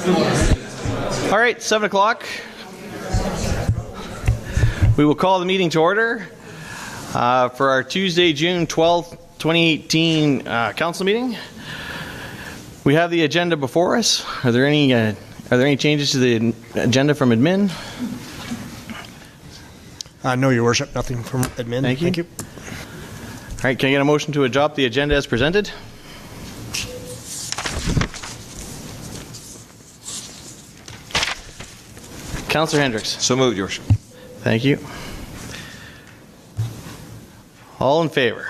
All right, 7 o'clock. We will call the meeting to order for our Tuesday, June 12th, 2018 council meeting. We have the agenda before us. Are there any changes to the agenda from admin? No, Your Worship. Nothing from admin. Thank you. All right, can I get a motion to adopt the agenda as presented? Councillor Hendricks. So moved, Your Worship. Thank you. All in favor?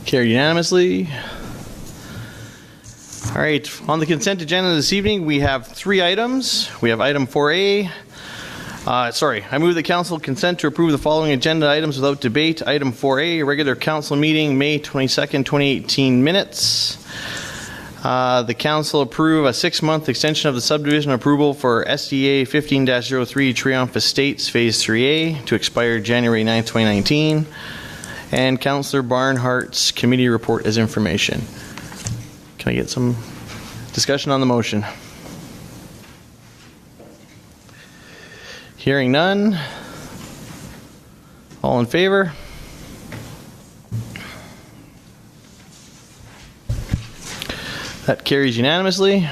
Carried unanimously. All right, on the consent agenda this evening, we have 3 items. We have item 4A. I move the council consent to approve the following agenda items without debate. Item 4A, regular council meeting, May 22nd, 2018 minutes. The council approve a 6-month extension of the subdivision approval for SDA 15-03 Triumph Estates Phase 3A to expire January 9th, 2019. And Councillor Barnhart's committee report as information. Can I get some discussion on the motion? Hearing none. All in favor? That carries unanimously.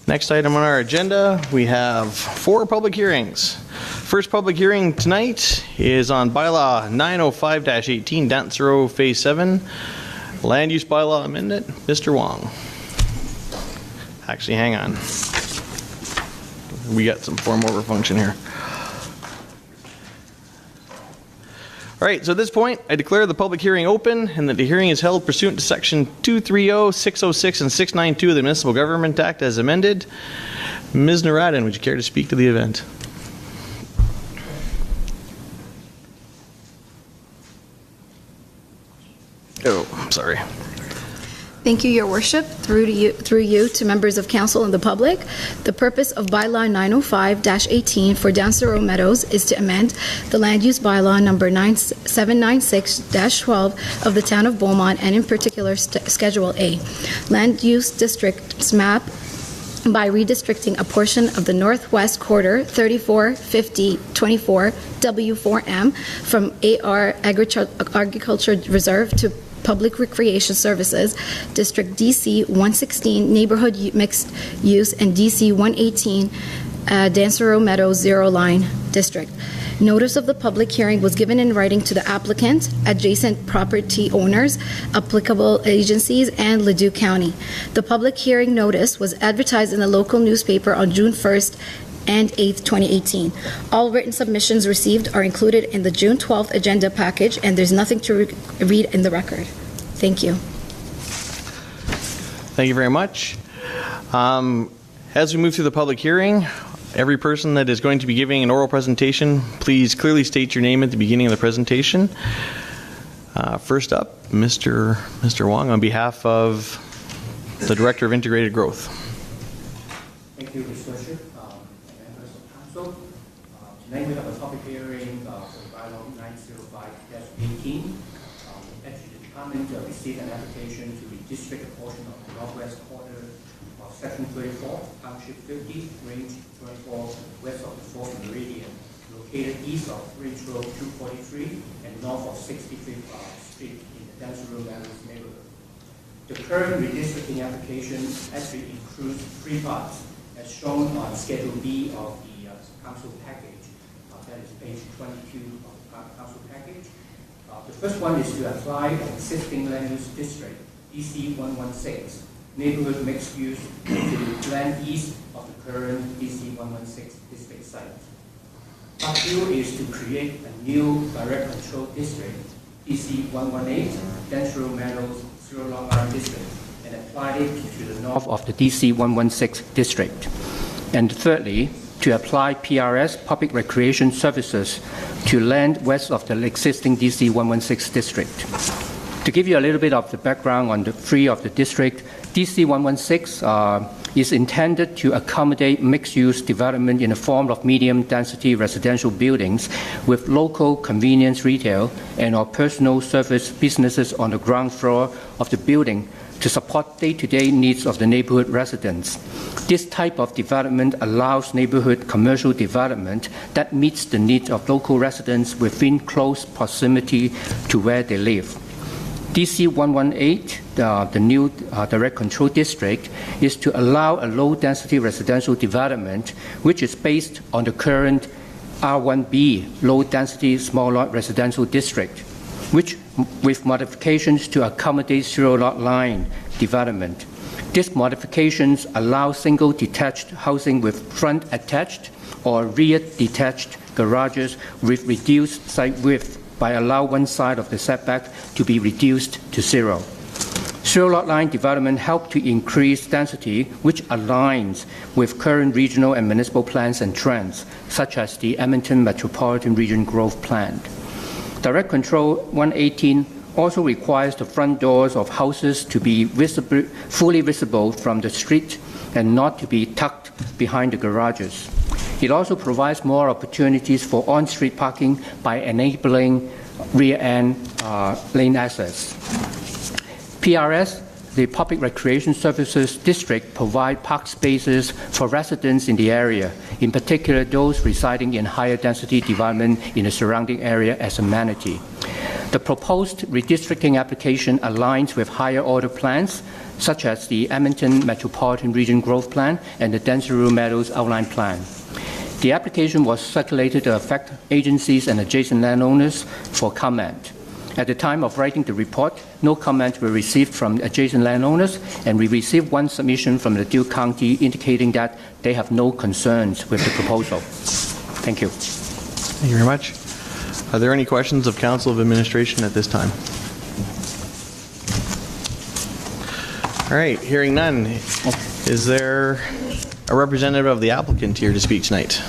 Next item on our agenda, we have 4 public hearings. First public hearing tonight is on bylaw 905-18 Dance Row Phase 7, land use bylaw amendment. Mr. Wong. Actually, hang on. We got some form over function here. All right, so at this point, I declare the public hearing open and that the hearing is held pursuant to Section 230, 606, and 692 of the Municipal Government Act as amended. Ms. Naradin, would you care to speak to the event? Oh, I'm sorry. Thank you, Your Worship. Through you to members of council and the public. The purpose of bylaw 905-18 for Dance Row Meadows is to amend the land use bylaw number 796-12 of the town of Beaumont, and in particular Schedule A, land use districts map, by redistricting a portion of the northwest quarter 345024 W4M from AR Agriculture Reserve to Public Recreation Services, District DC 116 Neighborhood Mixed Use, and DC 118 Dance Row Meadows Zero Line District. Notice of the public hearing was given in writing to the applicant, adjacent property owners, applicable agencies, and Ladue County. The public hearing notice was advertised in the local newspaper on June 1st and 8th, 2018. All written submissions received are included in the June 12th agenda package, and there's nothing to read in the record. Thank you. Thank you very much. As we move through the public hearing, every person that is going to be giving an oral presentation, please clearly state your name at the beginning of the presentation. First up, Mr. Wong, on behalf of the Director of Integrated Growth. Thank you, Mr. Worship. Members of Council. Tonight we have a public hearing for bylaw 905-18. Actually, the department received an application to redistrict a portion of the northwest quarter of Section 34, Township 50, Range 24, west of the 4th Meridian, located east of Range Road 243 and north of 65th Street in the Dance Row Meadows neighborhood. The current redistricting application actually includes 3 parts, as shown on Schedule B of the council package. That is page 22 of the council package. The first one is to apply an existing land use district, DC 116, neighborhood mixed use, to the land east of the current DC 116 district site. Part 2 is to create a new direct control district, DC 118, Dance Row Meadows Zero Line District, and apply it to the north of the DC 116 district. And thirdly, to apply PRS, Public Recreation Services, to land west of the existing DC 116 district. To give you a little bit of the background on the 3 of the district, DC 116 is intended to accommodate mixed-use development in the form of medium-density residential buildings with local convenience retail and/or personal service businesses on the ground floor of the building to support day-to-day needs of the neighborhood residents. This type of development allows neighborhood commercial development that meets the needs of local residents within close proximity to where they live. DC 118, the new direct control district, is to allow a low-density residential development which is based on the current R1B, low-density small lot residential district, which with modifications to accommodate zero-lot line development. These modifications allow single detached housing with front attached or rear detached garages with reduced site width by allow one side of the setback to be reduced to zero. Zero-lot line development helps to increase density, which aligns with current regional and municipal plans and trends, such as the Edmonton Metropolitan Region Growth Plan. Direct Control 118 also requires the front doors of houses to be fully visible from the street and not to be tucked behind the garages. It also provides more opportunities for on-street parking by enabling rear-end lane access. PRS, the Public Recreation Services District, provide park spaces for residents in the area, in particular those residing in higher density development in the surrounding area as amenity. The proposed redistricting application aligns with higher order plans, such as the Edmonton Metropolitan Region Growth Plan and the Densaroo Meadows Outline Plan. The application was circulated to affect agencies and adjacent landowners for comment. At the time of writing the report, no comments were received from adjacent landowners, and we received one submission from the Duke County indicating that they have no concerns with the proposal. Thank you. Thank you very much. Are there any questions of Council of Administration at this time? All right, hearing none. Is there a representative of the applicant here to speak tonight?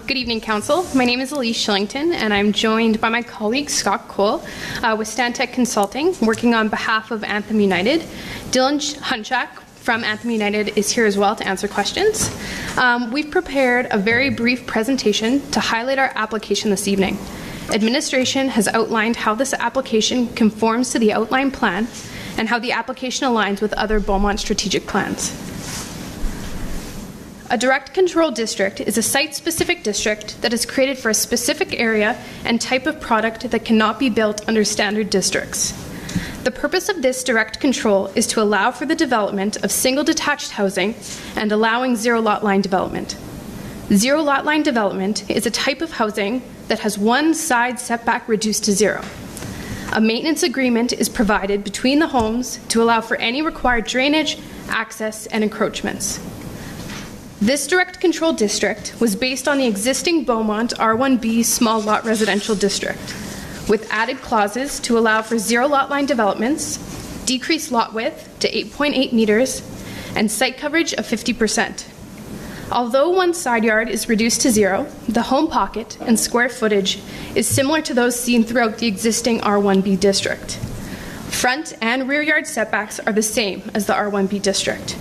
Good evening, Council. My name is Elise Shillington, and I'm joined by my colleague Scott Cole with Stantec Consulting, working on behalf of Anthem United. Dylan Hunchak from Anthem United is here as well to answer questions. We've prepared a very brief presentation to highlight our application this evening. Administration has outlined how this application conforms to the outline plan and how the application aligns with other Beaumont strategic plans. A direct control district is a site-specific district that is created for a specific area and type of product that cannot be built under standard districts. The purpose of this direct control is to allow for the development of single detached housing and allowing zero lot line development. Zero lot line development is a type of housing that has one side setback reduced to zero. A maintenance agreement is provided between the homes to allow for any required drainage, access, and encroachments. This direct control district was based on the existing Beaumont R1B small lot residential district, with added clauses to allow for zero lot line developments, decreased lot width to 8.8 meters, and site coverage of 50%. Although one side yard is reduced to zero, the home pocket and square footage is similar to those seen throughout the existing R1B district. Front and rear yard setbacks are the same as the R1B district.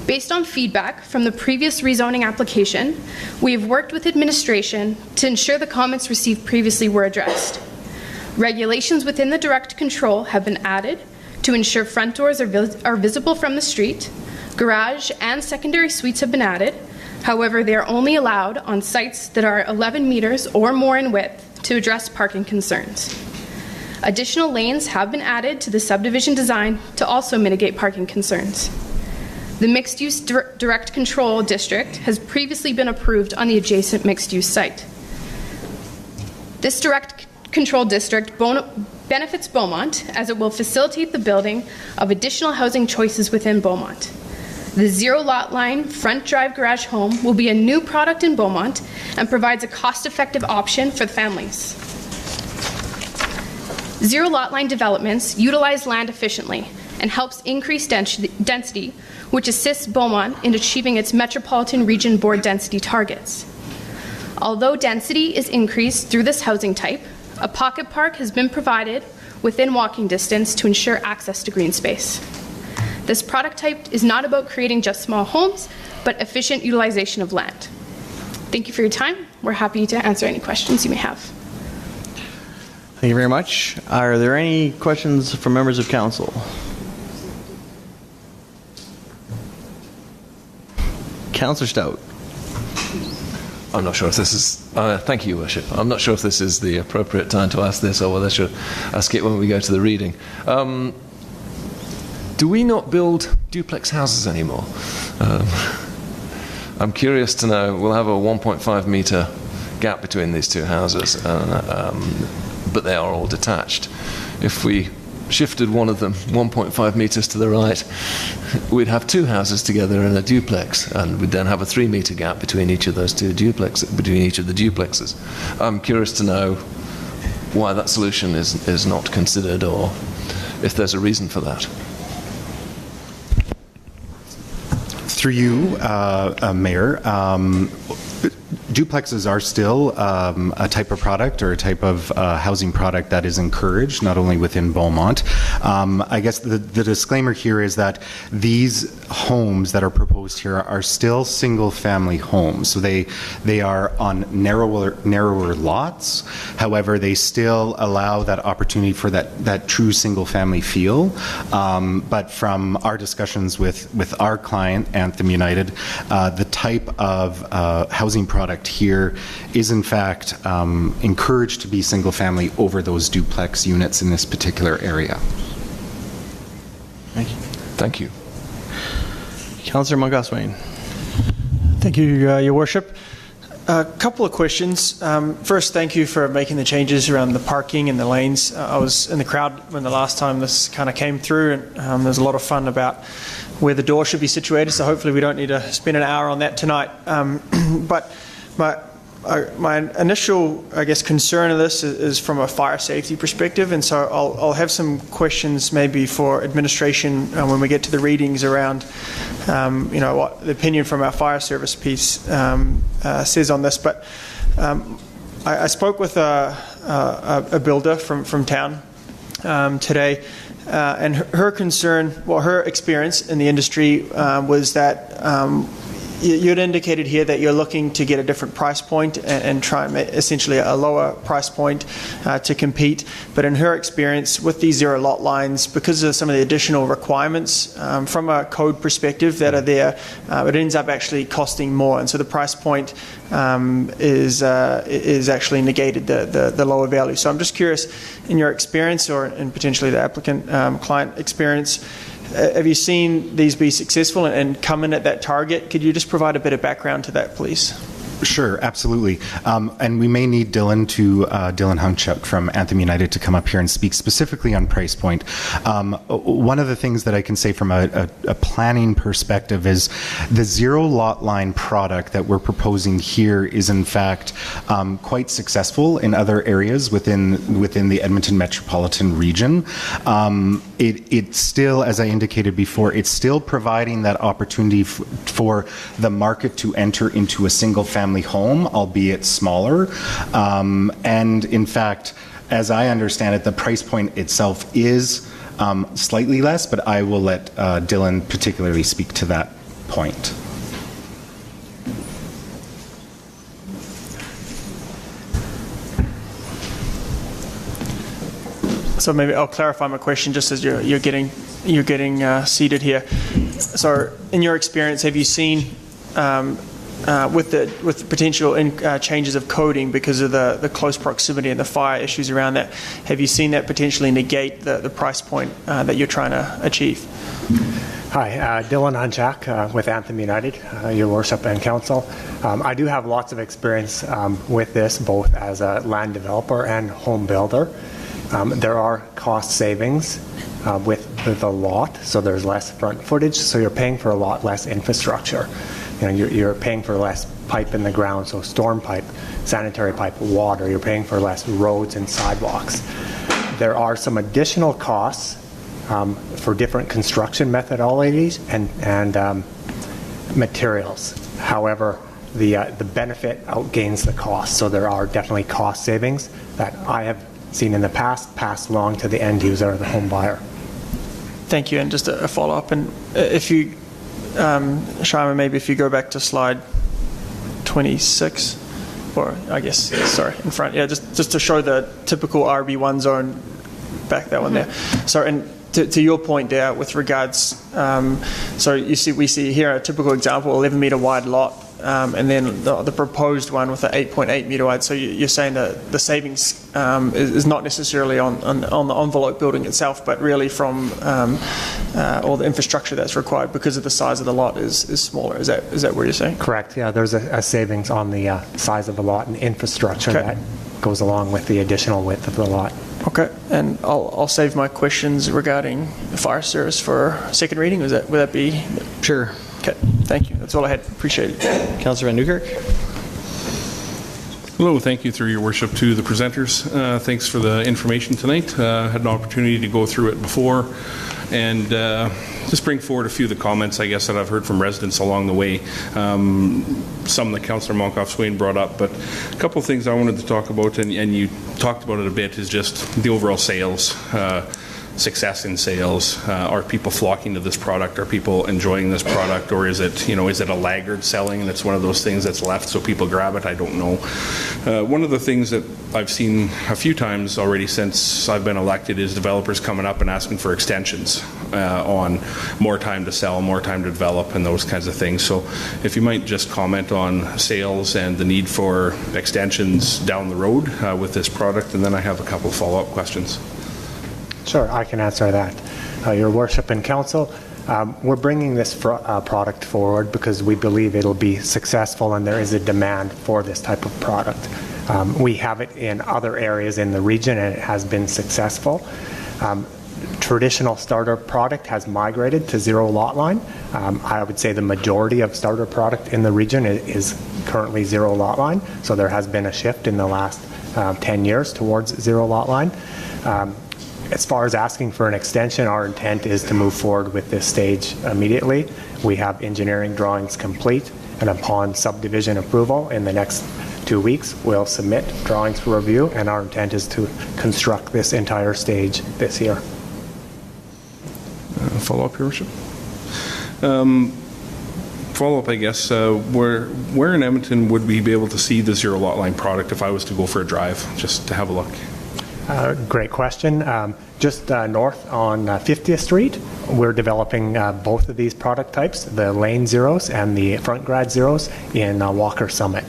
Based on feedback from the previous rezoning application, we have worked with administration to ensure the comments received previously were addressed. Regulations within the direct control have been added to ensure front doors are visible from the street. Garage and secondary suites have been added. However, they are only allowed on sites that are 11 meters or more in width to address parking concerns. Additional lanes have been added to the subdivision design to also mitigate parking concerns. The mixed-use direct control district has previously been approved on the adjacent mixed-use site. This direct control district benefits Beaumont as it will facilitate the building of additional housing choices within Beaumont. The zero lot line front drive garage home will be a new product in Beaumont and provides a cost-effective option for families. Zero lot line developments utilize land efficiently and helps increase density, which assists Beaumont in achieving its Metropolitan Region Board density targets. Although density is increased through this housing type, a pocket park has been provided within walking distance to ensure access to green space. This product type is not about creating just small homes, but efficient utilization of land. Thank you for your time. We're happy to answer any questions you may have. Thank you very much. Are there any questions from members of council? Councillor Stout. I'm not sure if this is... thank you, Your Worship. I'm not sure if this is the appropriate time to ask this or whether I should ask it when we go to the reading. Do we not build duplex houses anymore? I'm curious to know, we'll have a 1.5 metre gap between these two houses, but they are all detached. If we shifted one of them 1.5 metres to the right, we'd have two houses together in a duplex, and we'd then have a 3 metre gap between each of those two duplexes, between each of the duplexes. I'm curious to know why that solution is not considered, or if there's a reason for that. Through you, Mayor, duplexes are still a type of product or a type of housing product that is encouraged, not only within Beaumont. I guess the disclaimer here is that these homes that are proposed here are still single-family homes. So they are on narrower lots. However, they still allow that opportunity for that true single-family feel. But from our discussions with our client, Anthem United, the type of housing product here is in fact encouraged to be single family over those duplex units in this particular area. Thank you. Thank you. Councillor Moncaswain. Thank you, Your Worship. A couple of questions. First, thank you for making the changes around the parking and the lanes. I was in the crowd when the last time this kind of came through, and there's a lot of fun about where the door should be situated, so hopefully we don't need to spend an hour on that tonight. But my initial, I guess, concern of this is from a fire safety perspective, and so I'll have some questions maybe for administration when we get to the readings around, what the opinion from our fire service piece says on this. But I spoke with a builder from town today, and her concern, her experience in the industry was that you had indicated here that you're looking to get a different price point and try and make essentially a lower price point to compete. But in her experience with these zero lot lines, because of some of the additional requirements from a code perspective that are there, it ends up actually costing more. And so the price point is actually negated, the lower value. So I'm just curious, in your experience or in potentially the applicant client experience, have you seen these be successful and come in at that target? Could you just provide a bit of background to that, please? Sure, absolutely. And we may need Dylan Hunchuk from Anthem United to come up here and speak specifically on price point. One of the things that I can say from a planning perspective is the zero lot line product that we're proposing here is in fact quite successful in other areas within the Edmonton metropolitan region. It still, as I indicated before, it's still providing that opportunity for the market to enter into a single family home, albeit smaller. And in fact, as I understand it, the price point itself is slightly less, but I will let Dylan particularly speak to that point. So maybe I'll clarify my question just as you're getting seated here. So in your experience, have you seen with the potential changes of coding because of the close proximity and the fire issues around that, have you seen that potentially negate the price point that you're trying to achieve? Hi, Dylan Hunchak with Anthem United, Your Worship and Council. I do have lots of experience with this, both as a land developer and home builder. There are cost savings with the lot, so there's less front footage, so you're paying for a lot less infrastructure. You're paying for less pipe in the ground, so storm pipe, sanitary pipe, water. You're paying for less roads and sidewalks. There are some additional costs for different construction methodologies and materials. However, the benefit outgains the cost, so there are definitely cost savings that I have seen in the past passed along to the end user, the home buyer. Thank you. And just a follow-up, and if you, Shyama, maybe if you go back to slide 26, or I guess, sorry, in front, yeah, just to show the typical RB1 zone, back that one there. So, and to your point there with regards, so we see here a typical example, 11 metre wide lot, and then the proposed one with an 8.8 metre wide. So you're saying that the savings is not necessarily on the envelope building itself, but really from all the infrastructure that's required because of the size of the lot is smaller. Is that what you're saying? Correct. Yeah, there's a savings on the size of the lot and infrastructure that goes along with the additional width of the lot. Okay, and I'll save my questions regarding the fire service for second reading. Would that be? Sure. Okay, thank you. That's all I had. Appreciate it. Councillor Van Newkirk. Hello, thank you through your worship to the presenters. Thanks for the information tonight. Had an opportunity to go through it before and just bring forward a few of the comments, I guess, that I've heard from residents along the way. Some that Councillor Monkoff-Swain brought up, but a couple of things I wanted to talk about, and you talked about it a bit, is just the overall sales. Success in sales. Are people flocking to this product? Are people enjoying this product, or is it a laggard selling? That's one of those things that's left, so people grab it. I don't know. One of the things that I've seen a few times already since I've been elected is developers coming up and asking for extensions on more time to sell, more time to develop, and those kinds of things. So, if you might just comment on sales and the need for extensions down the road with this product, and then I have a couple of follow-up questions. Sure, I can answer that. Your Worship and Council, we're bringing this product forward because we believe it'll be successful and there is a demand for this type of product. We have it in other areas in the region and it has been successful. Traditional starter product has migrated to zero lot line. I would say the majority of starter product in the region is currently zero lot line, so there has been a shift in the last 10 years towards zero lot line. As far as asking for an extension, our intent is to move forward with this stage immediately. We have engineering drawings complete, and upon subdivision approval in the next 2 weeks, we'll submit drawings for review, and our intent is to construct this entire stage this year. Follow-up, Your Worship? Follow-up, I guess, where in Edmonton would we be able to see the zero lot line product if I was to go for a drive, just to have a look? Great question. Just north on 50th Street, we're developing both of these product types, the lane zeros and the front grad zeros in Walker Summit.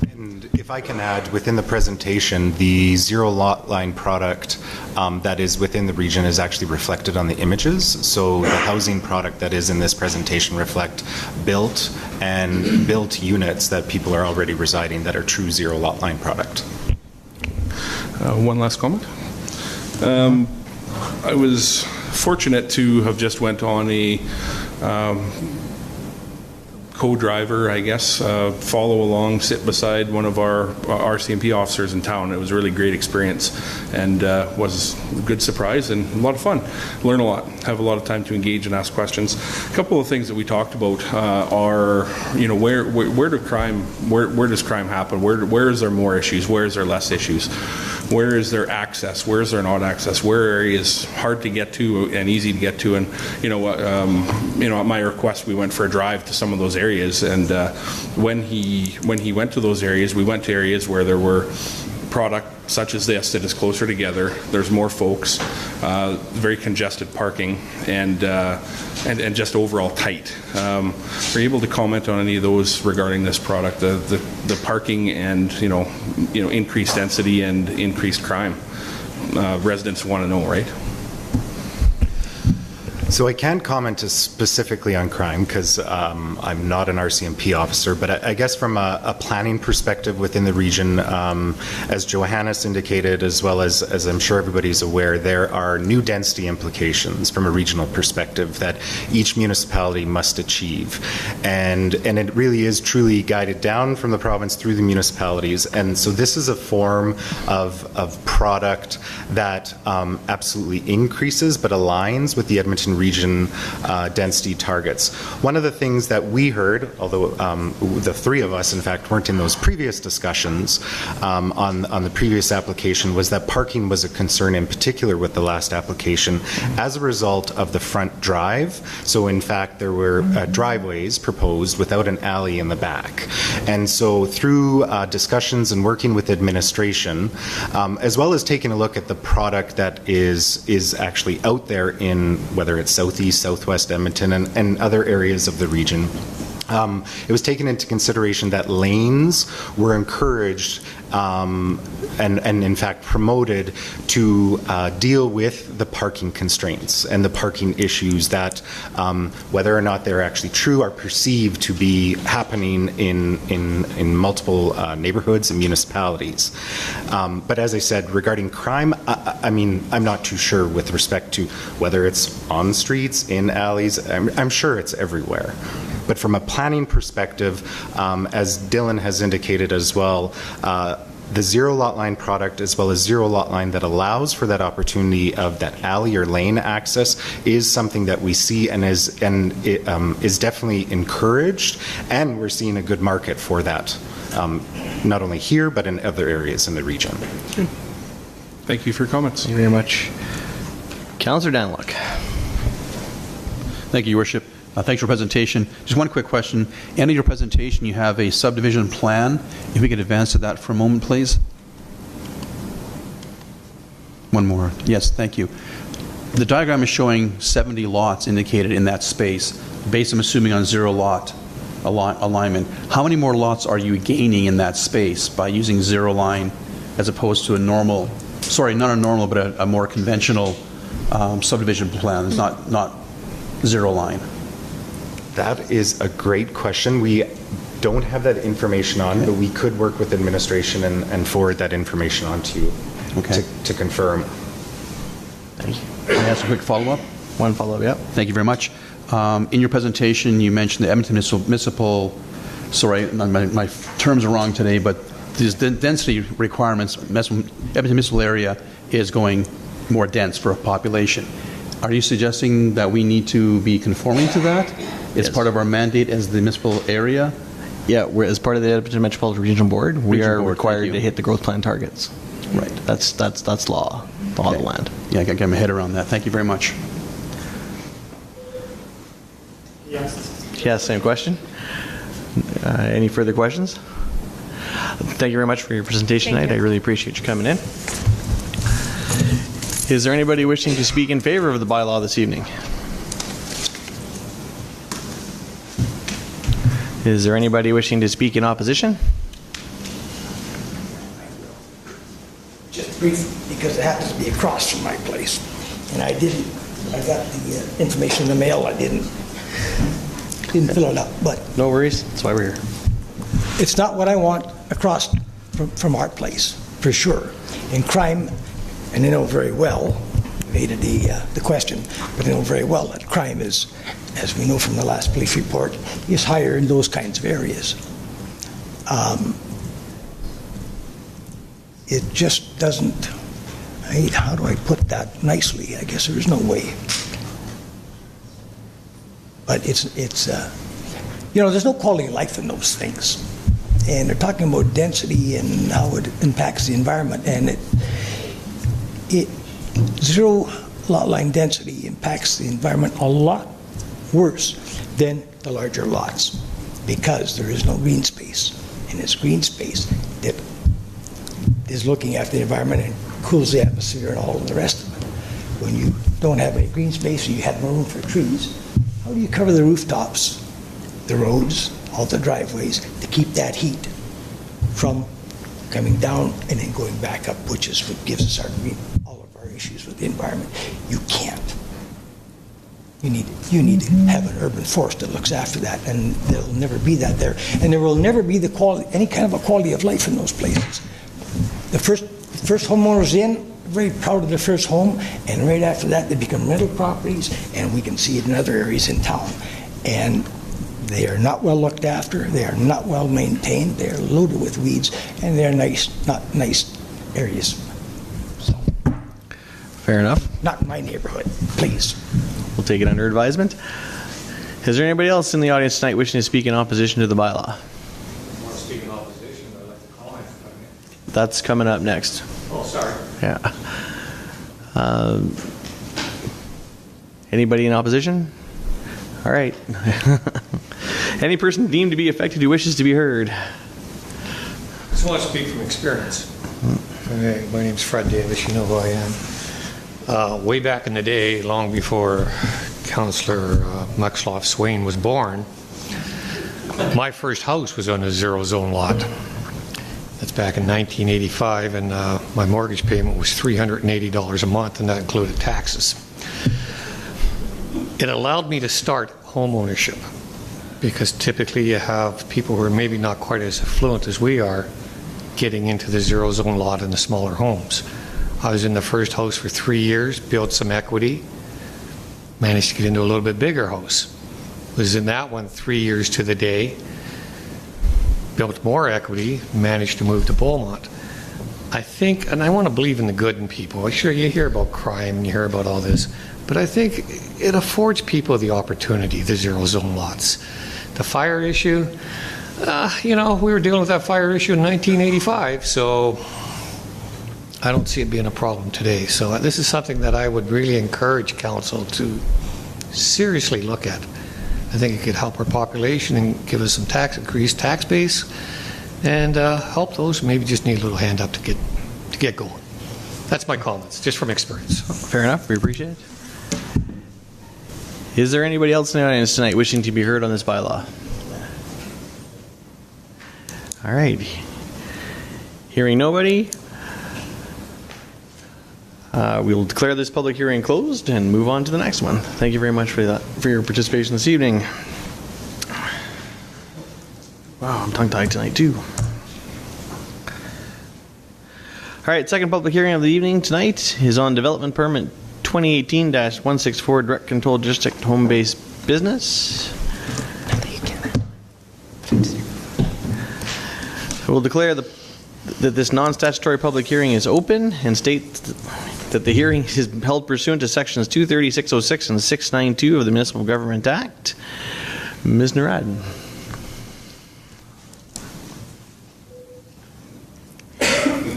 And if I can add, within the presentation, the zero lot line product that is within the region is actually reflected on the images. So the housing product that is in this presentation reflect built units that people are already residing that are true zero lot line product. One last comment. I was fortunate to have just went on a co-driver, I guess, follow along, sit beside one of our RCMP officers in town. It was a really great experience and was a good surprise and a lot of fun. Learn a lot, have a lot of time to engage and ask questions. A couple of things that we talked about are, where does crime happen? Where is there more issues? Where is there less issues? Where is there access? Where is there not access? Where are areas hard to get to and easy to get to? And at my request, we went for a drive to some of those areas. And when he went to those areas, we went to areas where there were product such as this that is closer together. There's more folks, very congested parking, and just overall tight. Are you able to comment on any of those regarding this product, the parking and increased density and increased crime? Residents want to know, right? So I can't comment specifically on crime because I'm not an RCMP officer, but I guess from a planning perspective within the region, as Johannes indicated, as well as I'm sure everybody's aware, there are new density implications from a regional perspective that each municipality must achieve. And it really is truly guided down from the province through the municipalities. And so this is a form of product that absolutely increases but aligns with the Edmonton region density targets. One of the things that we heard, although the three of us in fact weren't in those previous discussions on the previous application, was that parking was a concern in particular with the last application as a result of the front drive. So in fact there were driveways proposed without an alley in the back. And so through discussions and working with administration, as well as taking a look at the product that is actually out there in whether it's southeast, southwest Edmonton and other areas of the region, it was taken into consideration that lanes were encouraged and in fact promoted to deal with the parking constraints and the parking issues that, whether or not they're actually true, are perceived to be happening in multiple neighborhoods and municipalities. But as I said, regarding crime, I mean, I'm not too sure with respect to whether it's on streets, in alleys. I'm sure it's everywhere. But from a planning perspective, as Dylan has indicated as well, the zero lot line product as well as zero lot line that allows for that opportunity of that alley or lane access is something that we see and is definitely encouraged, and we're seeing a good market for that, not only here but in other areas in the region. Thank you for your comments. Thank you very much. Councillor Danlock. Thank you, Your Worship. Thanks for your presentation. Just one quick question. End of your presentation, you have a subdivision plan. If we could advance to that for a moment, please. One more. Yes, thank you. The diagram is showing 70 lots indicated in that space, based, I'm assuming, on zero lot alignment. How many more lots are you gaining in that space by using zero line as opposed to a normal, sorry, not a normal, but a more conventional subdivision plan? It's not zero line. That is a great question. We don't have that information on, but we could work with administration and forward that information on to you to confirm. Thank you. Can I ask a quick follow-up? One follow-up, yeah. Thank you very much. In your presentation, you mentioned the Edmonton Municipal, sorry, my terms are wrong today, but these density requirements, Edmonton Municipal area is going more dense for a population. Are you suggesting that we need to be conforming to that? It's part of our mandate as the municipal area? Yeah, as part of the Edmonton Metropolitan Regional Board, we are required to hit the growth plan targets. Right. That's law, the law of the land. Yeah, I can get my head around that. Thank you very much. Yes, same question. Any further questions? Thank you very much for your presentation tonight. I really appreciate you coming in. Is there anybody wishing to speak in favor of the bylaw this evening? Is there anybody wishing to speak in opposition? Just brief, because it happens to be across from my place. And I got the information in the mail, I didn't fill it up, but. No worries, that's why we're here. It's not what I want across from our place, for sure. And crime, and I know very well, evaded the question, but I know very well that crime is, as we know from the last police report, is higher in those kinds of areas. It just doesn't, how do I put that nicely? I guess there is no way. But it's there's no quality of life in those things. And they're talking about density and how it impacts the environment. And zero lot line density impacts the environment a lot worse than the larger lots, because there is no green space. And it's green space that is looking after the environment and cools the atmosphere and all of the rest of it. When you don't have any green space and you have no room for trees, how do you cover the rooftops, the roads, all the driveways to keep that heat from coming down and then going back up, which is what gives us all of our issues with the environment? You can't. You need to have an urban forest that looks after that, and there'll never be that there. And there will never be the quality, any kind of a quality of life in those places. The first homeowners in, very proud of their first home, and right after that they become rental properties, and we can see it in other areas in town. And they are not well looked after, they are not well maintained, they are loaded with weeds, and they're not nice areas. So, Fair enough. not in my neighborhood, please. We'll take it under advisement. Is there anybody else in the audience tonight wishing to speak in opposition to the bylaw? I want to speak in opposition, but I'd like to comment if I may. That's coming up next. Oh, sorry. Yeah. Anybody in opposition? All right. Any person deemed to be affected who wishes to be heard? I just want to speak from experience. Okay, my name's Fred Davis. You know who I am. Way back in the day, long before Councillor Muxloff Swain was born, my first house was on a zero zone lot. That's back in 1985, and my mortgage payment was $380 a month, and that included taxes. It allowed me to start home ownership, because typically you have people who are maybe not quite as affluent as we are getting into the zero zone lot in the smaller homes. I was in the first house for 3 years, built some equity, managed to get into a little bit bigger house. Was in that one 3 years to the day, built more equity, managed to move to Beaumont. I think, and I want to believe in the good in people. Sure, you hear about crime and you hear about all this, but I think it affords people the opportunity, the zero zone lots. The fire issue, we were dealing with that fire issue in 1985, so I don't see it being a problem today. So this is something that I would really encourage council to seriously look at. I think it could help our population and give us some increased tax base, and help those who maybe just need a little hand up to get going. That's my comments, just from experience. Fair enough. We appreciate it. Is there anybody else in the audience tonight wishing to be heard on this bylaw? All right. Hearing nobody, we will declare this public hearing closed and move on to the next one. Thank you very much for your participation this evening. Wow, I'm tongue-tied tonight too. All right, second public hearing of the evening tonight is on development permit 2018-164 direct control district home-based business. We'll declare that this non-statutory public hearing is open and state that the hearing is held pursuant to sections 230, 606, and 692 of the Municipal Government Act. Ms. Narad.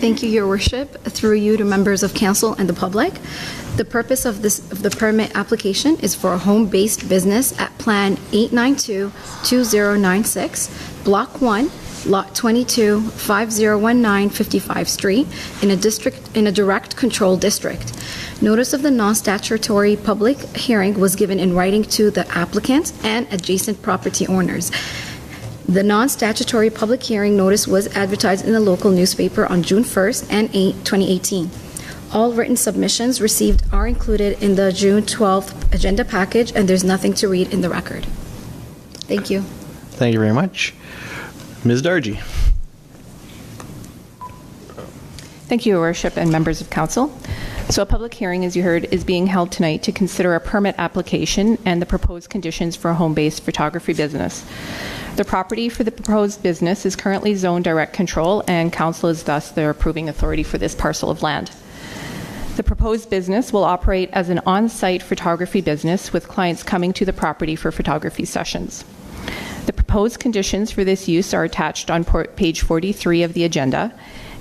Thank you, Your Worship. Through you to members of council and the public. The purpose of the permit application is for a home-based business at Plan 892-2096, Block 1, Lot 22, 5019 55 Street, in a direct control district. Notice of the non-statutory public hearing was given in writing to the applicant and adjacent property owners. The non-statutory public hearing notice was advertised in the local newspaper on June 1st and 2018. All written submissions received are included in the June 12th agenda package, and there's nothing to read in the record. Thank you. Thank you very much. Ms. Dargy. Thank you, Your Worship, and members of council. So a public hearing, as you heard, is being held tonight to consider a permit application and the proposed conditions for a home-based photography business. The property for the proposed business is currently zoned direct control, and council is thus the approving authority for this parcel of land. The proposed business will operate as an on-site photography business with clients coming to the property for photography sessions. The proposed conditions for this use are attached on page 43 of the agenda,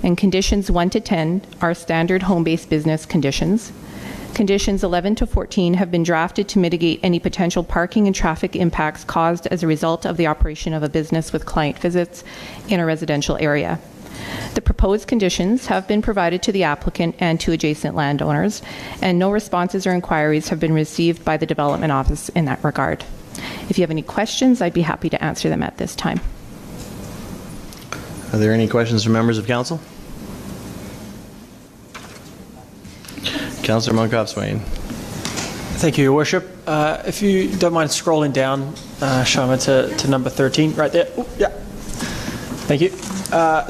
and conditions 1 to 10 are standard home-based business conditions. Conditions 11 to 14 have been drafted to mitigate any potential parking and traffic impacts caused as a result of the operation of a business with client visits in a residential area. The proposed conditions have been provided to the applicant and to adjacent landowners, and no responses or inquiries have been received by the Development Office in that regard. If you have any questions, I'd be happy to answer them at this time. Are there any questions from members of council? Councillor Munkoff-Swain. Thank you, Your Worship. If you don't mind scrolling down, Sharma, to number 13, right there. Ooh, yeah. Thank you.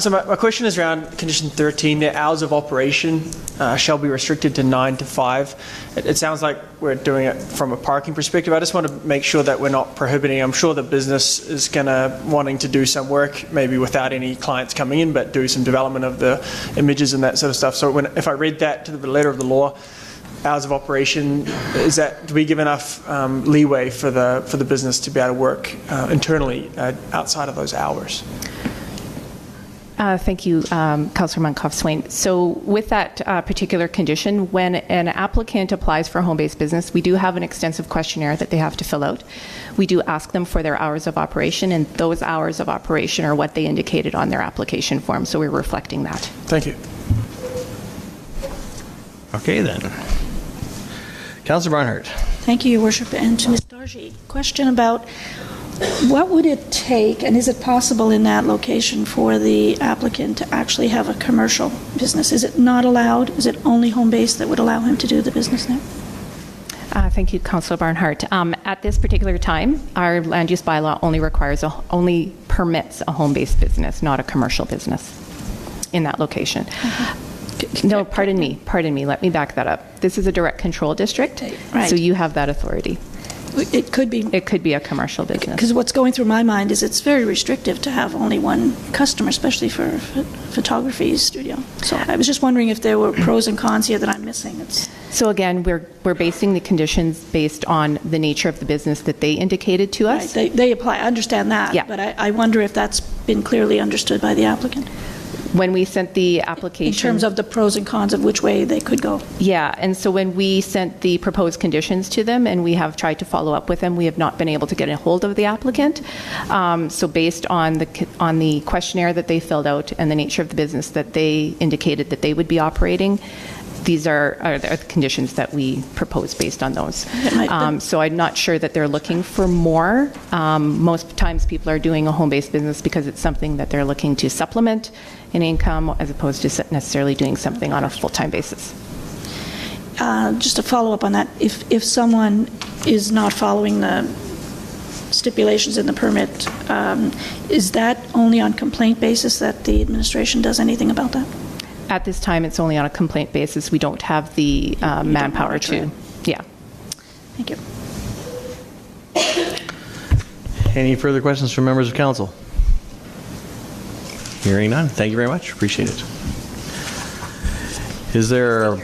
So my question is around condition 13. The hours of operation shall be restricted to 9 to 5. It sounds like we're doing it from a parking perspective. I just want to make sure that we're not prohibiting. I'm sure the business is wanting to do some work, maybe without any clients coming in, but do some development of the images and that sort of stuff. So if I read that to the letter of the law, hours of operation, do we give enough leeway for the business to be able to work internally outside of those hours? Thank you, Councillor Munkoff-Swain. So with that particular condition, when an applicant applies for a home-based business, we do have an extensive questionnaire that they have to fill out. We do ask them for their hours of operation, and those hours of operation are what they indicated on their application form, so we're reflecting that. Thank you. Okay, then. Councillor Barnhart. Thank you, Your Worship. And to Ms. Dargy, question about what would it take, and is it possible in that location for the applicant to actually have a commercial business? Is it not allowed? Is it only home-based that would allow him to do the business now? Thank you, Councillor Barnhart. At this particular time, our land use bylaw only permits a home-based business, not a commercial business in that location. No, pardon me. Let me back that up. This is a direct control district, Right. so you have that authority. It could be. It could be a commercial business. Because what's going through my mind is it's very restrictive to have only one customer, especially for a photography studio. So I was just wondering if there were pros and cons here that I'm missing. So again, we're basing the conditions based on the nature of the business that they indicated to us. Right, they apply. I understand that, Yeah. but I wonder if that's been clearly understood by the applicant. When we sent the application... In terms of the pros and cons of which way they could go. Yeah, and so when we sent the proposed conditions to them, and we have tried to follow up with them, we have not been able to get a hold of the applicant. So based on the questionnaire that they filled out and the nature of the business that they indicated that they would be operating, these are the conditions that we propose based on those. So I'm not sure that they're looking for more. Most times people are doing a home-based business because it's something that they're looking to supplement in income as opposed to necessarily doing something on a full-time basis. Just to follow up on that, if someone is not following the stipulations in the permit, is that only on complaint basis that the administration does anything about that? At this time, it's only on a complaint basis. We don't have the manpower to. Yeah. Thank you. Any further questions from members of council? Hearing none. Thank you very much. Appreciate it. Is the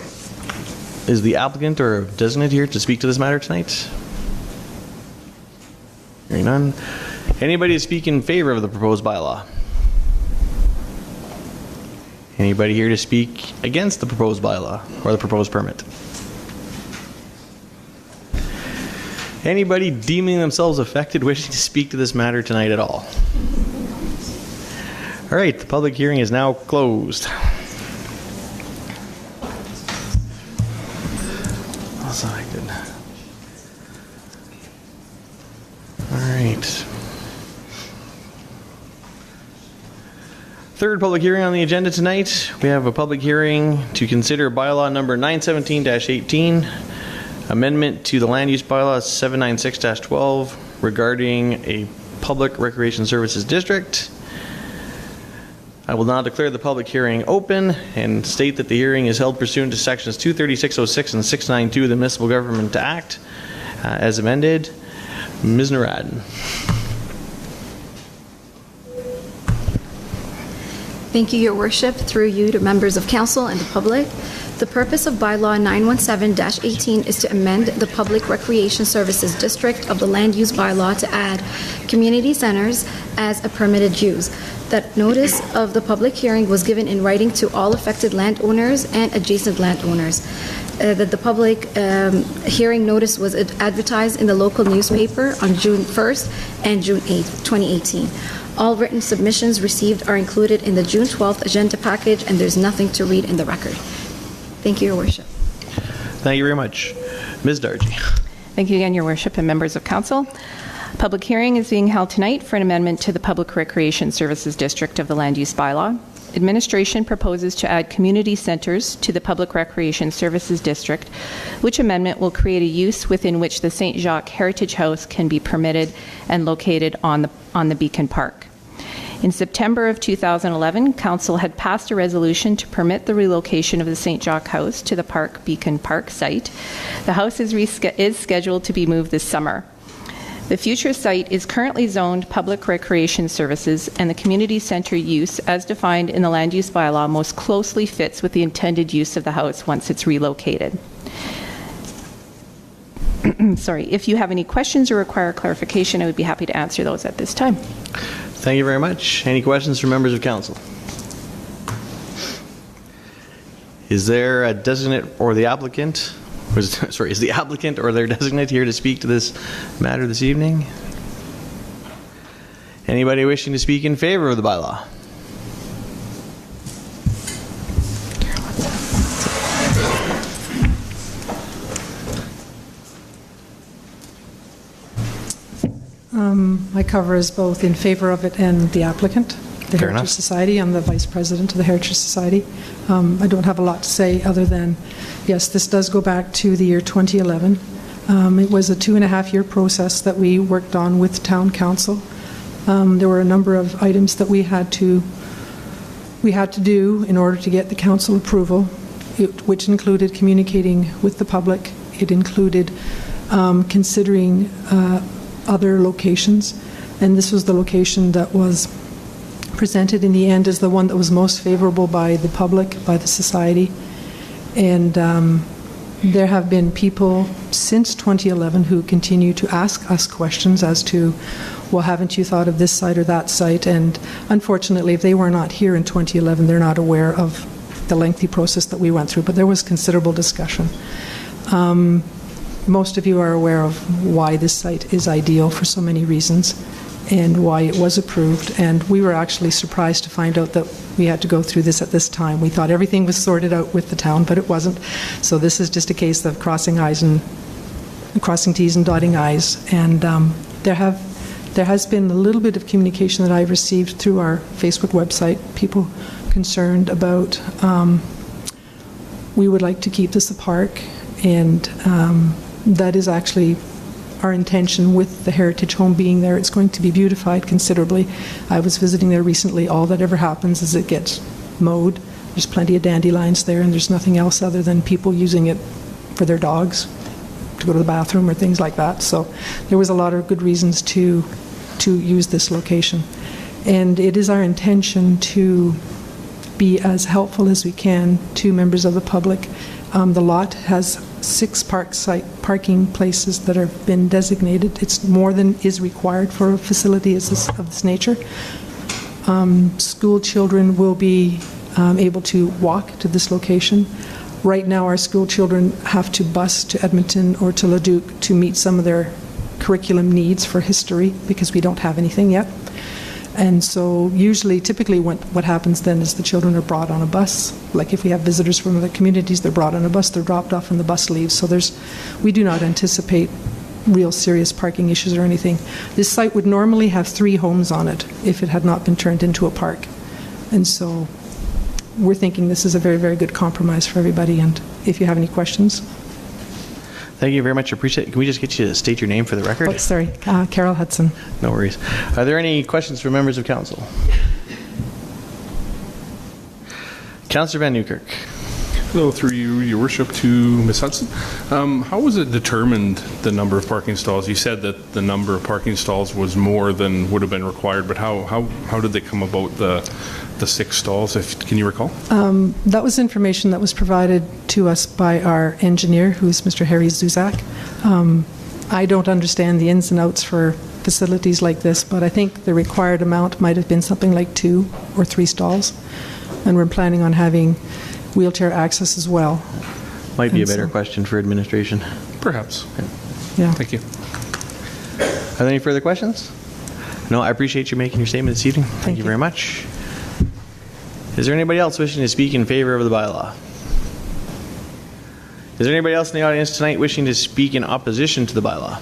applicant or designate here to speak to this matter tonight? Hearing none. Anybody to speak in favor of the proposed bylaw? Anybody here to speak against the proposed bylaw or the proposed permit? Anybody deeming themselves affected wishing to speak to this matter tonight at all? All right, the public hearing is now closed. All right. Third public hearing on the agenda tonight. We have a public hearing to consider bylaw number 917-18, amendment to the land use bylaw 796-12 regarding a public recreation services district. I will now declare the public hearing open and state that the hearing is held pursuant to sections 23606 and 692 of the Municipal Government Act as amended. Ms. Naradin. Thank you, Your Worship, through you to members of council and the public. The purpose of bylaw 917-18 is to amend the Public Recreation Services District of the Land Use Bylaw to add community centers as a permitted use. That notice of the public hearing was given in writing to all affected landowners and adjacent landowners. That the public hearing notice was advertised in the local newspaper on June 1st and June 8th, 2018. All written submissions received are included in the June 12th agenda package, and there's nothing to read in the record. Thank you, Your Worship. Thank you very much. Ms. Dargy. Thank you again, Your Worship, and members of council. Public hearing is being held tonight for an amendment to the Public Recreation Services District of the Land Use Bylaw. Administration proposes to add community centers to the Public Recreation Services District, which amendment will create a use within which the St. Jacques Heritage House can be permitted and located on the Beacon Park. In September of 2011, Council had passed a resolution to permit the relocation of the St. Jacques House to the Beacon Park site. The house is scheduled to be moved this summer. The future site is currently zoned Public Recreation Services, and the community center use, as defined in the land use bylaw, most closely fits with the intended use of the house once it's relocated. Sorry, if you have any questions or require clarification, I would be happy to answer those at this time. Thank you very much. Any questions from members of council? Is there a designate or the applicant? Is the applicant or their designate here to speak to this matter this evening? Anybody wishing to speak in favor of the bylaw? My cover is both in favor of it and the applicant, the Fair Heritage enough. Society. I'm the vice president of the Heritage Society. I don't have a lot to say other than, yes, this does go back to the year 2011. It was a 2.5-year process that we worked on with town council. There were a number of items that we had to do in order to get the council approval, which included communicating with the public. It included considering other locations, and this was the location that was presented in the end as the one that was most favorable by the public, by the society. And there have been people since 2011 who continue to ask us questions as to, well, haven't you thought of this site or that site? And unfortunately, if they were not here in 2011, they're not aware of the lengthy process that we went through, but there was considerable discussion. Most of you are aware of why this site is ideal for so many reasons and why it was approved. And we were actually surprised to find out that we had to go through this at this time. We thought everything was sorted out with the town, but it wasn't. So this is just a case of crossing T's and dotting I's. And there has been a little bit of communication that I've received through our Facebook website, people concerned about we would like to keep this a park, and that is actually our intention with the Heritage Home being there. It's going to be beautified considerably. I was visiting there recently. All that ever happens is it gets mowed. There's plenty of dandelions there, and there's nothing else other than people using it for their dogs to go to the bathroom or things like that. So there was a lot of good reasons to use this location. And it is our intention to be as helpful as we can to members of the public. The lot has 6 parking places that have been designated. It's more than is required for a facility of this nature. School children will be able to walk to this location. Right now, our school children have to bus to Edmonton or to Leduc to meet some of their curriculum needs for history because we don't have anything yet. And so typically what happens then is the children are brought on a bus. Like if we have visitors from other communities, they're brought on a bus, they're dropped off and the bus leaves. So we do not anticipate real serious parking issues or anything. This site would normally have 3 homes on it if it had not been turned into a park. And so we're thinking this is a very, very good compromise for everybody. And if you have any questions. Thank you very much. Appreciate it. Can we just get you to state your name for the record? Oh, sorry. Carol Hudson. No worries. Are there any questions from members of council? Councillor Van Newkirk. Hello, through you, Your Worship, to Ms. Hudson. How was it determined, the number of parking stalls? You said that the number of parking stalls was more than would have been required, but how did they come about the 6 stalls? Can you recall? That was information that was provided to us by our engineer, who's Mr. Harry Zuzak. I don't understand the ins and outs for facilities like this, but I think the required amount might have been something like 2 or 3 stalls, and we're planning on having wheelchair access as well. Might be a better question for administration. Perhaps. Yeah. Thank you. Are there any further questions? No, I appreciate you making your statement this evening. Thank you very much. Is there anybody else wishing to speak in favor of the bylaw? Is there anybody else in the audience tonight wishing to speak in opposition to the bylaw?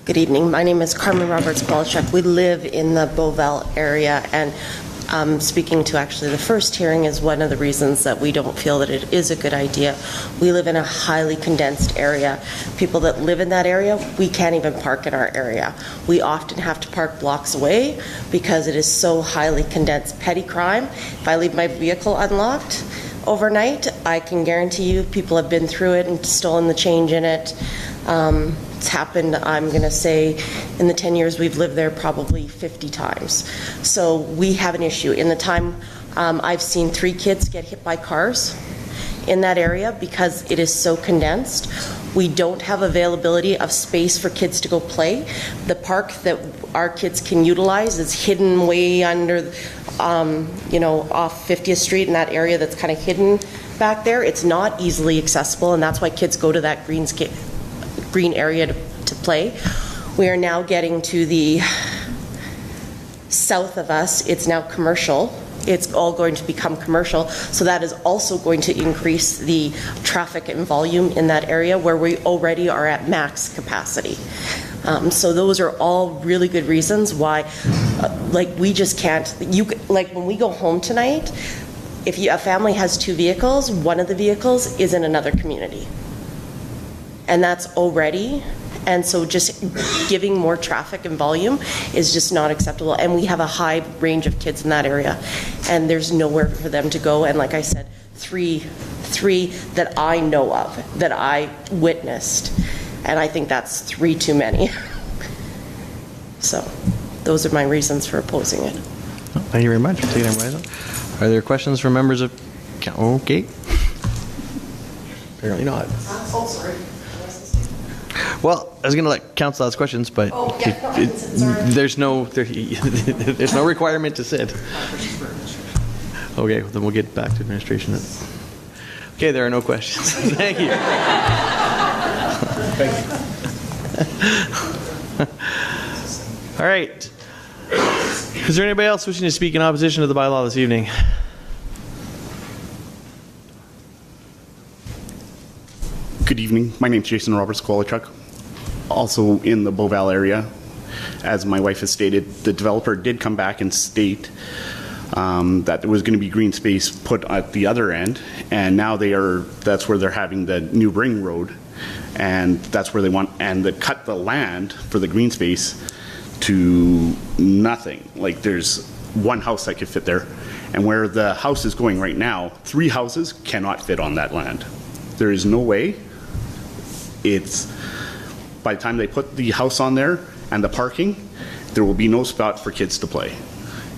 Good evening. My name is Carmen Roberts-Polachuk. We live in the Beauval area, and speaking to actually the first hearing is one of the reasons that we don't feel that it is a good idea. We live in a highly condensed area. People that live in that area, we can't even park in our area. We often have to park blocks away because it is so highly condensed. Petty crime, if I leave my vehicle unlocked overnight, I can guarantee you people have been through it and stolen the change in it. It's happened, I'm going to say, in the 10 years we've lived there, probably 50 times. So we have an issue. In the time, I've seen 3 kids get hit by cars in that area because it is so condensed. We don't have availability of space for kids to go play. The park that our kids can utilize is hidden way under, off 50th Street in that area that's kind of hidden back there. It's not easily accessible, and that's why kids go to that green area to play. We are now getting to the south of us. It's now commercial. It's all going to become commercial. So that is also going to increase the traffic and volume in that area where we already are at max capacity. So those are all really good reasons why, we just can't, when we go home tonight, if a family has 2 vehicles, one of the vehicles is in another community. And that's already, and so just giving more traffic and volume is just not acceptable. And we have a high range of kids in that area, and there's nowhere for them to go. And like I said, three that I know of, that I witnessed, and I think that's 3 too many. So those are my reasons for opposing it. Thank you very much. Are there questions from members of Okay. Apparently not. Oh, sorry. Well, I was going to let council ask questions, but there's no requirement to sit. Okay, then we'll get back to administration. Okay, there are no questions. Thank you. All right. Is there anybody else wishing to speak in opposition to the bylaw this evening? Good evening. My name is Jason Roberts-Kolachuk, also in the Beauval area. As my wife has stated, the developer did come back and state that there was going to be green space put at the other end, and now that's where they're having the new ring road, and that's where they want, and they cut the land for the green space to nothing. Like, there's one house that could fit there, and where the house is going right now, 3 houses cannot fit on that land. There is no way. It's, by the time they put the house on there and the parking, there will be no spot for kids to play.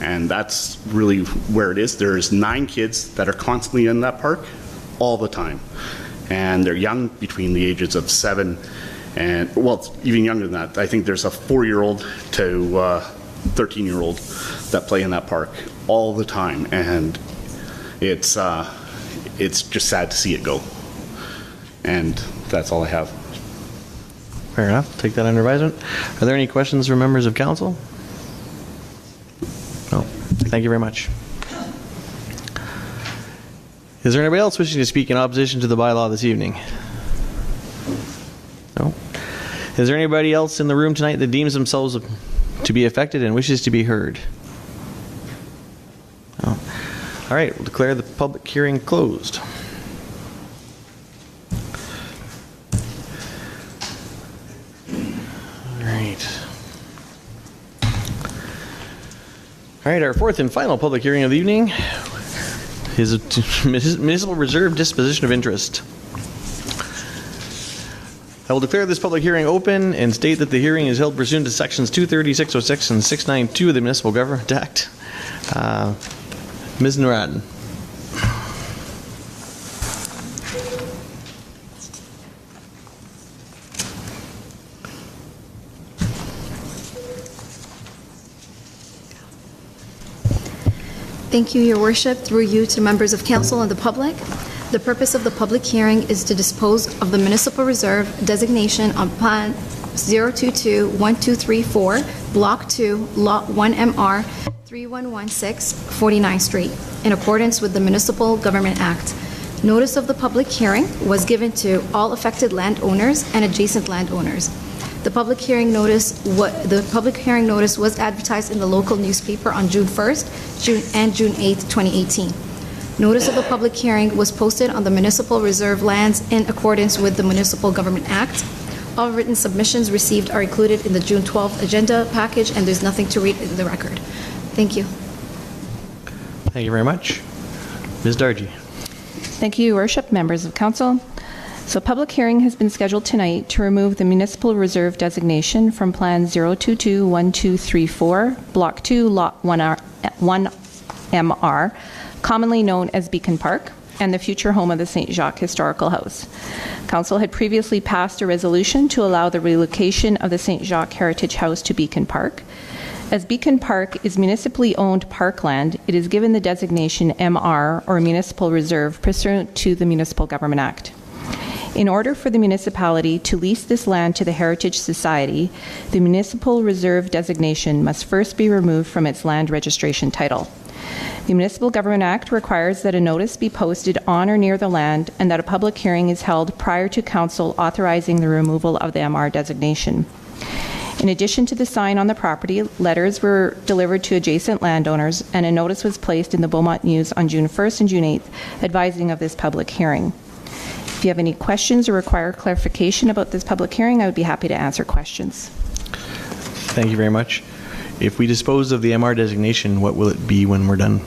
And that's really where it is. There's 9 kids that are constantly in that park all the time. And they're young, between the ages of 7 and, well, it's even younger than that. I think there's a 4-year-old to 13-year-old that play in that park all the time. And it's just sad to see it go. And that's all I have. Fair enough. Take that under advisement. Are there any questions from members of council? No. Thank you very much. Is there anybody else wishing to speak in opposition to the bylaw this evening? No. Is there anybody else in the room tonight that deems themselves to be affected and wishes to be heard? No. All right. We'll declare the public hearing closed. All right, our fourth and final public hearing of the evening is a municipal reserve disposition of interest. I will declare this public hearing open and state that the hearing is held pursuant to sections 230, 606, and 692 of the Municipal Government Act. Ms. Naradin. Thank you, Your Worship, through you to members of council and the public. The purpose of the public hearing is to dispose of the municipal reserve designation on Plan 022-1234, Block 2, Lot 1MR, 3116, 49th Street, in accordance with the Municipal Government Act. Notice of the public hearing was given to all affected landowners and adjacent landowners. The public hearing notice was advertised in the local newspaper on June 1st and June 8th, 2018. Notice of the public hearing was posted on the municipal reserve lands in accordance with the Municipal Government Act. All written submissions received are included in the June 12th agenda package, and there's nothing to read in the record. Thank you. Thank you very much. Ms. Dargy. Thank you, Your Worship, members of council. So a public hearing has been scheduled tonight to remove the municipal reserve designation from Plan 022-1234, Block 2, Lot 1MR, commonly known as Beacon Park, and the future home of the St. Jacques Historical House. Council had previously passed a resolution to allow the relocation of the St. Jacques Heritage House to Beacon Park. As Beacon Park is municipally owned parkland, it is given the designation MR, or Municipal Reserve, pursuant to the Municipal Government Act. In order for the municipality to lease this land to the Heritage Society, the Municipal Reserve designation must first be removed from its land registration title. The Municipal Government Act requires that a notice be posted on or near the land and that a public hearing is held prior to council authorizing the removal of the MR designation. In addition to the sign on the property, letters were delivered to adjacent landowners, and a notice was placed in the Beaumont News on June 1st and June 8th advising of this public hearing. If you have any questions or require clarification about this public hearing, I would be happy to answer questions. Thank you very much. If we dispose of the MR designation, what will it be when we're done?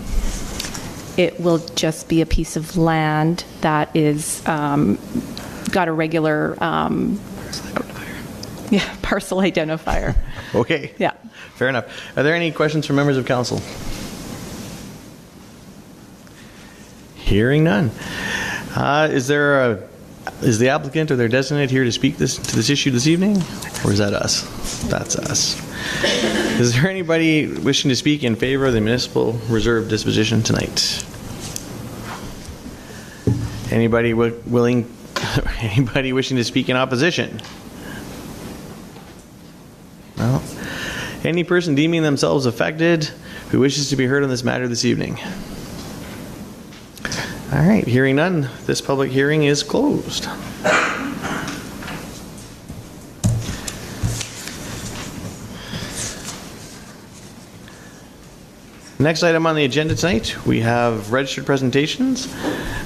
It will just be a piece of land that is got a regular parcel identifier. Okay. Yeah. Fair enough. Are there any questions from members of council? Hearing none. Is the applicant or their designate here to speak to this issue this evening? Or is that us? That's us. Is there anybody wishing to speak in favor of the municipal reserve disposition tonight? Anybody anybody wishing to speak in opposition? No. Any person deeming themselves affected who wishes to be heard on this matter this evening? All right, hearing none, this public hearing is closed. Next item on the agenda tonight, we have registered presentations.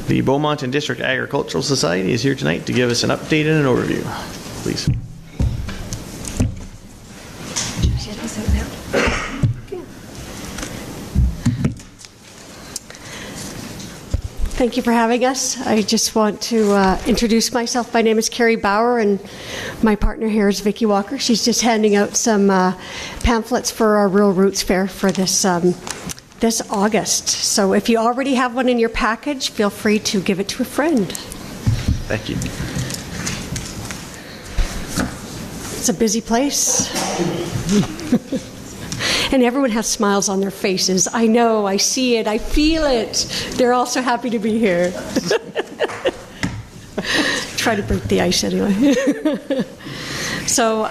The Beaumont and District Agricultural Society is here tonight to give us an update and an overview. Please. Thank you for having us. I just want to introduce myself. My name is Carrie Bauer, and my partner here is Vicki Walker. She's just handing out some pamphlets for our Rural Roots Fair for this August. So if you already have one in your package, feel free to give it to a friend. Thank you. It's a busy place. And everyone has smiles on their faces. I know, I see it, I feel it. They're all so happy to be here. Try to break the ice anyway. So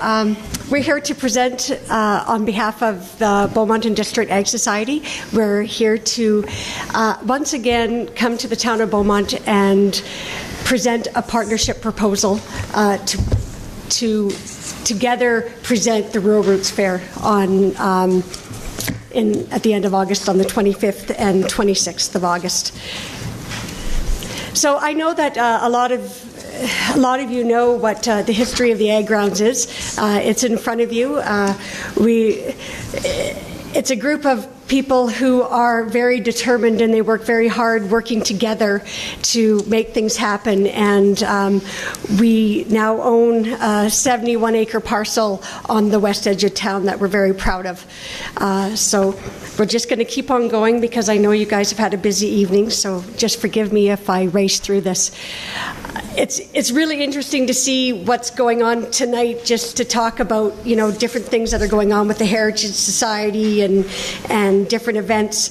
we're here to present on behalf of the Beaumont and District Ag Society. We're here to once again come to the town of Beaumont and present a partnership proposal to together present the Rural Roots Fair on at the end of August, on the 25th and 26th of August. So I know that a lot of you know what the history of the Ag Grounds is. It's in front of you. It's a group of people who are very determined, and they work very hard working together to make things happen. And we now own a 71-acre parcel on the west edge of town that we're very proud of. So we're just going to keep on going because I know you guys have had a busy evening, so just forgive me if I race through this. It's really interesting to see what's going on tonight, just to talk about, you know, different things that are going on with the Heritage Society and different events.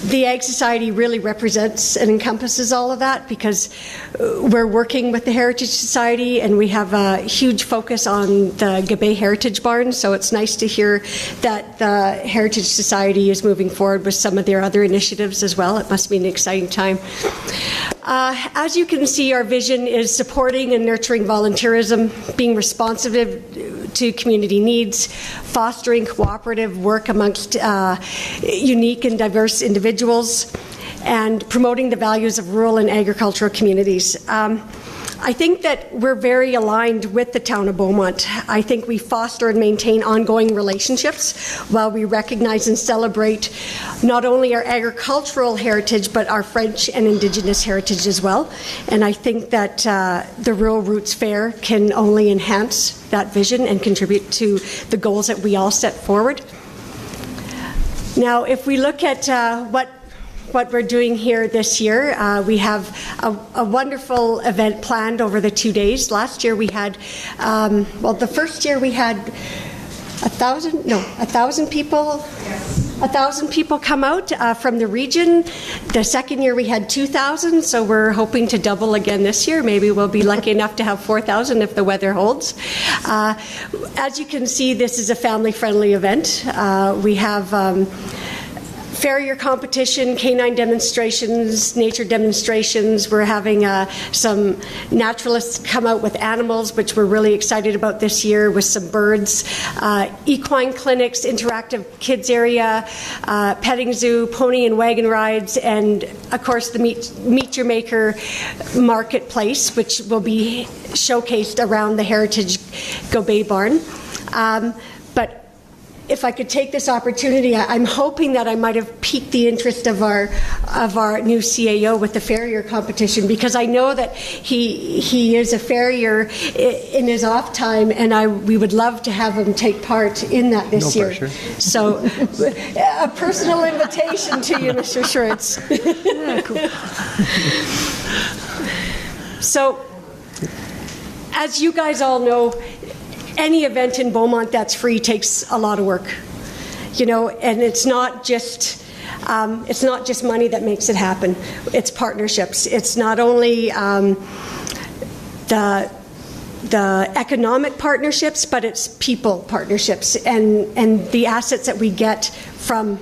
The Ag Society really represents and encompasses all of that because we're working with the Heritage Society and we have a huge focus on the Gabay Heritage Barn, so it's nice to hear that the Heritage Society is moving forward with some of their other initiatives as well. It must be an exciting time. As you can see, our vision is supporting and nurturing volunteerism, being responsive to community needs, fostering cooperative work amongst unique and diverse individuals, and promoting the values of rural and agricultural communities. I think that we're very aligned with the town of Beaumont. I think we foster and maintain ongoing relationships while we recognize and celebrate not only our agricultural heritage, but our French and Indigenous heritage as well. And I think that the Rural Roots Fair can only enhance that vision and contribute to the goals that we all set forward. Now, if we look at what we're doing here this year, we have a wonderful event planned over the 2 days. Last year we had, the first year we had 1,000 people. Yes. 1,000 people come out from the region. The second year we had 2,000, so we're hoping to double again this year. Maybe we'll be lucky enough to have 4,000 if the weather holds. As you can see, this is a family-friendly event. We have farrier competition, canine demonstrations, nature demonstrations. We're having some naturalists come out with animals, which we're really excited about this year, with some birds, equine clinics, interactive kids area, petting zoo, pony and wagon rides, and of course the Meet Your Maker marketplace, which will be showcased around the Heritage Gobet Barn. But if I could take this opportunity, I'm hoping that I might have piqued the interest of our new CAO with the farrier competition, because I know that he is a farrier in his off time, and we would love to have him take part in that this year. No pressure. So, a personal invitation to you, Mr. Schwartz. Yeah, cool. So, as you guys all know, any event in Beaumont that's free takes a lot of work, and it's not just money that makes it happen. It's partnerships. It's not only the economic partnerships, but it's people partnerships and the assets that we get from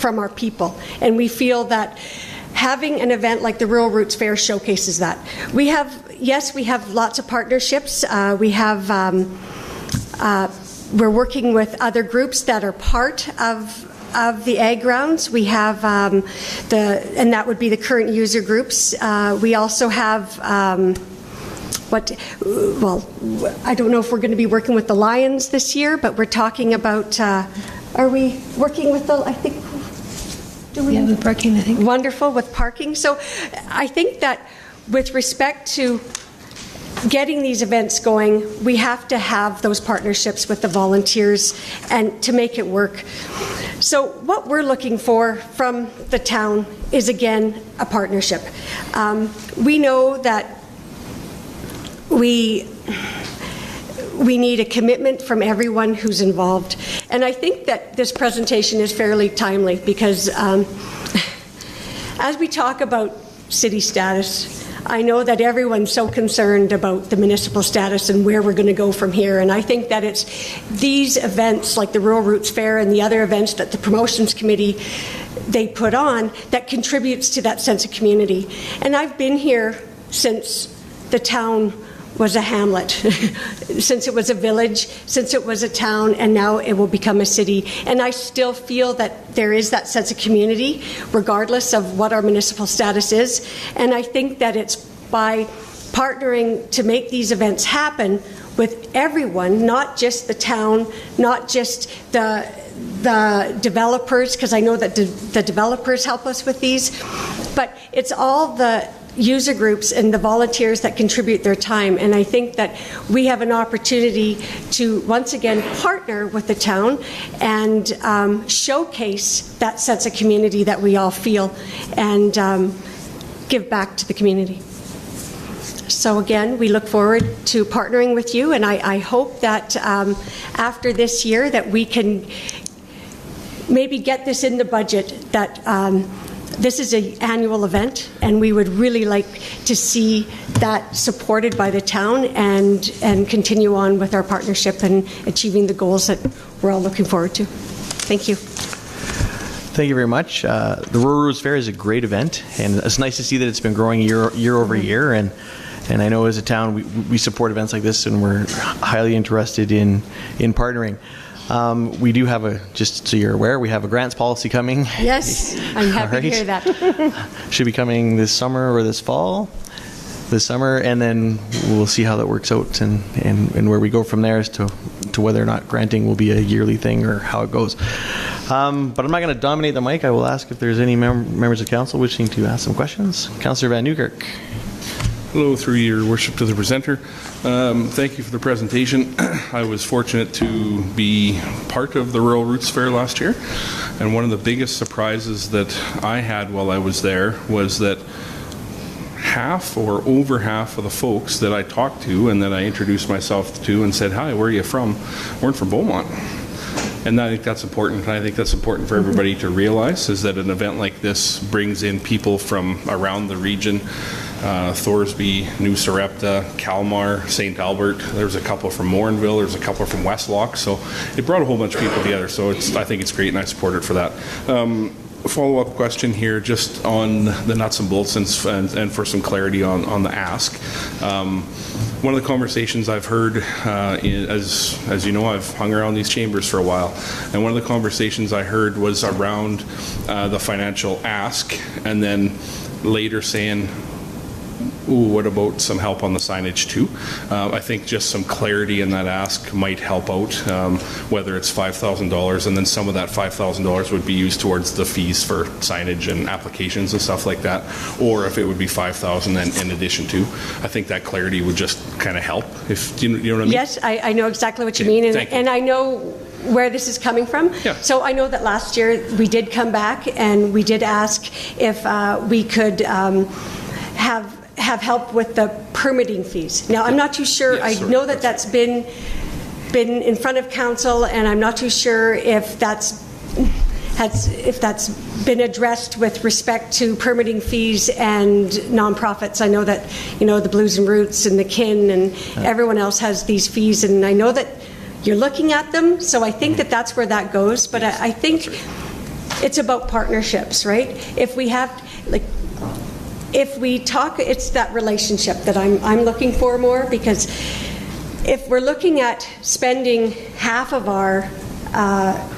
our people. And we feel that having an event like the Rural Roots Fair showcases that. We have lots of partnerships. We're working with other groups that are part of the ag grounds. We have and that would be the current user groups. We also have I don't know if we're going to be working with the Lions this year, but we're talking about, are we working with the, I think, do we? Yeah, with parking, I think. Wonderful, with parking. So I think that with respect to getting these events going, we have to have those partnerships with the volunteers and to make it work. So what we're looking for from the town is, again, a partnership. We know that we need a commitment from everyone who's involved. And I think that this presentation is fairly timely because as we talk about city status, I know that everyone's so concerned about the municipal status and where we're going to go from here. And I think that it's these events like the Rural Roots Fair and the other events that the Promotions Committee they put on that contributes to that sense of community. And I've been here since the town was a hamlet, since it was a village, since it was a town, and now it will become a city. And I still feel that there is that sense of community, regardless of what our municipal status is. And I think that it's by partnering to make these events happen with everyone, not just the town, not just the developers, because I know that the developers help us with these, but it's all the user groups and the volunteers that contribute their time. And I think that we have an opportunity to once again partner with the town and showcase that sense of community that we all feel and give back to the community. So again, we look forward to partnering with you, and I hope that after this year that we can maybe get this in the budget, that this is an annual event, and we would really like to see that supported by the town and continue on with our partnership and achieving the goals that we're all looking forward to. Thank you. Thank you very much. The Rural Roots Fair is a great event, and it's nice to see that it's been growing year over year. And I know as a town we support events like this, and we're highly interested in partnering. We do have just so you're aware, we have a grants policy coming. Yes, I'm happy to hear that. Should be coming this summer or this fall. This summer, and then we'll see how that works out and where we go from there as to whether or not granting will be a yearly thing or how it goes. But I'm not going to dominate the mic. I will ask if there's any members of council wishing to ask some questions. Councillor Van Newkirk. Hello, through your worship to the presenter. Thank you for the presentation. I was fortunate to be part of the Rural Roots Fair last year, and one of the biggest surprises that I had while I was there was that half or over half of the folks that I talked to and that I introduced myself to and said, "Hi, where are you from?" weren't from Beaumont. And I think that's important. I think that's important for everybody to realize, is that an event like this brings in people from around the region. Thorsby, New Sarepta, Kalmar, St. Albert. There's a couple from Morinville. There's a couple from Westlock. So it brought a whole bunch of people together. So I think it's great, and I support it for that. Follow-up question here, just on the nuts and bolts and for some clarity on the ask. One of the conversations I've heard, as you know, I've hung around these chambers for a while, and one of the conversations I heard was around the financial ask, and then later saying, ooh, what about some help on the signage too? I think just some clarity in that ask might help out, whether it's $5,000 and then some of that $5,000 would be used towards the fees for signage and applications and stuff like that, or if it would be $5,000 in addition to. I think that clarity would just kind of help. If you know what I mean? Yes, I know exactly what you mean, and I know where this is coming from. Yeah. So I know that last year we did come back and we did ask if we could have help with the permitting fees. Now, I'm not too sure. Yes, I know that that's been in front of council, and I'm not too sure if that's been addressed with respect to permitting fees and nonprofits. I know that, the Blues and Roots and the Kin and everyone else has these fees, and I know that you're looking at them, so I think that that's where that goes. But I think it's about partnerships, right? If we talk, it's that relationship that I'm looking for more, because if we're looking at spending half of our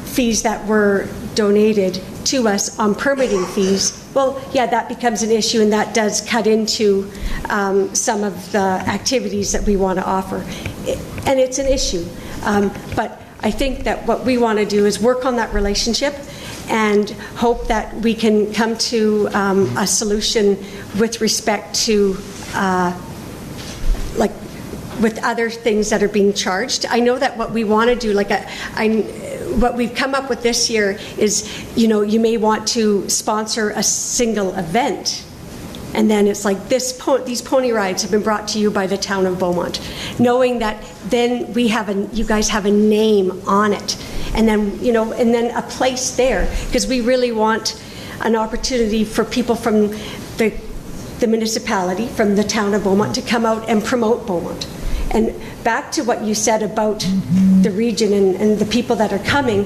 fees that were donated to us on permitting fees, well, yeah, that becomes an issue, and that does cut into some of the activities that we want to offer. And it's an issue. But I think that what we want to do is work on that relationship and hope that we can come to a solution with respect to with other things that are being charged. I know that what we want to do, what we've come up with this year is, you may want to sponsor a single event, and then it's like these pony rides have been brought to you by the town of Beaumont, knowing that then you guys have a name on it, and then a place there, because we really want an opportunity for people from the municipality, from the town of Beaumont, to come out and promote Beaumont. And back to what you said about the region and the people that are coming,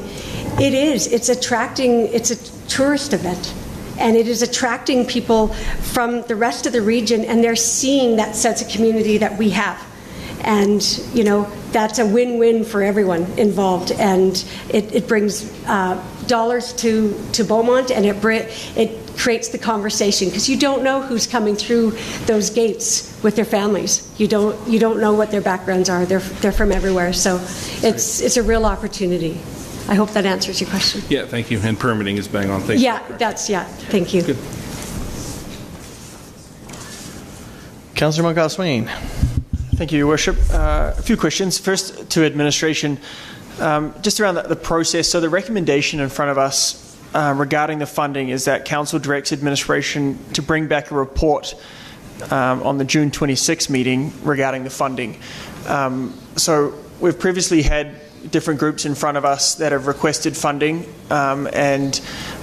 it's a tourist event. And it is attracting people from the rest of the region, and they're seeing that sense of community that we have. And, that's a win-win for everyone involved. And it brings dollars to Beaumont, and it creates the conversation, because you don't know who's coming through those gates with their families. You don't know what their backgrounds are. They're from everywhere. So it's a real opportunity. I hope that answers your question. Yeah, thank you. And permitting is bang on. Thank you. Thank you. Good. Councillor Moncada-Swain. Thank you, Your Worship. A few questions. First, to administration, just around the process. So the recommendation in front of us regarding the funding is that Council directs administration to bring back a report on the June 26 meeting regarding the funding. So we've previously had different groups in front of us that have requested funding, and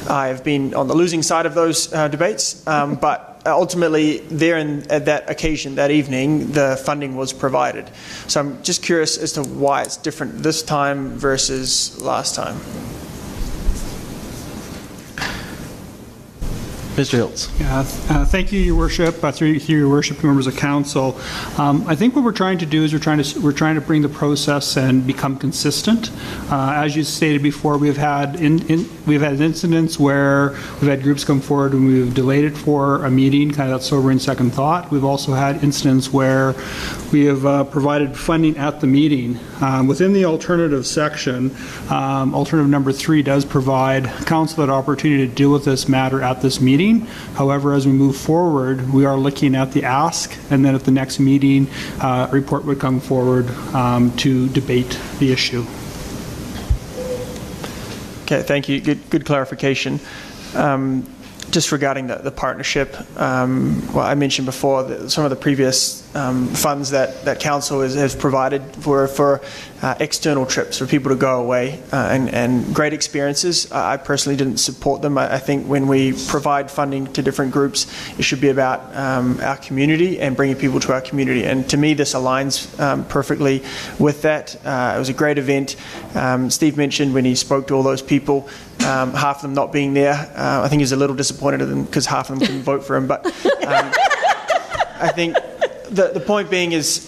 I have been on the losing side of those debates, but ultimately there at that occasion, that evening, the funding was provided. So I'm just curious as to why it's different this time versus last time. Mr. Hiltz. Yeah, thank you, Your Worship. Through Your Worship, members of council. I think what we're trying to do is we're trying to bring the process and become consistent. As you stated before, we've had incidents where we've had groups come forward and we've delayed it for a meeting, kind of that sober and second thought. We've also had incidents where we have provided funding at the meeting. Within the alternative section, alternative number 3 does provide council that opportunity to deal with this matter at this meeting. However, as we move forward, we are looking at the ask, and then at the next meeting, a report would come forward to debate the issue. Okay, thank you. Good clarification. Just regarding the partnership, well, I mentioned before that some of the previous funds that council has provided for external trips for people to go away and great experiences. I personally didn't support them. I think when we provide funding to different groups, it should be about our community and bringing people to our community. And to me, this aligns perfectly with that. It was a great event. Steve mentioned when he spoke to all those people, half of them not being there. I think he was a little disappointed in them because half of them couldn't vote for him. But I think the point being is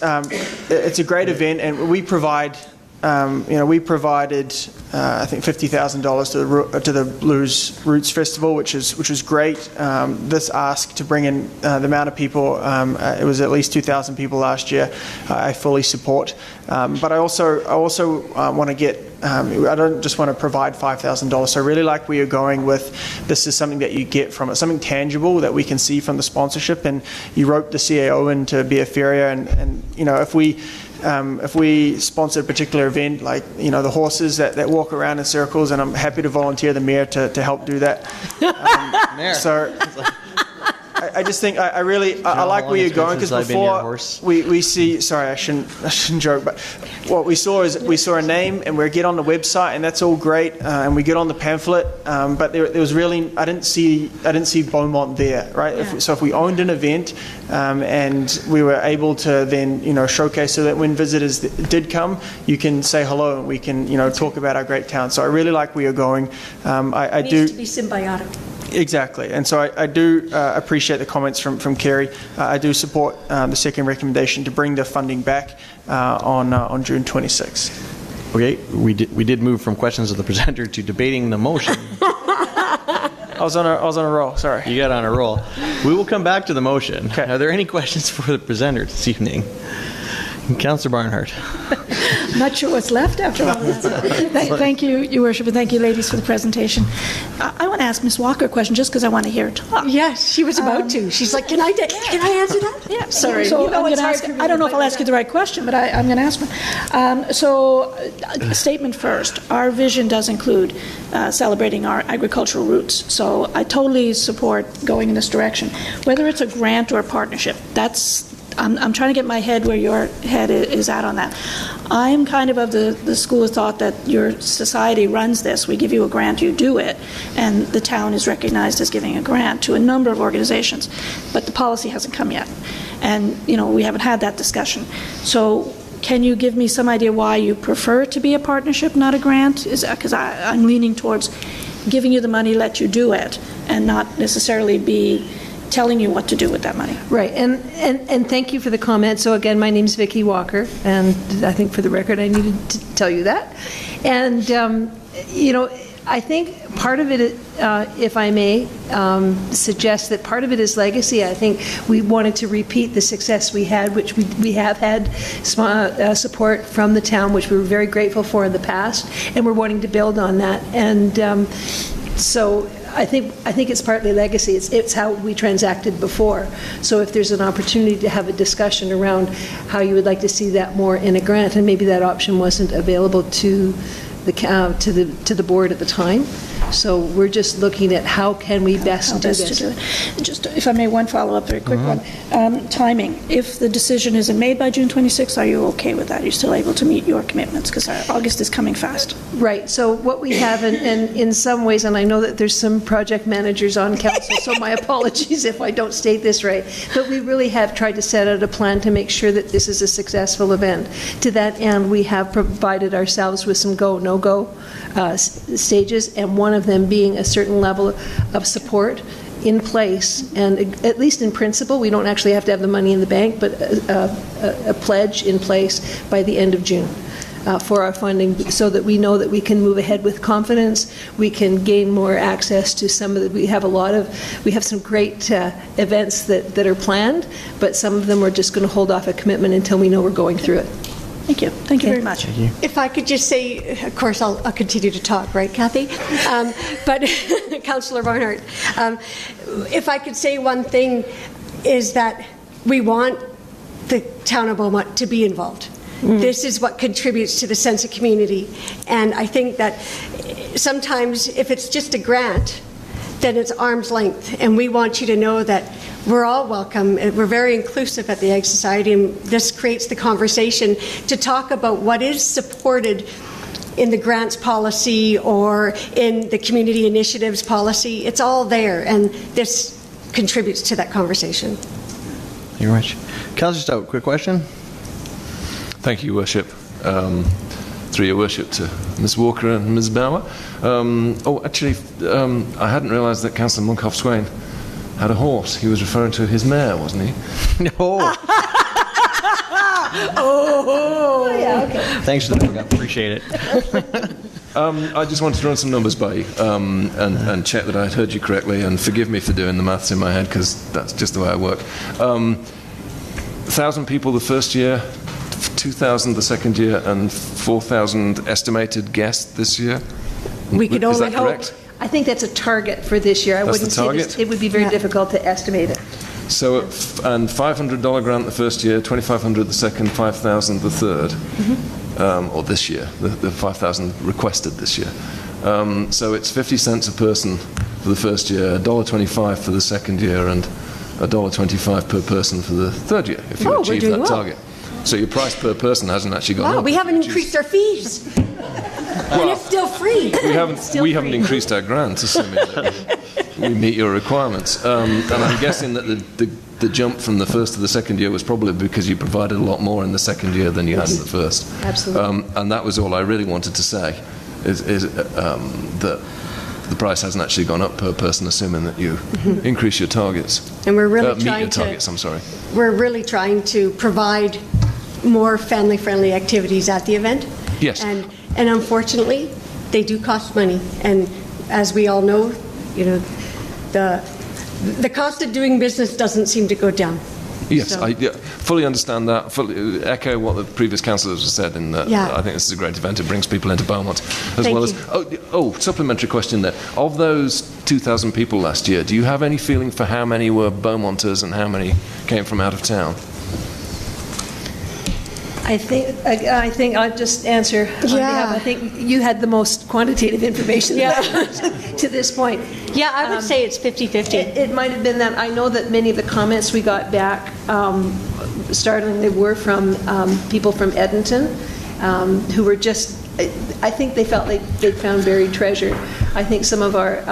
it's a great event, and we provide. We provided I think $50,000 to the Blues Roots Festival, which was great. This ask to bring in the amount of people, it was at least 2,000 people last year. I fully support, but I also want to get. I don't just want to provide $5,000. So I really like where you're going with this is something that you get from it, something tangible that we can see from the sponsorship. And you roped the CAO in to be a farrier, and if we sponsor a particular event, like the horses that walk around in circles, and I'm happy to volunteer the mayor to help do that. So I just think I really like where you're going, because before we see. Sorry, I shouldn't joke, but what we saw is we saw a name and we get on the website, and that's all great, and we get on the pamphlet, but there was really I didn't see Beaumont there, right? Yeah. So if we owned an event and we were able to then showcase so that when visitors did come, you can say hello and we can talk about our great town. So I really like where you're going. I do. It needs to be symbiotic. Exactly, and so I do appreciate the comments from Kerry. I do support the second recommendation to bring the funding back on June 26th. Okay, we did move from questions of the presenter to debating the motion. I was on a roll. Sorry, you got on a roll. We will come back to the motion. Okay. Are there any questions for the presenter this evening? Councillor Barnhart. I'm not sure what's left after all this. Thank you, Your Worship, and thank you, ladies, for the presentation. I want to ask Ms. Walker a question just because I want to hear her talk. Yes, she was about to. She's like, can I answer that? Yeah, sorry. So I'm going to ask, I don't know if I'll ask you the right question, but I'm going to ask one. So, statement first. Our vision does include celebrating our agricultural roots. So I totally support going in this direction. Whether it's a grant or a partnership, I'm trying to get my head where your head is at on that. I'm kind of the school of thought that your society runs this. We give you a grant, you do it, and the town is recognized as giving a grant to a number of organizations, but the policy hasn't come yet. And, we haven't had that discussion. So can you give me some idea why you prefer it to be a partnership, not a grant? Because I'm leaning towards giving you the money, let you do it, and not necessarily be telling you what to do with that money. Right, and thank you for the comment. So again, my name's Vicki Walker, and I think for the record I needed to tell you that. And I think part of it, if I may, suggest that part of it is legacy. I think we wanted to repeat the success we had, which we have had support from the town, which we were very grateful for in the past, and we're wanting to build on that. And so I think it's partly legacy. It's how we transacted before. So if there's an opportunity to have a discussion around how you would like to see that more in a grant, and maybe that option wasn't available to the board at the time. So we're just looking at how can we best do this. Just, if I may, one follow-up, very quick one. Timing. If the decision isn't made by June 26th, are you okay with that? Are you still able to meet your commitments? Because August is coming fast. Right. So what we have, and in some ways, and I know that there's some project managers on council, so my apologies if I don't state this right, but we really have tried to set out a plan to make sure that this is a successful event. To that end, we have provided ourselves with some go, no-go stages, and one of them being a certain level of support in place, and at least in principle, we don't actually have to have the money in the bank, but a pledge in place by the end of June. For our funding, so that we know that we can move ahead with confidence, we can gain more access to some of the, we have some great events that are planned, but some of them we're just going to hold off a commitment until we know we're going through it. Thank you. Thank you very much. Thank you. If I could just say, of course, I'll continue to talk, right, Kathy? But Councillor Barnhart, if I could say one thing, is that we want the town of Beaumont to be involved. This is what contributes to the sense of community. And I think that sometimes if it's just a grant, then it's arm's length. And we want you to know that we're all welcome. We're very inclusive at the Ag Society, and this creates the conversation to talk about what is supported in the grants policy or in the community initiatives policy. It's all there, and this contributes to that conversation. Thank you very much. Councillor Stout, quick question. Thank you, Worship. Through your Worship to Ms. Walker and Ms. Bauer. I hadn't realised that Councillor Munkhoff-Swain had a horse. He was referring to his mare, wasn't he? No. Oh, yeah, okay. Thanks for the hookup. Appreciate it. I just wanted to run some numbers by you and check that I had heard you correctly, and forgive me for doing the maths in my head, because that's just the way I work. 1,000 people the first year, 2,000 the second year, and 4,000 estimated guests this year. We could Is only that hope. correct? I think that's a target for this year. I That's wouldn't the target? say it would be very difficult to estimate it. So, and $500 grant the first year, $2,500 the second, $5,000 the third, or this year, the $5,000 requested this year. So it's 50 cents a person for the first year, $1.25 for the second year, and $1.25 per person for the third year, if you achieve that target. So your price per person hasn't actually gone up. Wow, we haven't increased our fees. And it's still free. We haven't increased our grant, assuming that we meet your requirements. And I'm guessing that the jump from the first to the second year was probably because you provided a lot more in the second year than you had in the first. Absolutely. And that was all I really wanted to say, is that the price hasn't actually gone up per person, assuming that you increase your targets. And we're really meet trying your targets, I'm sorry. We're really trying to provide more family-friendly activities at the event. Yes. And unfortunately, they do cost money. And as we all know, the cost of doing business doesn't seem to go down. Yes, So- I fully understand that. Fully echo what the previous councillors have said. In that, Yeah. I think this is a great event. It brings people into Beaumont, as Thank well you. as. Supplementary question there. Of those 2,000 people last year, do you have any feeling for how many were Beaumonters and how many came from out of town? I think I'll just answer on behalf. I think you had the most quantitative information to this point. Yeah, I would say it's 50-50. It might have been that. I know that many of the comments we got back, startlingly, were from people from Edmonton who were just, I think they felt like they'd found buried treasure. I think some of our,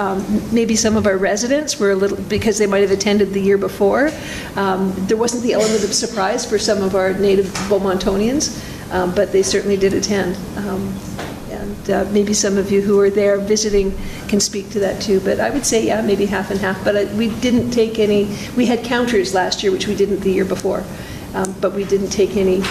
maybe some of our residents were a little, because they might have attended the year before, there wasn't the element of surprise for some of our native Beaumontonians, but they certainly did attend. And maybe some of you who were there visiting can speak to that too. But I would say, yeah, maybe half and half. But we didn't take any, we had counters last year, which we didn't the year before, but we didn't take any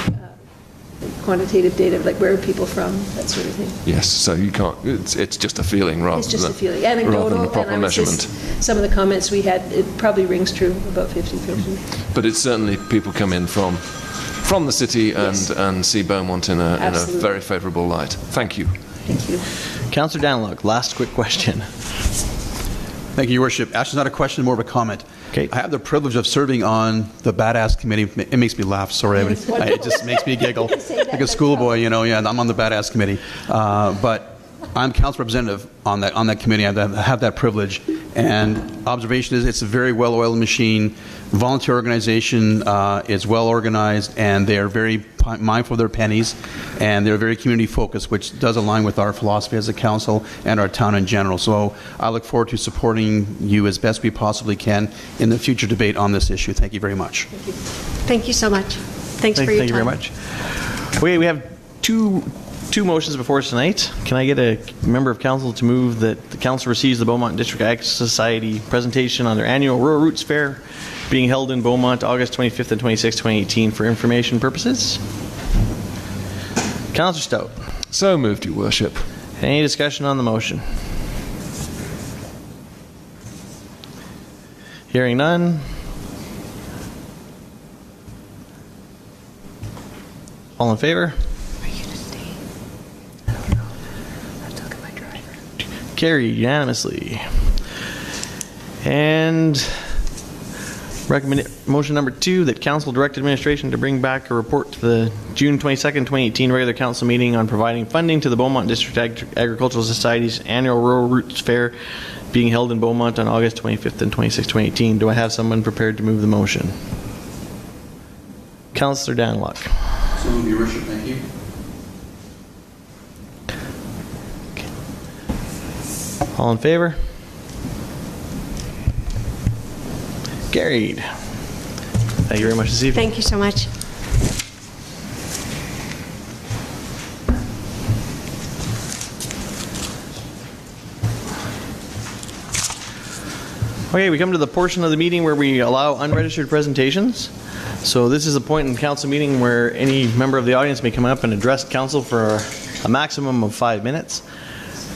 quantitative data, like where are people from, that sort of thing. Yes, so you can't. It's just a feeling rather. It's just than, a feeling, anecdotal, rather than a proper and I would say measurement. some of the comments we had, it probably rings true, about 50-50. But it's certainly people come in from the city and see Beaumont in a very favourable light. Thank you. Thank you. Councillor Daniluk, last quick question. Thank you, Your Worship. Actually, not a question, more of a comment. Okay. I have the privilege of serving on the Badass Committee. It makes me laugh, sorry. It just makes me giggle. Like a schoolboy, yeah, I'm on the Badass Committee. But I'm council representative on that committee. I have that privilege. And observation is it's a very well-oiled machine. Volunteer organization is well organized, and they are very mindful of their pennies, and they're very community focused, which does align with our philosophy as a council and our town in general. So I look forward to supporting you as best we possibly can in the future debate on this issue. Thank you very much. Thank you so much. Thanks for your time. Thank you very much. We have two two motions before us tonight. Can I get a member of council to move that the council receives the Beaumont District Ag Society presentation on their annual Rural Roots Fair being held in Beaumont August 25th and 26th, 2018 for information purposes? Councillor Stout. So moved, Your Worship. Any discussion on the motion? Hearing none. All in favor? Carried unanimously. And motion number 2, that council direct administration to bring back a report to the June 22nd, 2018 regular council meeting on providing funding to the Beaumont District Agricultural Society's annual Rural Roots Fair being held in Beaumont on August 25th and 26th, 2018. Do I have someone prepared to move the motion? Councillor Danlock. So moved, Your Worship. Thank you. All in favor? Carried. Thank you very much this evening. Thank you so much. Okay, we come to the portion of the meeting where we allow unregistered presentations. So this is a point in council meeting where any member of the audience may come up and address council for a maximum of 5 minutes.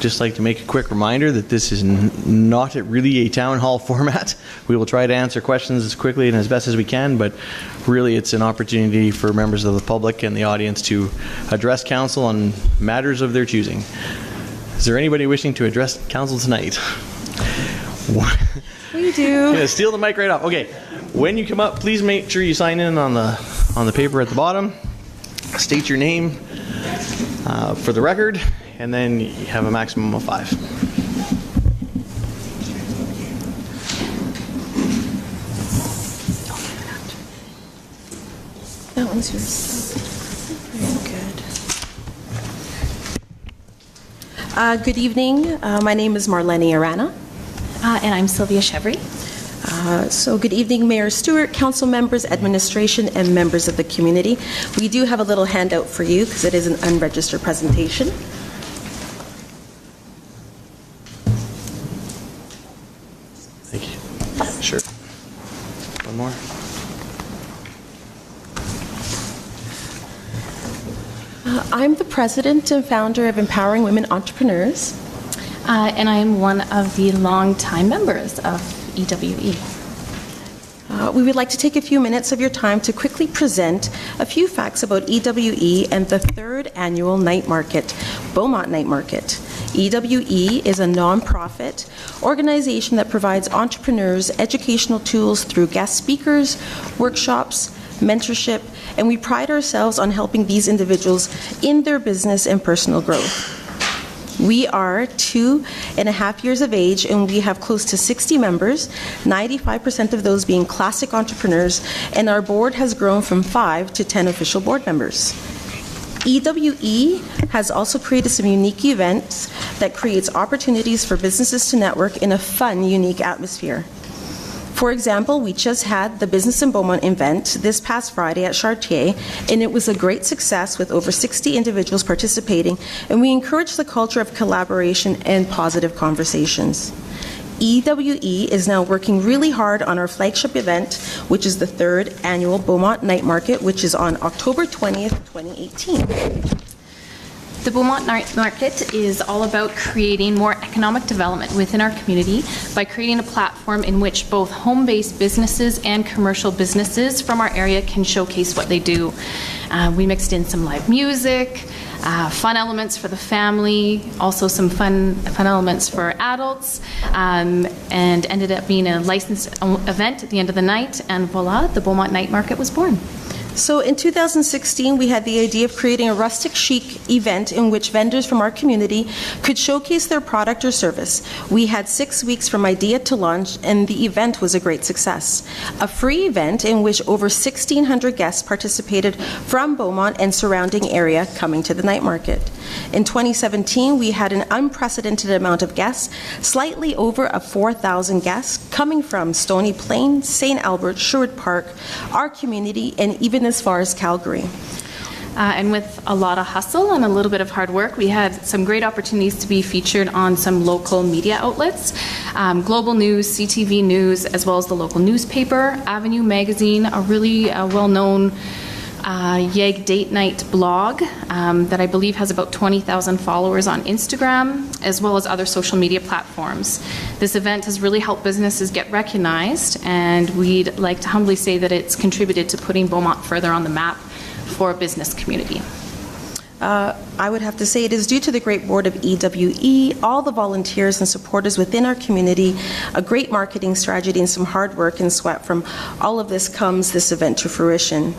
Just like to make a quick reminder that this is not really a town hall format. We will try to answer questions as quickly and as best as we can, but really it's an opportunity for members of the public and the audience to address council on matters of their choosing. Is there anybody wishing to address council tonight? We do. Yeah, steal the mic right off. Okay, when you come up, please make sure you sign in on the paper at the bottom. State your name for the record, and then you have a maximum of 5. That one's yours. Very good. Good evening. My name is Marlene Arana. And I'm Sylvia Chevry. So good evening, Mayor Stewart, council members, administration, and members of the community. We do have a little handout for you because it is an unregistered presentation. Thank you. Sure. One more. I'm the president and founder of Empowering Women Entrepreneurs. And I'm one of the long-time members of EWE. We would like to take a few minutes of your time to quickly present a few facts about EWE and the 3rd annual night market, Beaumont Night Market. EWE is a non-profit organization that provides entrepreneurs educational tools through guest speakers, workshops, mentorship, and we pride ourselves on helping these individuals in their business and personal growth. We are 2.5 years of age, and we have close to 60 members, 95% of those being classic entrepreneurs, and our board has grown from 5 to 10 official board members. EWE has also created some unique events that creates opportunities for businesses to network in a fun, unique atmosphere. For example, we just had the Business in Beaumont event this past Friday at Chartier, and it was a great success with over 60 individuals participating, and we encourage the culture of collaboration and positive conversations. EWE is now working really hard on our flagship event, which is the 3rd annual Beaumont Night Market, which is on October 20th, 2018. The Beaumont Night Market is all about creating more economic development within our community by creating a platform in which both home-based businesses and commercial businesses from our area can showcase what they do. We mixed in some live music, fun elements for the family, also some fun elements for adults, and ended up being a licensed event at the end of the night, and voila, the Beaumont Night Market was born. So in 2016, we had the idea of creating a rustic chic event in which vendors from our community could showcase their product or service. We had 6 weeks from idea to launch, and the event was a great success. A free event in which over 1,600 guests participated from Beaumont and surrounding area coming to the night market. In 2017, we had an unprecedented amount of guests, slightly over 4,000 guests coming from Stony Plain, St. Albert, Sherwood Park, our community, and even as far as Calgary. And with a lot of hustle and a little bit of hard work, we had some great opportunities to be featured on some local media outlets, Global News, CTV News, as well as the local newspaper, Avenue Magazine, a really well-known YEG date night blog that I believe has about 20,000 followers on Instagram, as well as other social media platforms. This event has really helped businesses get recognized, and we'd like to humbly say that it's contributed to putting Beaumont further on the map for a business community. I would have to say it is due to the great board of EWE, all the volunteers and supporters within our community, a great marketing strategy and some hard work and sweat from all of this comes this event to fruition.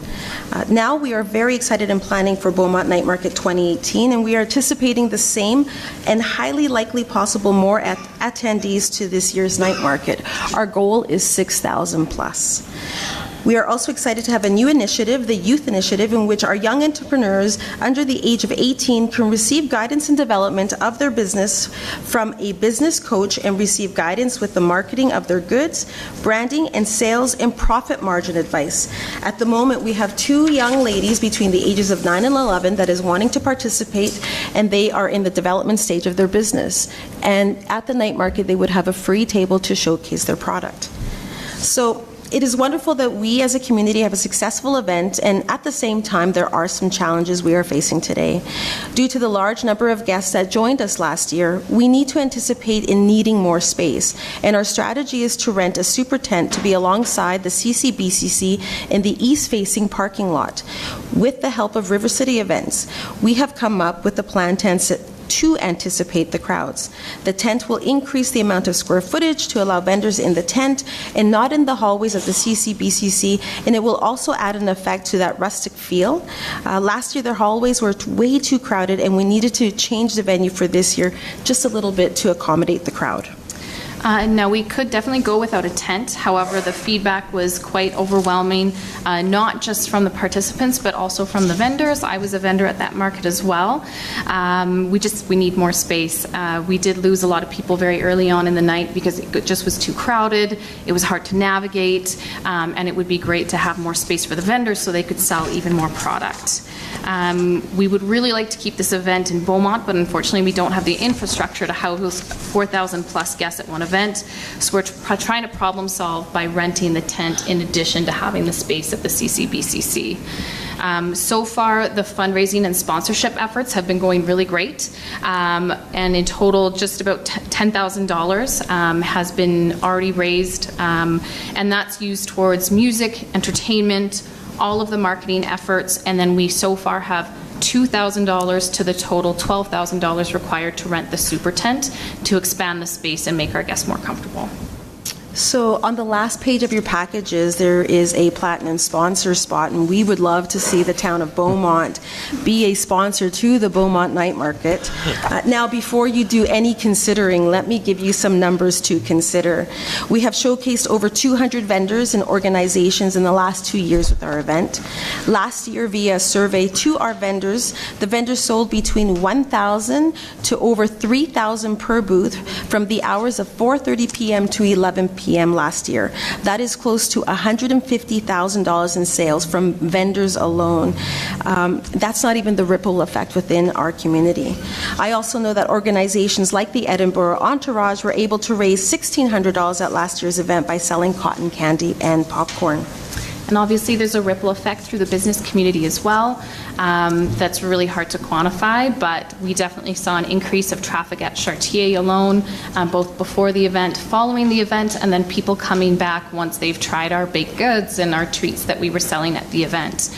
Now we are very excited and planning for Beaumont Night Market 2018, and we are anticipating the same and highly likely possible more attendees to this year's night market. Our goal is 6,000 plus. We are also excited to have a new initiative, the Youth Initiative, in which our young entrepreneurs under the age of 18 can receive guidance and development of their business from a business coach and receive guidance with the marketing of their goods, branding, and sales and profit margin advice. At the moment, we have 2 young ladies between the ages of 9 and 11 that is wanting to participate, and they are in the development stage of their business. And at the night market, they would have a free table to showcase their product. So it is wonderful that we as a community have a successful event, and at the same time there are some challenges we are facing today. Due to the large number of guests that joined us last year, we need to anticipate in needing more space, and our strategy is to rent a super tent to be alongside the CCBCC in the east-facing parking lot. With the help of River City Events, we have come up with a plan to anticipate the crowds. The tent will increase the amount of square footage to allow vendors in the tent and not in the hallways of the CCBCC, and it will also add an effect to that rustic feel. Last year, their hallways were way too crowded, and we needed to change the venue for this year just a little bit to accommodate the crowd. Now, we could definitely go without a tent. However, the feedback was quite overwhelming, not just from the participants, but also from the vendors. I was a vendor at that market as well. We need more space. We did lose a lot of people very early on in the night because it just was too crowded. It was hard to navigate, and it would be great to have more space for the vendors so they could sell even more product. We would really like to keep this event in Beaumont, but unfortunately we don't have the infrastructure to house 4,000 plus guests at one event. So we're trying to problem solve by renting the tent in addition to having the space at the CCBCC. So far, the fundraising and sponsorship efforts have been going really great. And in total, just about $10,000 has been already raised. And that's used towards music, entertainment, all of the marketing efforts, and then we so far have $2,000 to the total $12,000 required to rent the super tent to expand the space and make our guests more comfortable. So on the last page of your packages, there is a platinum sponsor spot, and we would love to see the town of Beaumont be a sponsor to the Beaumont Night Market. Now, before you do any considering, let me give you some numbers to consider. We have showcased over 200 vendors and organizations in the last 2 years with our event. Last year, via a survey to our vendors, the vendors sold between 1,000 to over 3,000 per booth from the hours of 4:30 p.m. to 11 p.m. last year. That is close to $150,000 in sales from vendors alone. That's not even the ripple effect within our community. I also know that organizations like the Edinburgh Entourage were able to raise $1,600 at last year's event by selling cotton candy and popcorn. And obviously there's a ripple effect through the business community as well. That's really hard to quantify, but we definitely saw an increase of traffic at Chartier alone, both before the event, following the event, and then people coming back once they've tried our baked goods and our treats that we were selling at the event.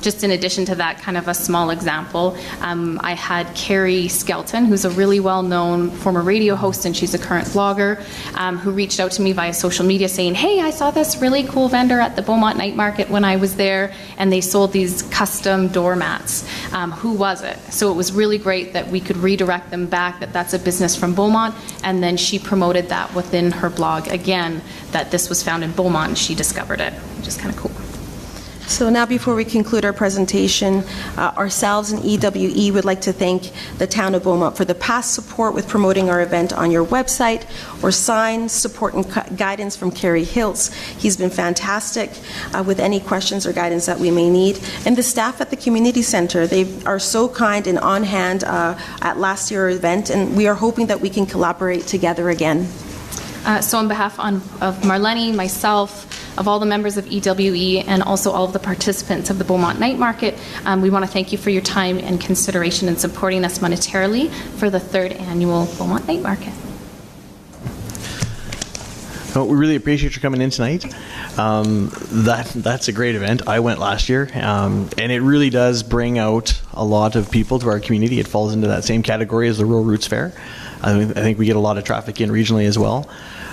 Just in addition to that, kind of a small example, I had Carrie Skelton, who's a really well-known former radio host, and she's a current blogger, who reached out to me via social media saying, hey, I saw this really cool vendor at the Beaumont Night Market when I was there, and they sold these custom doormats. Who was it? So it was really great that we could redirect them back, that that's a business from Beaumont, and then she promoted that within her blog again, that this was found in Beaumont and she discovered it, which is kind of cool. So now, before we conclude our presentation, ourselves and EWE would like to thank the Town of Beaumont for the past support with promoting our event on your website, or signs, support and guidance from Kerry Hiltz. He's been fantastic with any questions or guidance that we may need. And the staff at the Community Centre, they are so kind and on hand at last year's event, and we are hoping that we can collaborate together again. So on behalf of Marlene, myself, of all the members of EWE, and also all of the participants of the Beaumont Night Market, we want to thank you for your time and consideration in supporting us monetarily for the 3rd annual Beaumont Night Market. Well, we really appreciate you coming in tonight. That's a great event. I went last year, and it really does bring out a lot of people to our community. It falls into that same category as the Rural Roots Fair. I think we get a lot of traffic in regionally as well.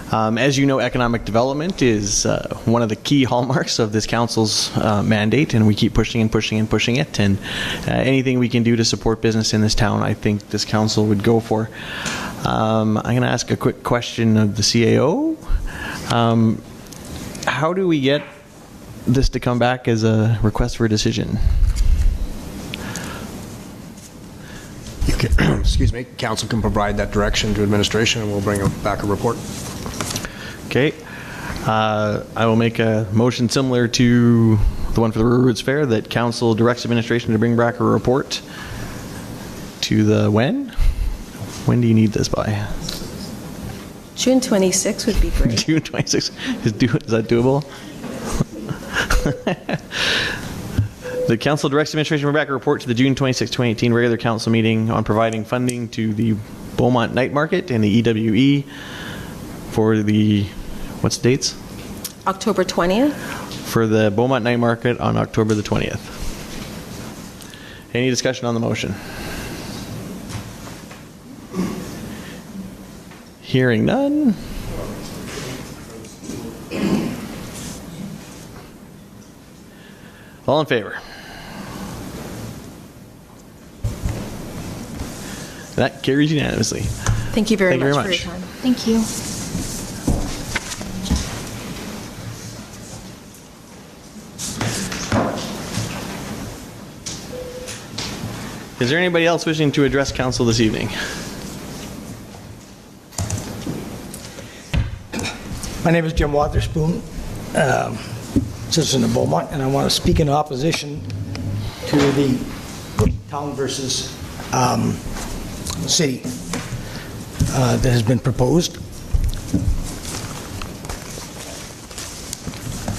As you know, economic development is one of the key hallmarks of this council's mandate, and we keep pushing and pushing and pushing it. And anything we can do to support business in this town, I think this council would go for. I'm going to ask a quick question of the CAO. How do we get this to come back as a request for a decision? Excuse me, council can provide that direction to administration, and we'll bring back a report. Okay. I will make a motion similar to the one for the Rural Roots Fair, that council directs administration to bring back a report to the when? When do you need this by? June 26th would be great. June 26th. Is that doable? The council directs administration to bring back a report to the June 26, 2018 regular council meeting on providing funding to the Beaumont Night Market and the EWE for the, what's the dates? October 20th. For the Beaumont Night Market on October the 20th. Any discussion on the motion? Hearing none. All in favor? That carries unanimously. Thank you very Thank you much very for your much. time. Thank you. Is there anybody else wishing to address council this evening? My name is Jim Wotherspoon, citizen of Beaumont, and I want to speak in opposition to the town versus city that has been proposed.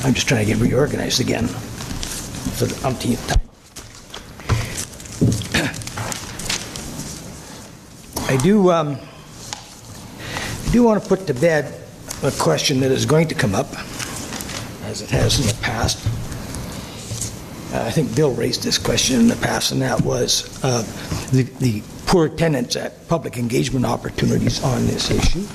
I'm just trying to get reorganized again for the umpteenth time. I do want to put to bed a question that is going to come up, as it has in the past. I think Bill raised this question in the past, and that was the poor attendance at public engagement opportunities on this issue.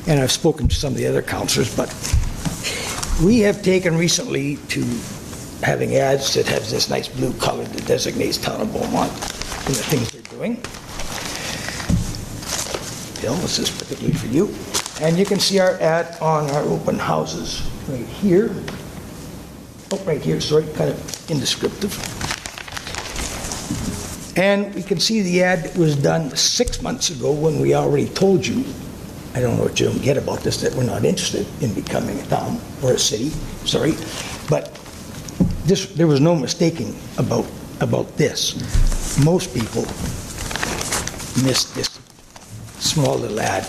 And I've spoken to some of the other councillors, but we have taken recently to having ads that have this nice blue color that designates town of Beaumont and the things they're doing. Bill, this is particularly for you. And you can see our ad on our open houses right here. Oh, right here, sorry, kind of indescriptive. And we can see the ad was done 6 months ago when we already told you, I don't know what you don't get about this, that we're not interested in becoming a town or a city, sorry, but there was no mistaking about this. Most people missed this small little ad.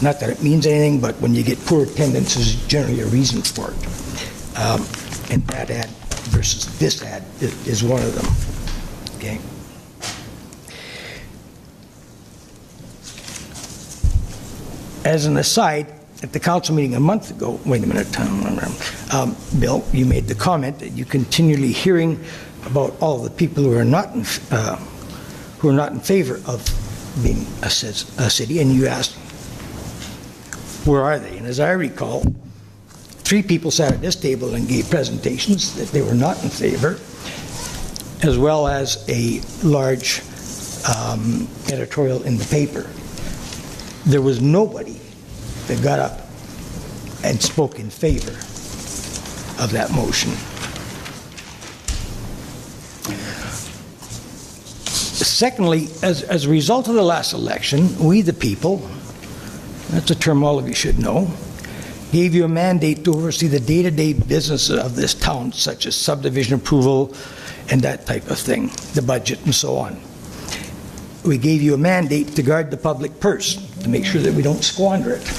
Not that it means anything, but when you get poor attendance, is generally a reason for it. And that ad versus this ad is one of them. Okay. As an aside, at the council meeting a month ago, wait a minute, Bill, you made the comment that you're continually hearing about all the people who are not in favor of being a city, and you asked, where are they? And as I recall, 3 people sat at this table and gave presentations that they were not in favor, as well as a large editorial in the paper. There was nobody that got up and spoke in favor of that motion. Secondly, as a result of the last election, we the people, that's a term all of you should know, gave you a mandate to oversee the day-to-day business of this town, such as subdivision approval and that type of thing, the budget and so on. We gave you a mandate to guard the public purse, to make sure that we don't squander it.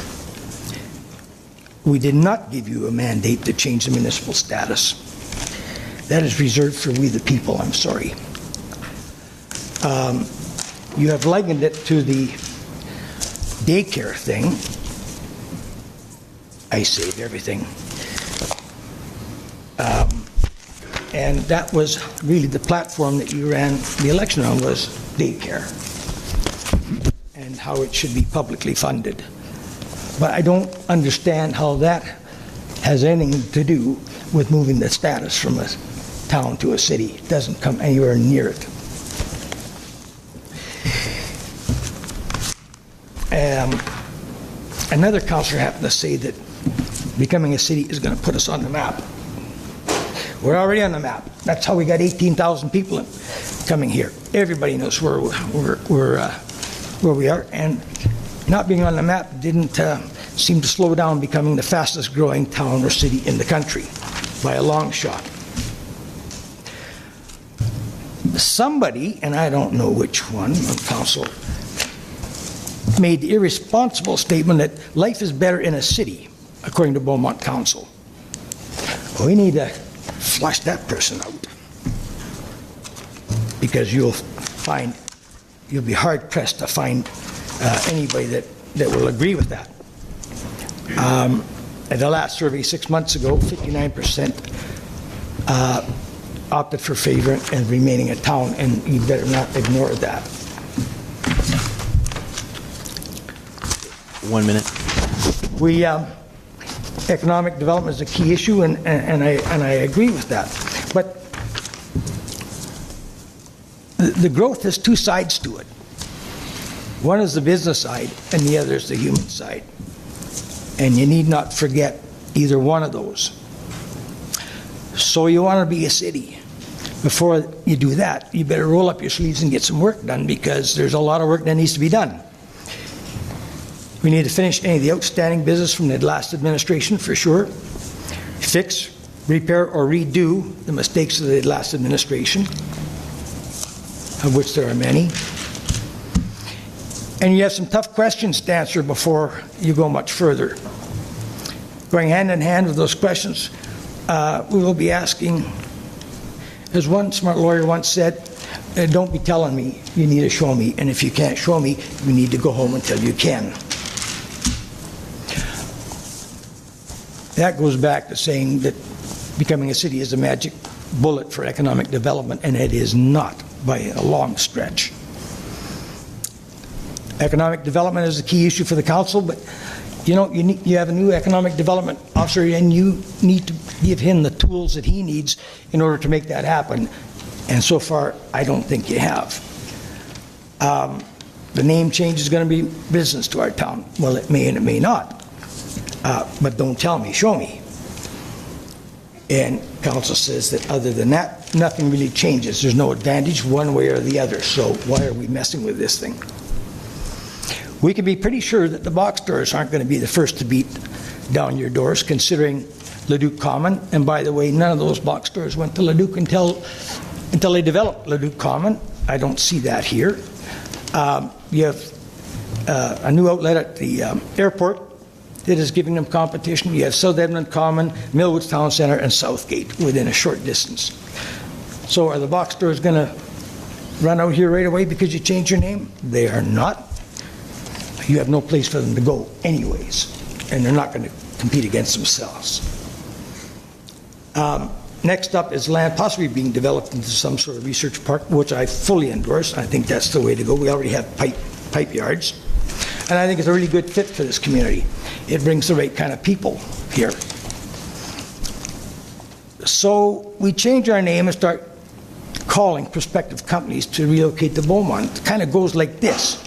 We did not give you a mandate to change the municipal status. That is reserved for we the people, I'm sorry. You have likened it to the daycare thing. I saved everything. And that was really the platform that you ran the election on, was daycare and how it should be publicly funded. But I don't understand how that has anything to do with moving the status from a town to a city. It doesn't come anywhere near it. Another councillor happened to say that becoming a city is going to put us on the map. We're already on the map. That's how we got 18,000 people coming here. Everybody knows where we are, and not being on the map didn't seem to slow down becoming the fastest growing town or city in the country by a long shot. Somebody, and I don't know which one on council, made the irresponsible statement that life is better in a city, according to Beaumont Council. Well, we need to flush that person out, because you'll be hard pressed to find anybody that will agree with that. At the last survey 6 months ago, 59% opted for favor and remaining a town, and you better not ignore that. 1 minute. Economic development is a key issue, and I agree with that. But the growth has two sides to it. One is the business side, and the other is the human side. And you need not forget either one of those. So you want to be a city. Before you do that, you better roll up your sleeves and get some work done, because there's a lot of work that needs to be done. We need to finish any of the outstanding business from the last administration, for sure. Fix, repair, or redo the mistakes of the last administration, of which there are many. And you have some tough questions to answer before you go much further. Going hand in hand with those questions, we will be asking, as one smart lawyer once said, don't be telling me, you need to show me. And if you can't show me, we need to go home until you can. That goes back to saying that becoming a city is a magic bullet for economic development, and it is not by a long stretch. Economic development is a key issue for the council, but you have a new economic development officer, and you need to give him the tools that he needs in order to make that happen. And so far, I don't think you have. The name change is going to be business to our town. Well, it may and it may not. But don't tell me, show me. And council says that other than that, nothing really changes. There's no advantage one way or the other. So why are we messing with this thing? We can be pretty sure that the box stores aren't going to be the first to beat down your doors, considering Leduc Common. And by the way, none of those box stores went to Leduc until they developed Leduc Common. I don't see that here. You have a new outlet at the airport that is giving them competition. You have South Edmund Common, Millwoods Town Centre, and Southgate within a short distance. So are the box stores going to run out here right away because you changed your name? They are not. You have no place for them to go anyways, and they're not going to compete against themselves. Next up is land possibly being developed into some sort of research park, which I fully endorse. I think that's the way to go. We already have pipe yards, and I think it's a really good fit for this community. It brings the right kind of people here. So we change our name and start calling prospective companies to relocate to Beaumont. It kind of goes like this.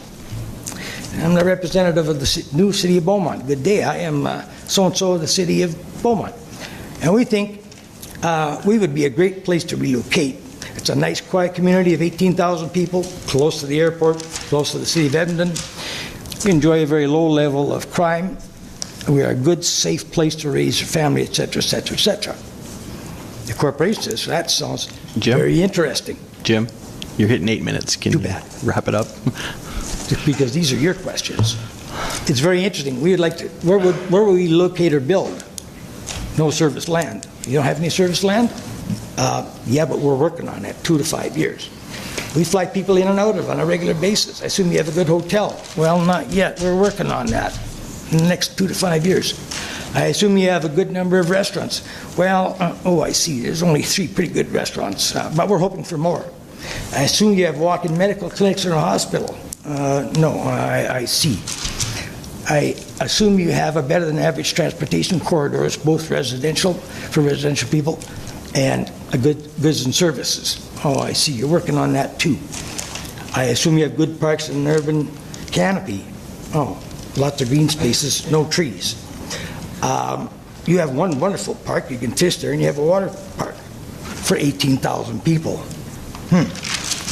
I'm the representative of the new city of Beaumont. Good day. I am so-and-so of the city of Beaumont. And we think we would be a great place to relocate. It's a nice, quiet community of 18,000 people, close to the airport, close to the city of Edmonton. We enjoy a very low level of crime. We are a good, safe place to raise your family, etc., etc., etc. The corporation says, that sounds very interesting. Jim, you're hitting 8 minutes. Can you wrap it up? Because these are your questions. It's very interesting. We would like to, where would we locate or build? No service land. You don't have any service land? Yeah, but we're working on that, 2 to 5 years. We fly people in and out of on a regular basis. I assume you have a good hotel. Well, not yet. We're working on that in the next 2 to 5 years. I assume you have a good number of restaurants. Well, oh, I see. There's only 3 pretty good restaurants, but we're hoping for more. I assume you have walk-in medical clinics or a hospital. No, I see. I assume you have a better than average transportation corridors, both residential, for residential people, and a good goods and services. Oh, I see. You're working on that too. I assume you have good parks and an urban canopy. Oh, lots of green spaces, no trees. You have one wonderful park. You can fish there, and you have a water park for 18,000 people.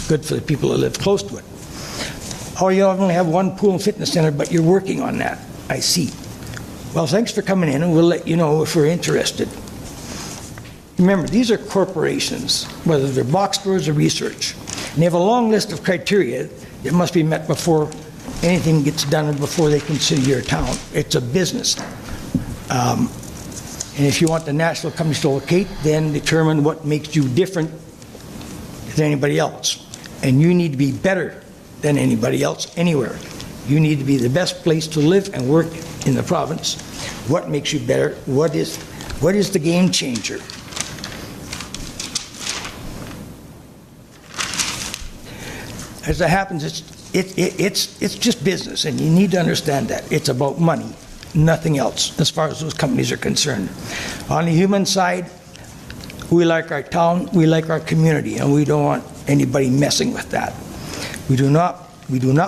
Good for the people that live close to it. Oh, you only have one pool and fitness center, but you're working on that. I see. Well, thanks for coming in, and we'll let you know if we're interested. Remember, these are corporations, whether they're box stores or research. And they have a long list of criteria that must be met before anything gets done and before they consider your town. It's a business. And if you want the national companies to locate, then determine what makes you different than anybody else. And you need to be better than anybody else anywhere. You need to be the best place to live and work in the province. What makes you better? What is the game changer? As it happens, it's just business, and you need to understand that. It's about money, nothing else, as far as those companies are concerned. On the human side, we like our town, we like our community, and we don't want anybody messing with that. We do not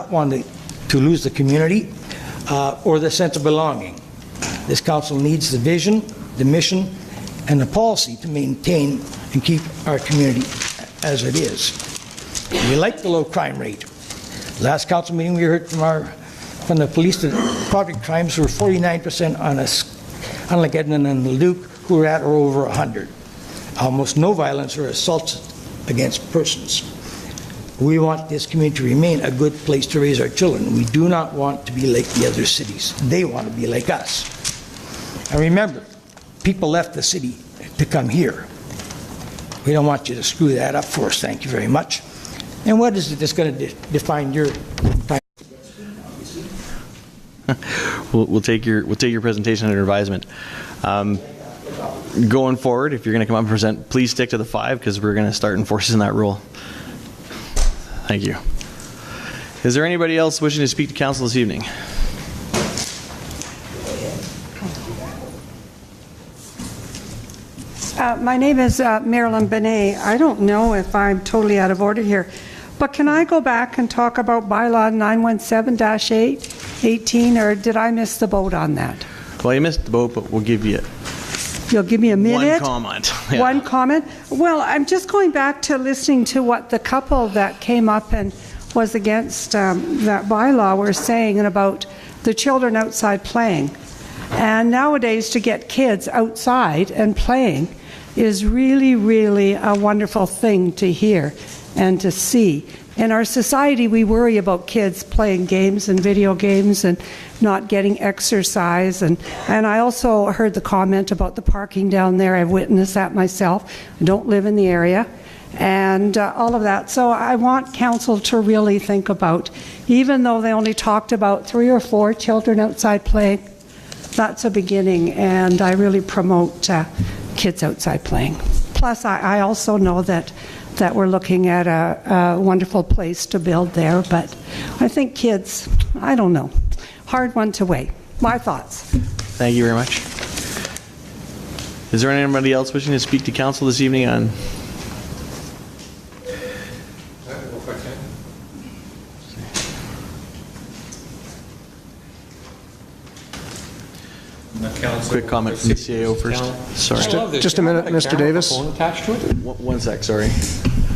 want to lose the community or the sense of belonging. This council needs the vision, the mission, and the policy to maintain and keep our community as it is. We like the low crime rate. Last council meeting, we heard from the police that property crimes were 49% on us, unlike Edmonton and Leduc, who are at or over 100. Almost no violence or assaults against persons. We want this community to remain a good place to raise our children. We do not want to be like the other cities. They want to be like us. And remember, people left the city to come here. We don't want you to screw that up for us. Thank you very much. And what is it that's going to define your time? We'll take your presentation under advisement. Going forward, if you're going to come up and present, please stick to the 5 because we're going to start enforcing that rule. Thank you. Is there anybody else wishing to speak to council this evening? My name is Marilyn Benet. I don't know if I'm totally out of order here, but can I go back and talk about bylaw 917-18, or did I miss the boat on that? Well, you missed the boat, but we'll give you You'll give me a minute? one comment. Yeah. One comment? Well, I'm just going back to listening to what the couple that came up and was against that bylaw were saying about the children outside playing. And nowadays, to get kids outside and playing is really, really a wonderful thing to hear and to see. In our society, we worry about kids playing games and video games and not getting exercise. And I also heard the comment about the parking down there. I've witnessed that myself. I don't live in the area. And all of that. So I want council to really think about, even though they only talked about 3 or 4 children outside playing, that's a beginning, and I really promote kids outside playing. Plus, I also know that we're looking at a wonderful place to build there, but I think kids, I don't know, hard one to weigh. My thoughts. Thank you very much. Is there anybody else wishing to speak to council this evening on? Quick comment from the CAO first. Sorry. Just a minute, Mr. Davis. One sec, sorry.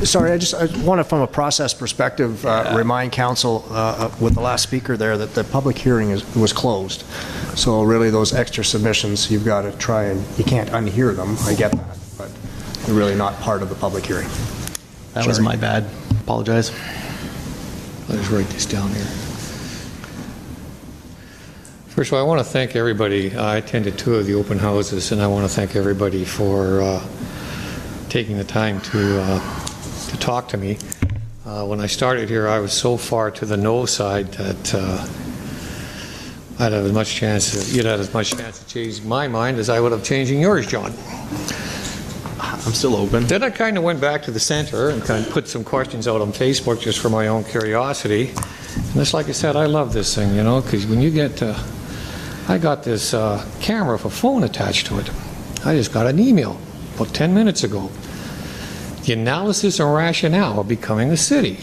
Sorry, I want to, from a process perspective, remind council with the last speaker there that the public hearing was closed. So really those extra submissions, you've got to try and, you can't unhear them, I get that, but they're really not part of the public hearing. That was my bad. Apologize. I'll just write this down here. First of all, I want to thank everybody. I attended 2 of the open houses, and I want to thank everybody for taking the time to talk to me. When I started here, I was so far to the no side that I'd have as much chance. You'd have as much chance to change my mind as I would have changing yours, John. I'm still open. Then I kind of went back to the center and kind of put some questions out on Facebook just for my own curiosity. And just like I said, I love this thing, you know, because when you get I got this camera with a phone attached to it. I just got an email about 10 minutes ago. The analysis and rationale of becoming a city.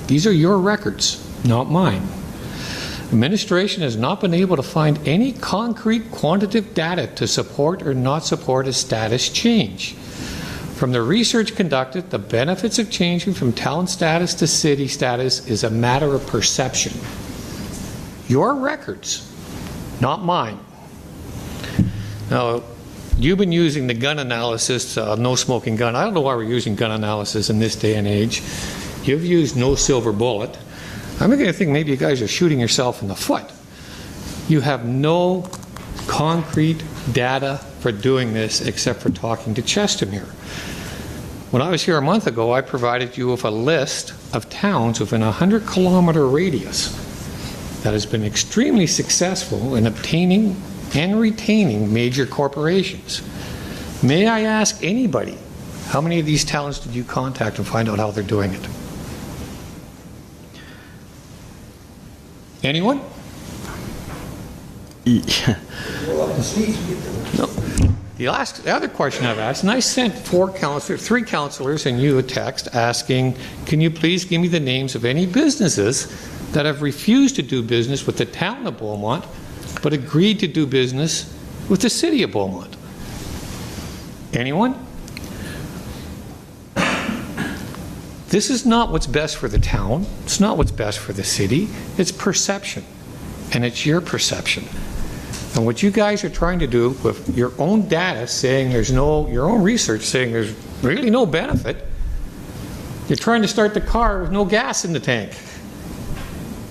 These are your records, not mine. Administration has not been able to find any concrete quantitative data to support or not support a status change. From the research conducted, the benefits of changing from town status to city status is a matter of perception. Your records, not mine. Now, you've been using the gun analysis, no smoking gun. I don't know why we're using gun analysis in this day and age. You've used no silver bullet. I'm beginning to think maybe you guys are shooting yourself in the foot. You have no concrete data for doing this except for talking to Chestermere. When I was here a month ago, I provided you with a list of towns within a 100-kilometer radius that has been extremely successful in obtaining and retaining major corporations. May I ask anybody, how many of these towns did you contact and find out how they're doing it? Anyone? Yeah. No. The other question I've asked, and I sent 3 councillors and you a text asking, can you please give me the names of any businesses that have refused to do business with the town of Beaumont but agreed to do business with the city of Beaumont? Anyone? This is not what's best for the town. It's not what's best for the city. It's perception. And it's your perception. And what you guys are trying to do with your own data saying there's no, your own research saying there's really no benefit, you're trying to start the car with no gas in the tank.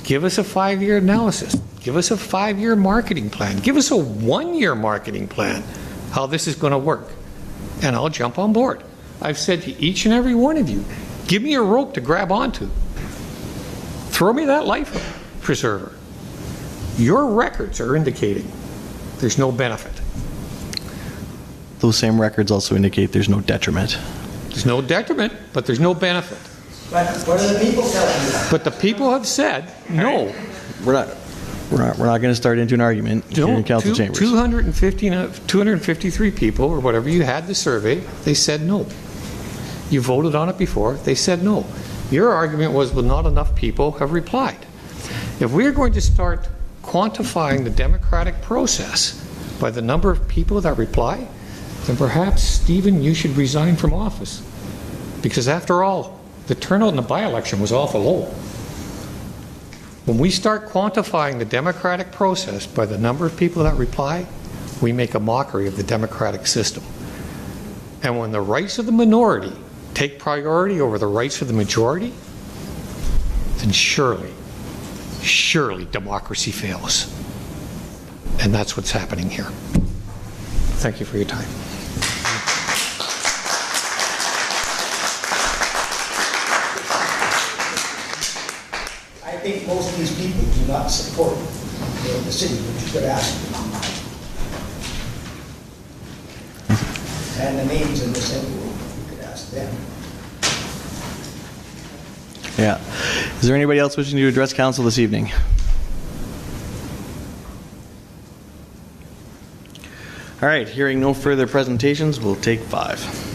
Give us a 5-year analysis. Give us a 5-year marketing plan. Give us a 1-year marketing plan, how this is going to work. And I'll jump on board. I've said to each and every one of you, give me a rope to grab onto. Throw me that life preserver. Your records are indicating there's no benefit. Those same records also indicate there's no detriment. There's no detriment, but there's no benefit. But what are the people telling you? But the people have said no. We're not going to start into an argument here in council chambers. 253 people, or whatever you had the survey, they said no. You voted on it before, they said no. Your argument was, well, not enough people have replied. If we're going to start quantifying the democratic process by the number of people that reply, then perhaps, Stephen, you should resign from office. Because after all, the turnout in the by-election was awful low. When we start quantifying the democratic process by the number of people that reply, we make a mockery of the democratic system. And when the rights of the minority take priority over the rights of the majority, then surely democracy fails. And that's what's happening here. Thank you for your time. I think most of these people do not support the city, which you could ask them. And the names in this envelope, you could ask them. Yeah. Is there anybody else wishing to address council this evening? All right, hearing no further presentations, we'll take 5.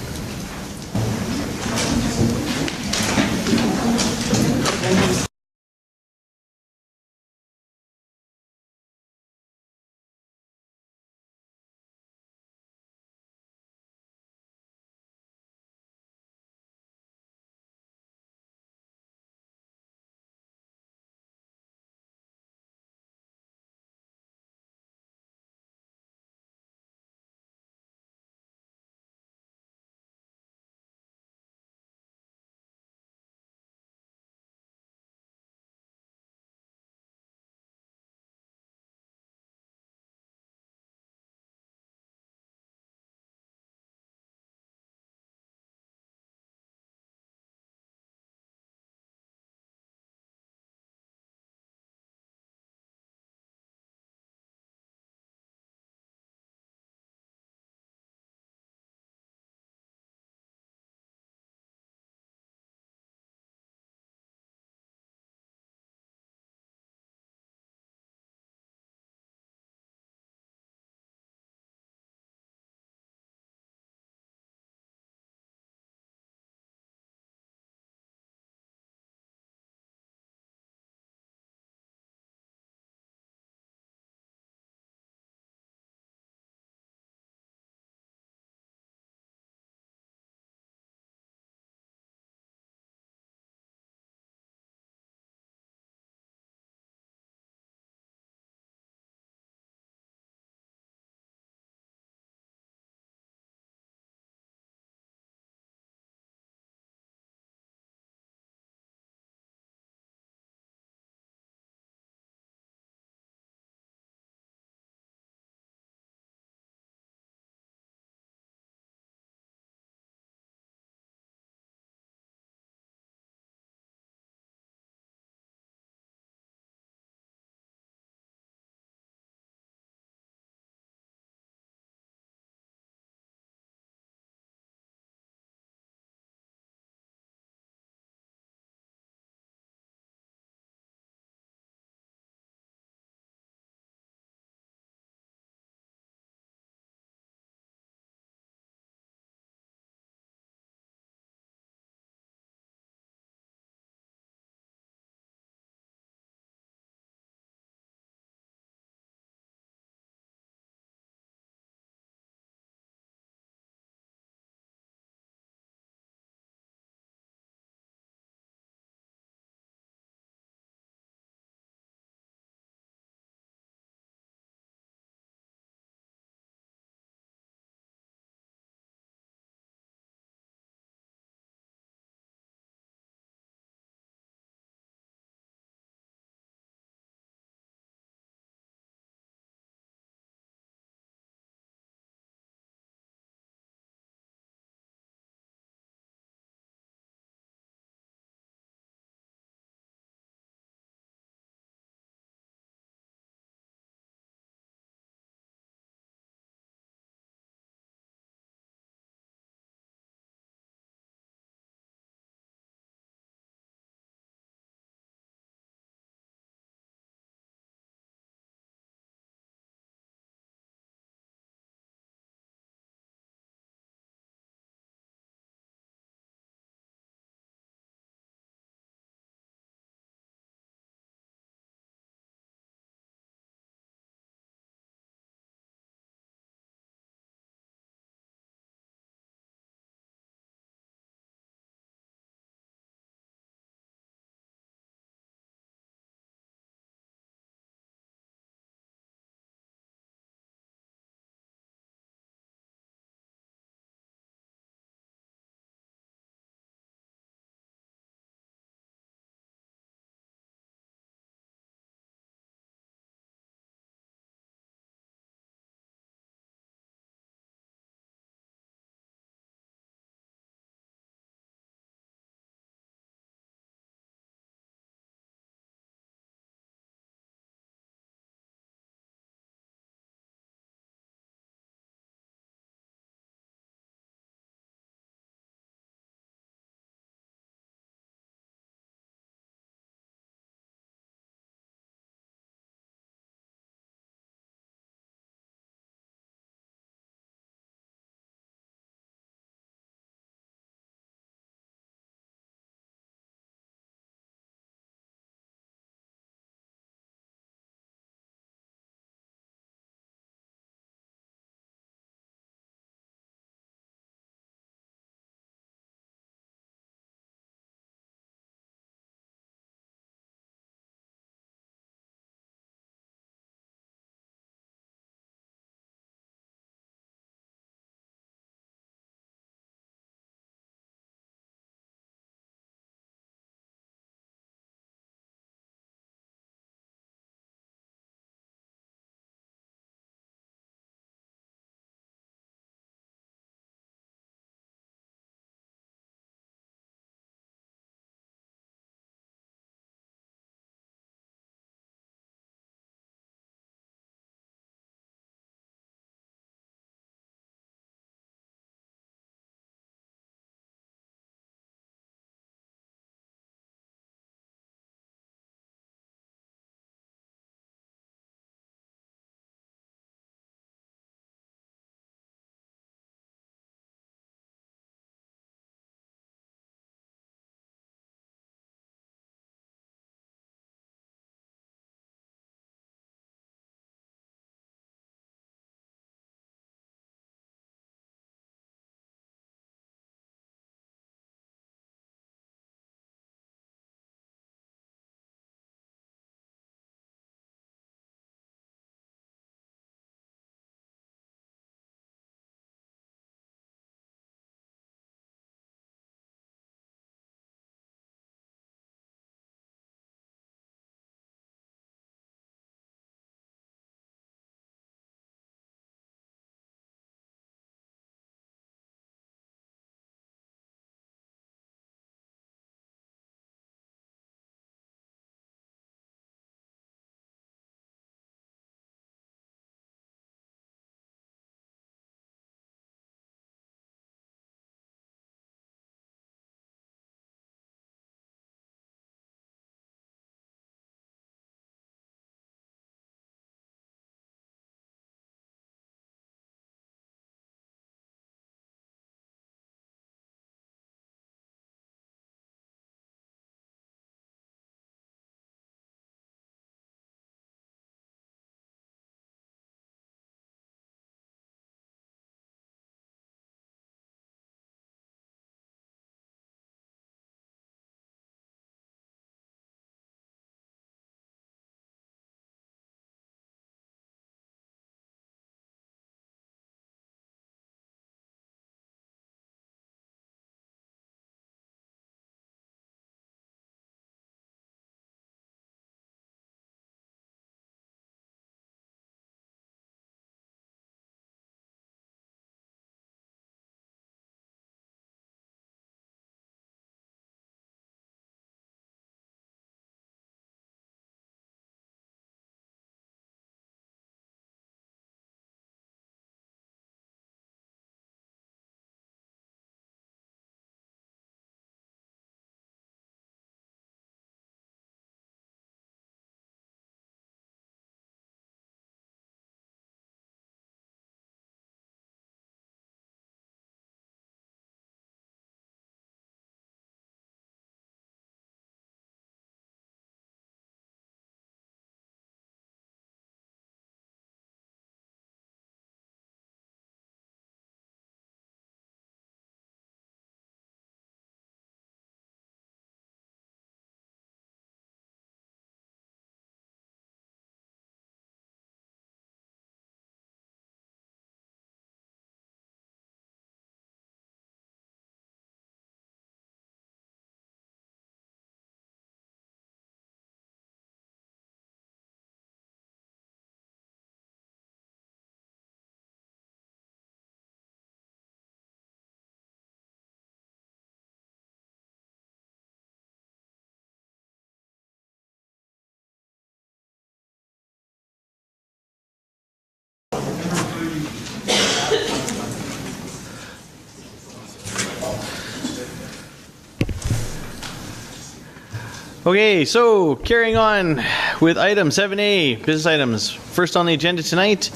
Okay, so carrying on with item 7A, business items. First on the agenda tonight,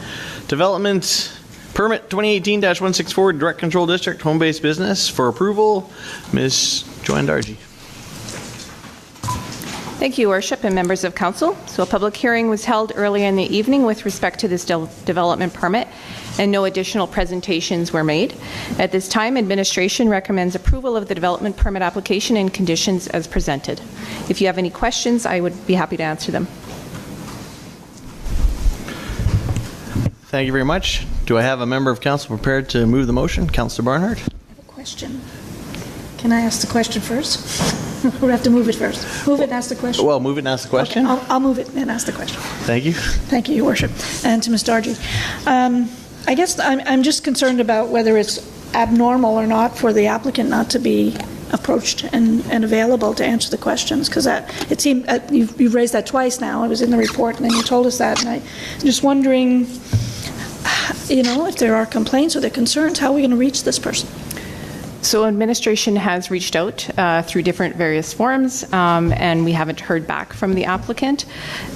development permit 2018-164, direct control district, home-based business for approval. Ms. Joanne Dargy. Thank you, Worship and members of Council. So a public hearing was held earlier in the evening with respect to this development permit, and no additional presentations were made. At this time, administration recommends approval of the development permit application and conditions as presented. If you have any questions, I would be happy to answer them. Thank you very much. Do I have a member of council prepared to move the motion? Councillor Barnhart. I have a question. Can I ask the question first? Or have to move it first? Move it and ask the question? Well, move it and ask the question. Okay, I'll move it and ask the question. Thank you. Thank you, Your Worship. And to Ms. Dargy. I guess I'm just concerned about whether it's abnormal or not for the applicant not to be approached and available to answer the questions, because it seemed you've raised that twice now. It was in the report, and then you told us that, and I'm just wondering, if there are complaints or there are concerns, how are we going to reach this person? So administration has reached out through different various forums, and we haven't heard back from the applicant.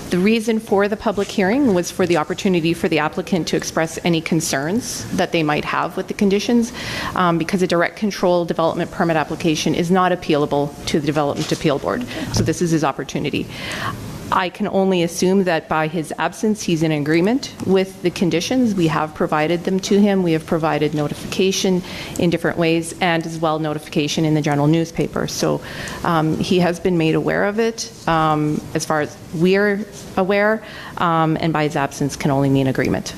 The reason for the public hearing was for the opportunity for the applicant to express any concerns that they might have with the conditions, because a direct control development permit application is not appealable to the Development Appeal Board. So this is his opportunity. I can only assume that by his absence, he's in agreement with the conditions. We have provided them to him. We have provided notification in different ways, and as well notification in the general newspaper. So he has been made aware of it, as far as we're aware, and by his absence can only mean agreement.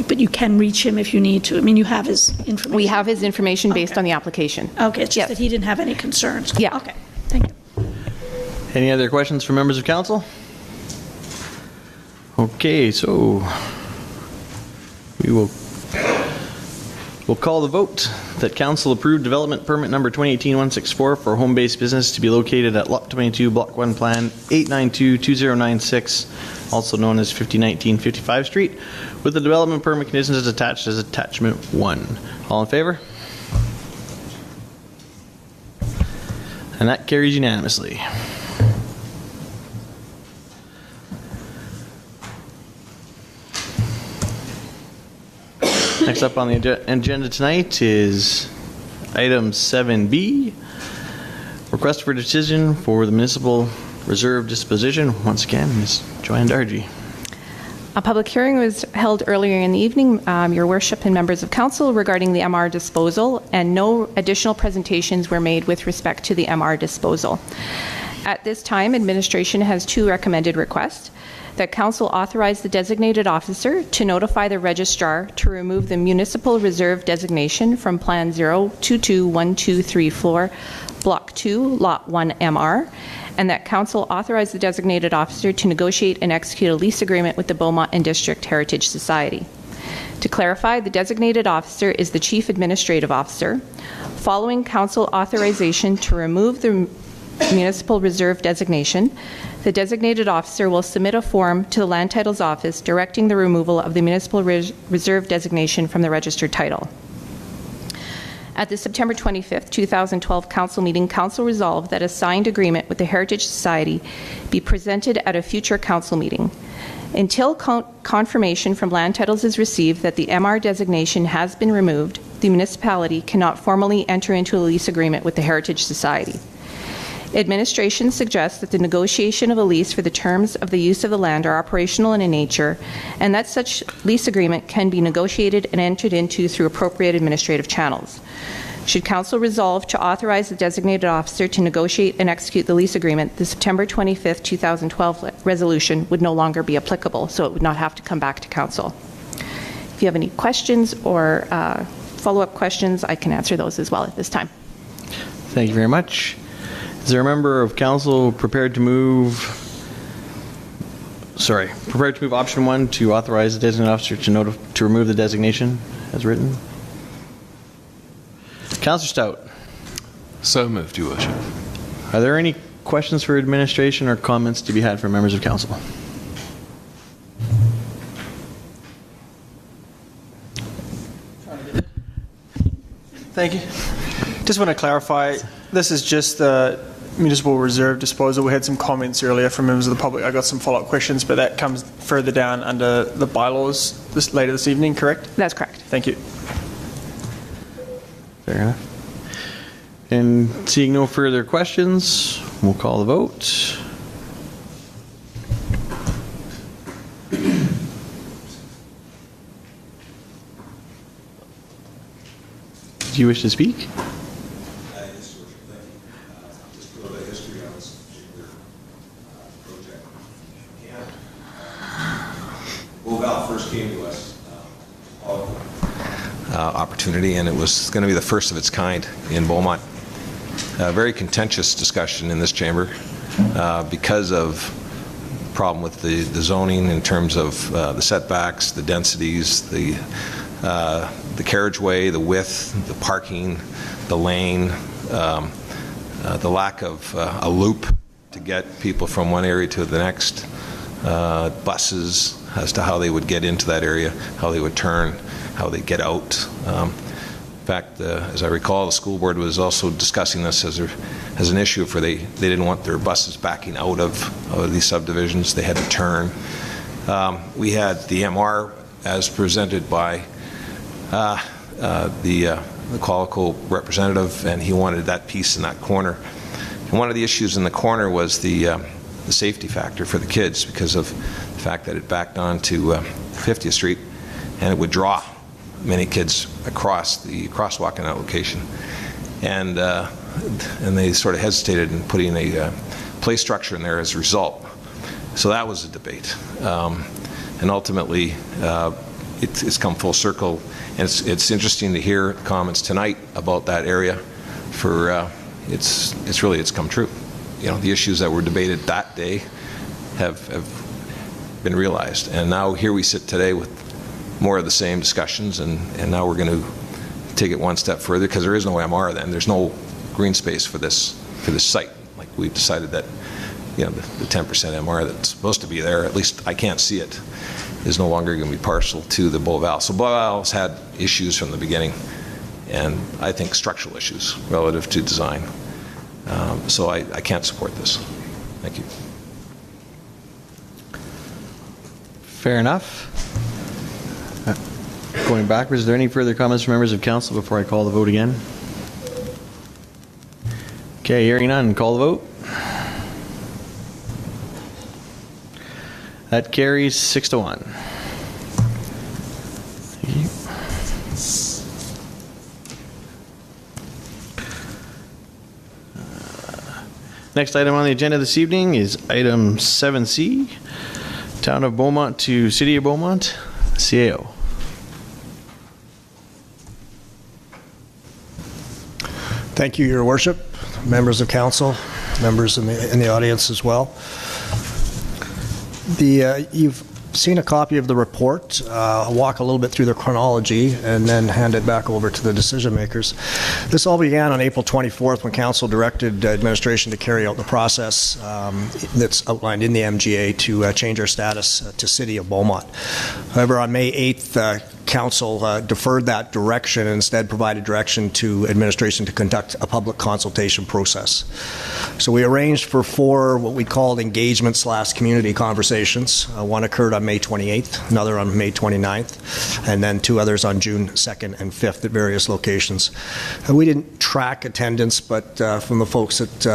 But you can reach him if you need to. I mean, you have his information. We have his information based on the application. Okay, it's just that he didn't have any concerns. Yeah. Okay, thank you. Any other questions from members of council? Okay, so we'll call the vote that council approved development permit number 2018-164 for home-based business to be located at Lot 22, Block 1 Plan, 892-2096, also known as 5019 55 Street, with the development permit conditions as attached as attachment 1. All in favor? And that carries unanimously. Next up on the agenda tonight is item 7B, request for decision for the municipal reserve disposition. Once again, Ms. Joanne Dargy. A public hearing was held earlier in the evening, Your Worship and members of council, regarding the MR disposal, and no additional presentations were made with respect to the MR disposal. At this time, administration has two recommended requests: that council authorize the designated officer to notify the registrar to remove the municipal reserve designation from Plan 022123 floor, Block 2, Lot 1 MR, and that council authorize the designated officer to negotiate and execute a lease agreement with the Beaumont and District Heritage Society. To clarify, the designated officer is the Chief Administrative Officer. Following council authorization to remove the municipal reserve designation, the designated officer will submit a form to the Land Titles Office directing the removal of the municipal reserve designation from the registered title. At the September 25th, 2012 council meeting, council resolved that a signed agreement with the Heritage Society be presented at a future council meeting. Until confirmation from Land Titles is received that the MR designation has been removed, the municipality cannot formally enter into a lease agreement with the Heritage Society. Administration suggests that the negotiation of a lease for the terms of the use of the land are operational in nature, and that such lease agreement can be negotiated and entered into through appropriate administrative channels. Should council resolve to authorize the designated officer to negotiate and execute the lease agreement, the September 25th, 2012 resolution would no longer be applicable, so it would not have to come back to council. If you have any questions or follow-up questions, I can answer those as well at this time. Thank you very much. Is there a member of council prepared to move option 1 to authorize the designated officer to remove the designation as written? Councillor Stout. So moved, Your Worship. Are there any questions for administration or comments to be had from members of council? Thank you. Just want to clarify, this is just the municipal reserve disposal. We had some comments earlier from members of the public. I got some follow-up questions, but that comes further down under the bylaws later this evening, correct? That's correct. Thank you. Fair enough. And seeing no further questions, we'll call the vote. Do you wish to speak? Beaumont first came to us, opportunity, and it was going to be the first of its kind in Beaumont. A very contentious discussion in this chamber because of the problem with the zoning in terms of the setbacks, the densities, the carriageway, the width, the parking, the lane, the lack of a loop to get people from one area to the next, buses as to how they would get into that area, how they would turn, how they get out. In fact, as I recall, the school board was also discussing this as an issue for they didn't want their buses backing out of these subdivisions. They had to turn. We had the MR as presented by the Qualico representative, and he wanted that piece in that corner. And one of the issues in the corner was the safety factor for the kids because of the fact that it backed onto 50th Street, and it would draw many kids across the crosswalk in that location. And they sort of hesitated in putting a play structure in there as a result. So that was a debate. And ultimately, it's come full circle. And it's interesting to hear comments tonight about that area. It's come true. You know, the issues that were debated that day have been realized. And now here we sit today with more of the same discussions, and now we're going to take it one step further because there is no MR then. There's no green space for this site. Like we've decided that, you know, the 10% MR that's supposed to be there, at least I can't see it, is no longer going to be partial to the Beauval. So Beauval's had issues from the beginning, and I think structural issues relative to design. So I can't support this. Thank you. Fair enough. Going backwards, is there any further comments from members of council before I call the vote again? Okay, hearing none, call the vote. That carries 6-1. Thank you. Next item on the agenda this evening is item 7C, Town of Beaumont to City of Beaumont, CAO. Thank you, Your Worship, members of council, members in the audience as well. You've seen a copy of the report. I'll walk a little bit through the chronology and then hand it back over to the decision makers. This all began on April 24th when council directed administration to carry out the process that's outlined in the MGA to change our status to City of Beaumont. However, on May 8th, council deferred that direction and instead provided direction to administration to conduct a public consultation process. So we arranged for 4 what we called engagement/community conversations. One occurred on May 28th, another on May 29th, and then 2 others on June 2nd and 5th at various locations. We didn't track attendance, but from the folks that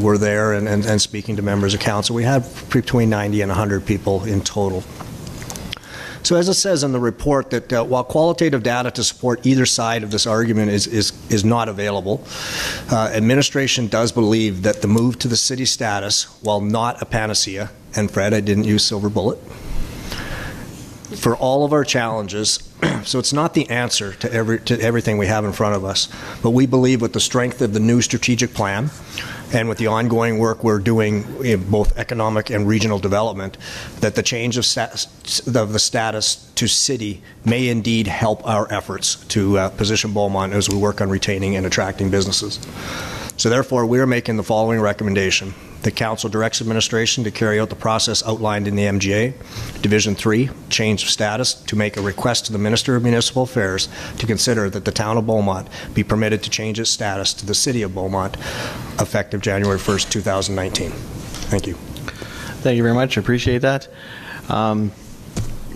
were there and speaking to members of council, we had between 90 and 100 people in total. So as it says in the report, that while qualitative data to support either side of this argument is not available, administration does believe that the move to the city status, while not a panacea, and Fred, I didn't use silver bullet, for all of our challenges, so it's not the answer to everything we have in front of us, but we believe with the strength of the new strategic plan and with the ongoing work we're doing in both economic and regional development, that the change of the status to city may indeed help our efforts to position Beaumont as we work on retaining and attracting businesses. So therefore, we are making the following recommendation. The Council directs administration to carry out the process outlined in the MGA. Division 3, change of status, to make a request to the Minister of Municipal Affairs to consider that the town of Beaumont be permitted to change its status to the City of Beaumont effective January 1st, 2019. Thank you. Thank you very much. I appreciate that. A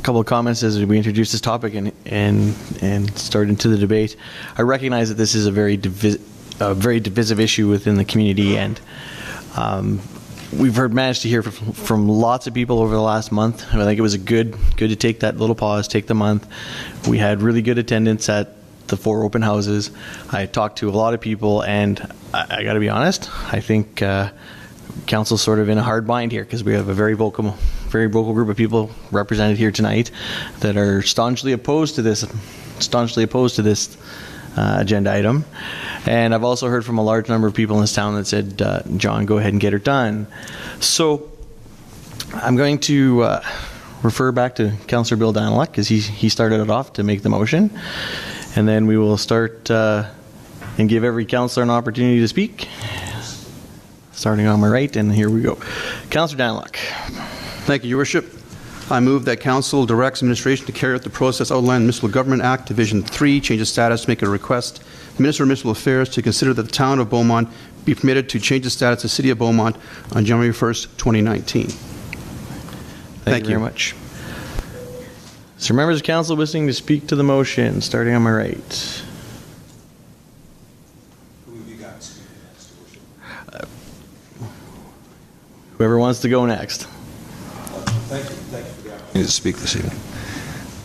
couple of comments as we introduce this topic and start into the debate. I recognize that this is a very divisive issue within the community, and we've managed to hear from lots of people over the last month. I think it was good to take that little pause, take the month. We had really good attendance at the 4 open houses. I talked to a lot of people, and I got to be honest, I think council's sort of in a hard bind here because we have a very vocal group of people represented here tonight that are staunchly opposed to this agenda item. And I've also heard from a large number of people in this town that said, John, go ahead and get her done. So I'm going to refer back to Councillor Bill Daniluk because he started it off to make the motion. And then we will start and give every councillor an opportunity to speak. Starting on my right, and here we go. Councillor Daniluk. Thank you, Your Worship. I move that Council directs administration to carry out the process outlined in Municipal Government Act, Division 3, change of status, to make a request to the Minister of Municipal Affairs to consider that the town of Beaumont be permitted to change the status to the City of Beaumont on January 1st, 2019. Thank you very much. So members of council wishing to speak to the motion, starting on my right. Whoever wants to go next. Thank you for the opportunity to speak this evening.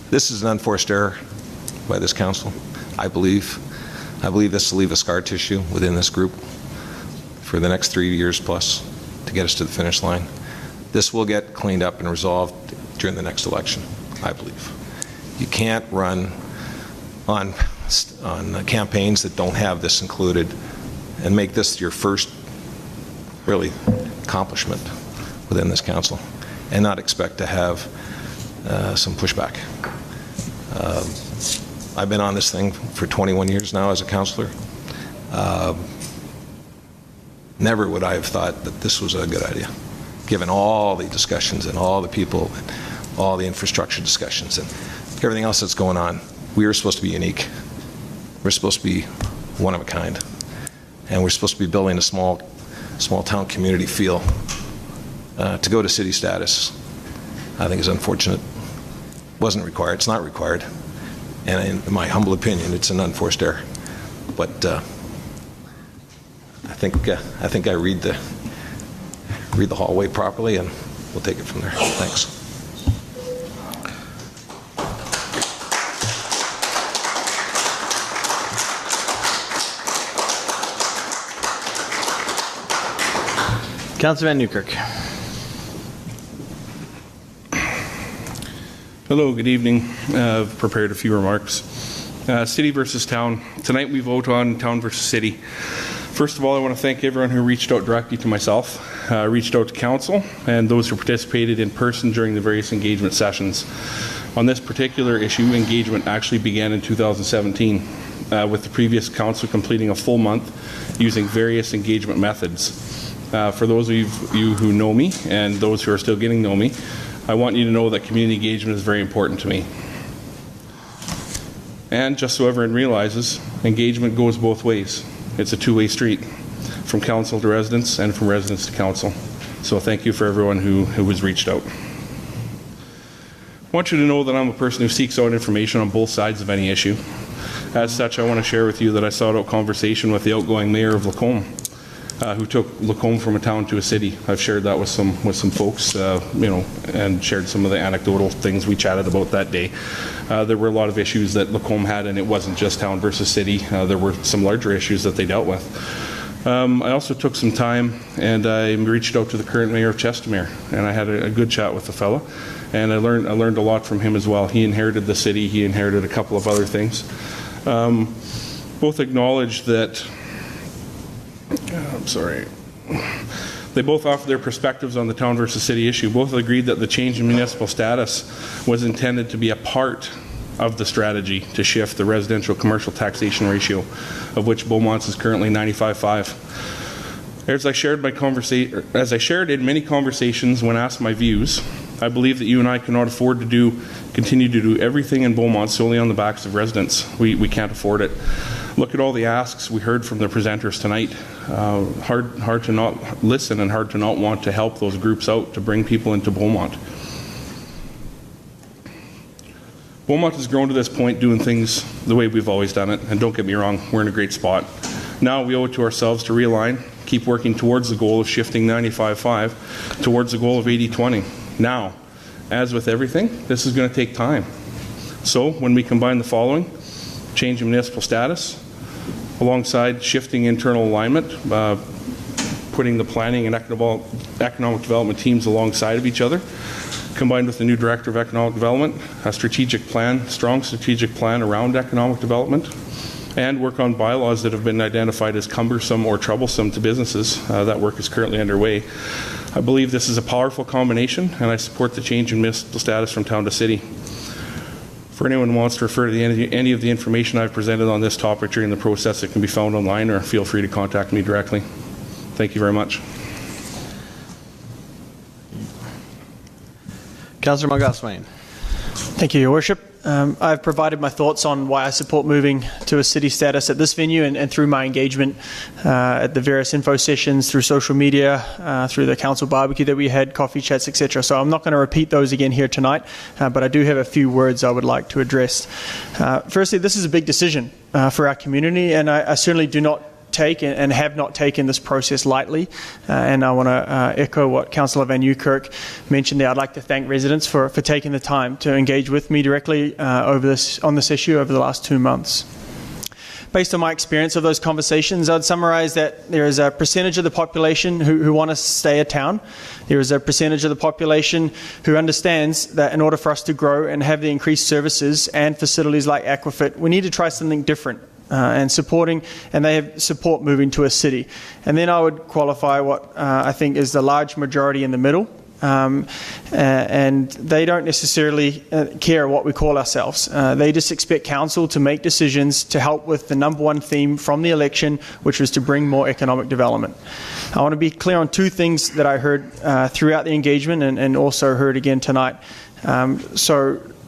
This is an unforced error by this council. I believe this will leave a scar tissue within this group for the next 3 years plus to get us to the finish line. This will get cleaned up and resolved during the next election, I believe. You can't run on campaigns that don't have this included and make this your first really accomplishment within this council and not expect to have some pushback. I've been on this thing for 21 years now as a councillor. Never would I have thought that this was a good idea, given all the discussions and all the people and all the infrastructure discussions and everything else that's going on. We are supposed to be unique. We're supposed to be one of a kind. And we're supposed to be building a small town community feel. To go to city status, I think is unfortunate. Wasn't required. It's not required. And in my humble opinion, it's an unforced error. But I think I read the hallway properly, and we'll take it from there. Thanks. Councillor Van Newkirk. Hello, good evening. I've prepared a few remarks. City versus town. Tonight we vote on town versus city. First of all, I want to thank everyone who reached out directly to myself, reached out to council, and those who participated in person during the various engagement sessions. On this particular issue, engagement actually began in 2017, with the previous council completing a full month using various engagement methods. For those of you who know me and those who are still getting to know me, I want you to know that community engagement is very important to me. And just so everyone realizes, engagement goes both ways. It's a two-way street, from council to residents and from residents to council. So thank you for everyone who has reached out. I want you to know that I'm a person who seeks out information on both sides of any issue. As such, I want to share with you that I sought out conversation with the outgoing mayor of Lacombe, who took Lacombe from a town to a city. I've shared that with some folks, and shared some of the anecdotal things we chatted about that day. There were a lot of issues that Lacombe had, and it wasn't just town versus city. There were some larger issues that they dealt with. I also took some time and I reached out to the current mayor of Chestermere, and I had a good chat with the fellow, and I learned a lot from him as well. He inherited the city. He inherited a couple of other things. Both acknowledged that they both offered their perspectives on the town versus city issue. Both agreed that the change in municipal status was intended to be a part of the strategy to shift the residential commercial taxation ratio, of which Beaumont's is currently 95.5. As I shared in many conversations when asked my views, I believe that you and I cannot afford to continue to do everything in Beaumont solely on the backs of residents. We can't afford it. Look at all the asks we heard from the presenters tonight. Hard to not listen and hard to not want to help those groups out to bring people into Beaumont. Beaumont has grown to this point doing things the way we've always done it, and don't get me wrong, we're in a great spot. Now we owe it to ourselves to realign, keep working towards the goal of shifting 95.5 towards the goal of 80-20. Now, as with everything, this is going to take time. So when we combine the following, change in municipal status, alongside shifting internal alignment, putting the planning and economic development teams alongside of each other, combined with the new Director of Economic Development, a strong strategic plan around economic development, and work on bylaws that have been identified as cumbersome or troublesome to businesses. That work is currently underway. I believe this is a powerful combination, and I support the change in municipal status from town to city. For anyone who wants to refer to any of the information I've presented on this topic during the process, it can be found online, or feel free to contact me directly. Thank you very much. Councillor Mungaswain. Thank you, Your Worship. I've provided my thoughts on why I support moving to a city status at this venue and through my engagement at the various info sessions, through social media, through the council barbecue that we had, coffee chats, etc. So I'm not going to repeat those again here tonight, but I do have a few words I would like to address. Firstly, this is a big decision for our community, and I certainly do not take and have not taken this process lightly, and I want to echo what Councillor Van Nieuwkerk mentioned there. I'd like to thank residents for taking the time to engage with me directly on this issue over the last 2 months. Based on my experience of those conversations, I'd summarise that there is a percentage of the population who want to stay at town. There is a percentage of the population who understands that in order for us to grow and have the increased services and facilities like Aquafit, we need to try something different. And they have support moving to a city. And then I would qualify what I think is the large majority in the middle, and they don't necessarily care what we call ourselves. They just expect council to make decisions to help with the number one theme from the election, which was to bring more economic development. I want to be clear on two things that I heard throughout the engagement and also heard again tonight.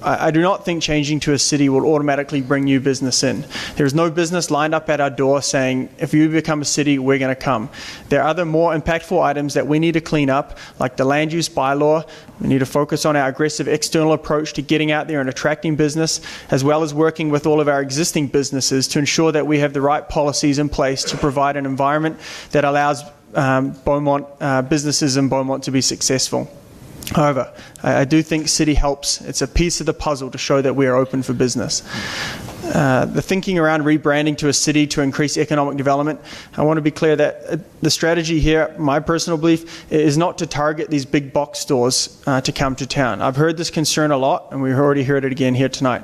I do not think changing to a city will automatically bring new business in. There is no business lined up at our door saying, if you become a city, we're going to come. There are other more impactful items that we need to clean up, like the land use bylaw. We need to focus on our aggressive external approach to getting out there and attracting business, as well as working with all of our existing businesses to ensure that we have the right policies in place to provide an environment that allows businesses in Beaumont to be successful. However, I do think city helps. It's a piece of the puzzle to show that we are open for business. The thinking around rebranding to a city to increase economic development, I want to be clear that the strategy here, my personal belief, is not to target these big box stores to come to town. I've heard this concern a lot, and we've already heard it again here tonight.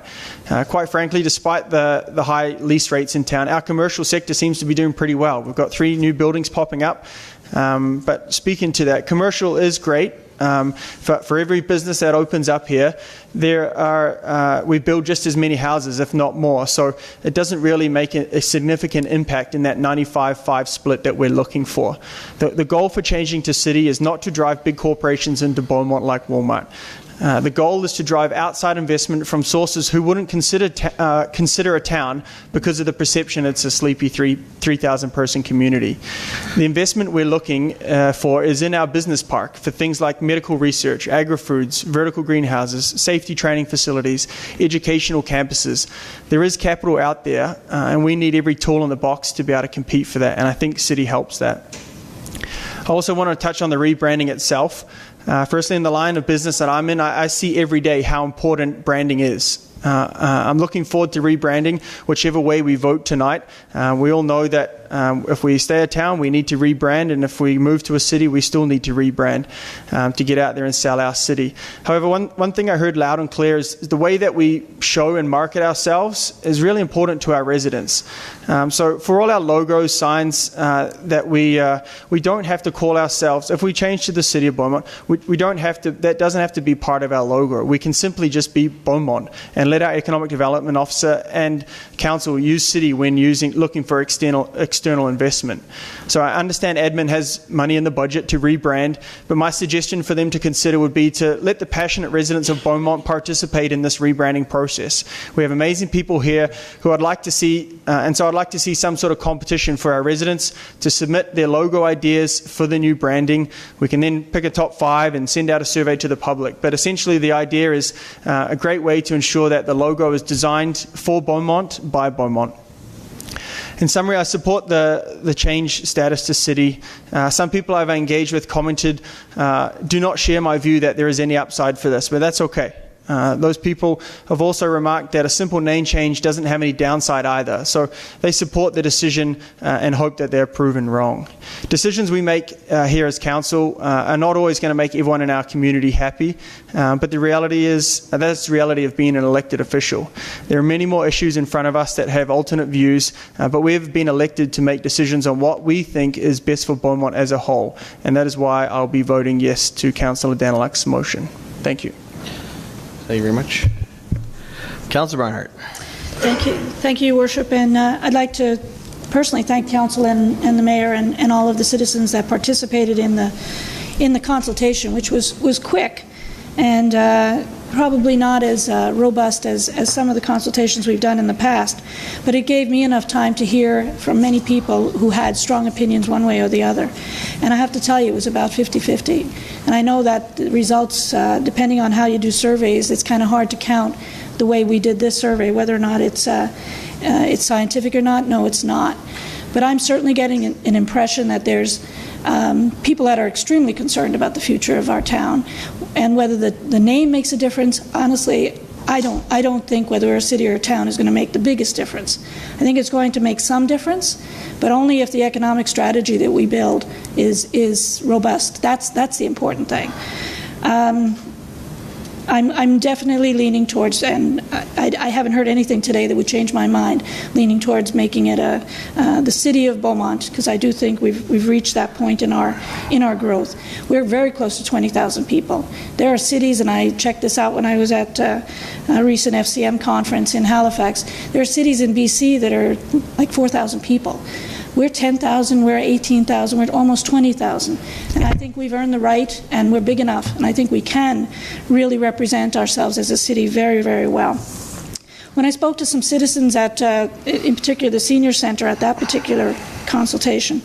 Quite frankly, despite the high lease rates in town, our commercial sector seems to be doing pretty well. We've got 3 new buildings popping up, but speaking to that, commercial is great. For every business that opens up here, we build just as many houses, if not more. So it doesn't really make a significant impact in that 95-5 split that we're looking for. The goal for changing to city is not to drive big corporations into Beaumont like Walmart. The goal is to drive outside investment from sources who wouldn't consider a town because of the perception it's a sleepy 3,000 person community. The investment we're looking for is in our business park for things like medical research, agri-foods, vertical greenhouses, safety training facilities, educational campuses. There is capital out there, and we need every tool in the box to be able to compete for that, and I think City helps that. I also want to touch on the rebranding itself. Firstly, in the line of business that I'm in, I see every day how important branding is. I'm looking forward to rebranding whichever way we vote tonight. We all know that if we stay a town, we need to rebrand, and if we move to a city, we still need to rebrand to get out there and sell our city. However, one thing I heard loud and clear is the way that we show and market ourselves is really important to our residents. So for all our logos, signs, that we don't have to call ourselves, if we change to the City of Beaumont, we don't have to, that doesn't have to be part of our logo. We can simply just be Beaumont and let our Economic Development Officer and Council use City when looking for external investment. So I understand admin has money in the budget to rebrand, but my suggestion for them to consider would be to let the passionate residents of Beaumont participate in this rebranding process. We have amazing people here who I'd like to see, and so I'd like to see some sort of competition for our residents to submit their logo ideas for the new branding. We can then pick a top 5 and send out a survey to the public. But essentially the idea is a great way to ensure that the logo is designed for Beaumont by Beaumont. In summary, I support the change status to city. Some people I've engaged with commented do not share my view that there is any upside for this, but that's okay. Those people have also remarked that a simple name change doesn't have any downside either. So they support the decision and hope that they're proven wrong. Decisions we make here as council are not always going to make everyone in our community happy, but the reality is that's the reality of being an elected official. There are many more issues in front of us that have alternate views, but we've been elected to make decisions on what we think is best for Beaumont as a whole, and that is why I'll be voting yes to Councillor Daniluk's motion. Thank you. Thank you very much. Councillor Barnhart. Thank you, Your Worship. And I'd like to personally thank Council and the Mayor and all of the citizens that participated in the consultation, which was quick and probably not as robust as some of the consultations we've done in the past. But it gave me enough time to hear from many people who had strong opinions one way or the other. And I have to tell you, it was about 50-50. And I know that the results, depending on how you do surveys, it's kind of hard to count the way we did this survey, whether or not it's scientific or not. No, it's not. But I'm certainly getting an impression that there's people that are extremely concerned about the future of our town. And whether the name makes a difference, honestly, I don't think whether a city or a town is going to make the biggest difference. I think it's going to make some difference, but only if the economic strategy that we build is robust. That's the important thing. I'm definitely leaning towards, and I haven't heard anything today that would change my mind, leaning towards making it the City of Beaumont, because I do think we've reached that point in our growth. We're very close to 20,000 people. There are cities, and I checked this out when I was at a recent FCM conference in Halifax, there are cities in BC that are like 4,000 people. We're 10,000, we're 18,000, we're almost 20,000. And I think we've earned the right, and we're big enough, and I think we can really represent ourselves as a city very, very well. When I spoke to some citizens at, in particular, the senior center at that particular consultation,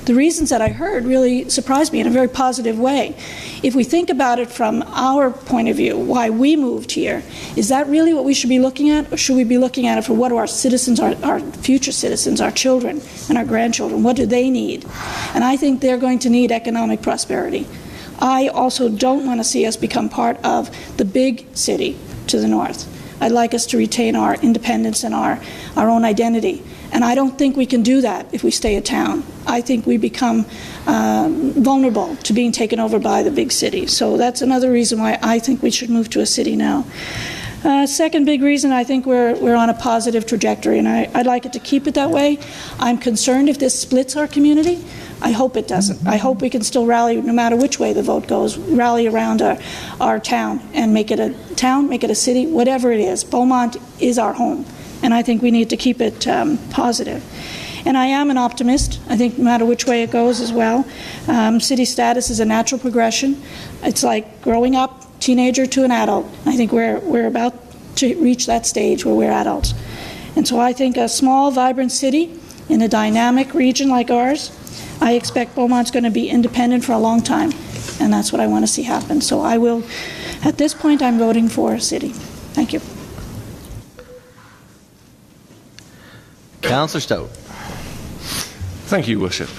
the reasons that I heard really surprised me in a very positive way. If we think about it from our point of view, why we moved here, is that really what we should be looking at, or should we be looking at it for what do our citizens, our future citizens, our children and our grandchildren, what do they need? And I think they're going to need economic prosperity. I also don't want to see us become part of the big city to the north. I'd like us to retain our independence and our own identity. And I don't think we can do that if we stay a town. I think we become vulnerable to being taken over by the big city. So that's another reason why I think we should move to a city now. Second big reason, I think we're on a positive trajectory, and I'd like it to keep it that way. I'm concerned if this splits our community. I hope it doesn't. I hope we can still rally, no matter which way the vote goes, rally around our town and make it a town, make it a city, whatever it is. Beaumont is our home, and I think we need to keep it positive. And I am an optimist. I think no matter which way it goes as well. City status is a natural progression. It's like growing up, teenager to an adult. I think we're about to reach that stage where we're adults. And so I think a small, vibrant city in a dynamic region like ours, I expect Beaumont's going to be independent for a long time, and that's what I want to see happen. So I will, at this point, I'm voting for a city. Thank you. Councillor Stout. Thank you, Worship.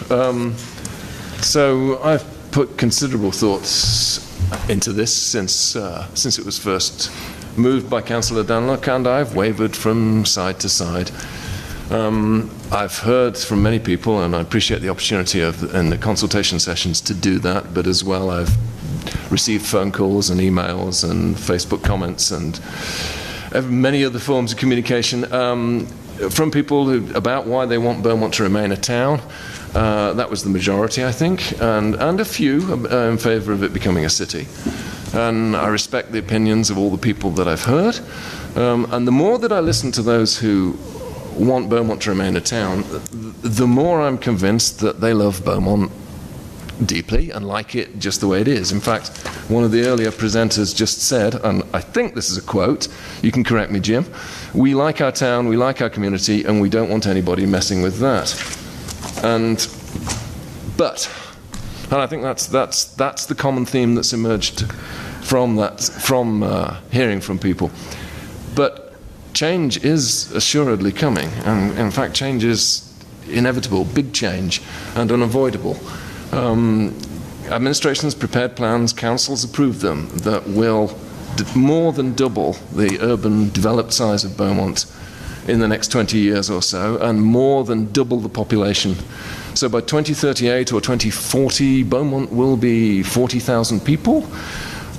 So I've put considerable thoughts into this since it was first moved by Councillor Daniluk, and I've wavered from side to side. I've heard from many people, and I appreciate the opportunity in the consultation sessions to do that, but as well I've received phone calls and emails and Facebook comments and many other forms of communication from people about why they want Beaumont to remain a town. That was the majority, I think, and a few in favour of it becoming a city. And I respect the opinions of all the people that I've heard. And the more that I listen to those who want Beaumont to remain a town, the more I'm convinced that they love Beaumont deeply and like it just the way it is. In fact, one of the earlier presenters just said, and I think this is a quote, you can correct me, Jim, "We like our town, we like our community, and we don't want anybody messing with that." And I think that's the common theme that's emerged from hearing from people. But change is assuredly coming, and in fact change is inevitable, big change, and unavoidable. Administrations prepared plans, councils approved them, that will more than double the urban developed size of Beaumont in the next 20 years or so, and more than double the population. So by 2038 or 2040, Beaumont will be 40,000 people,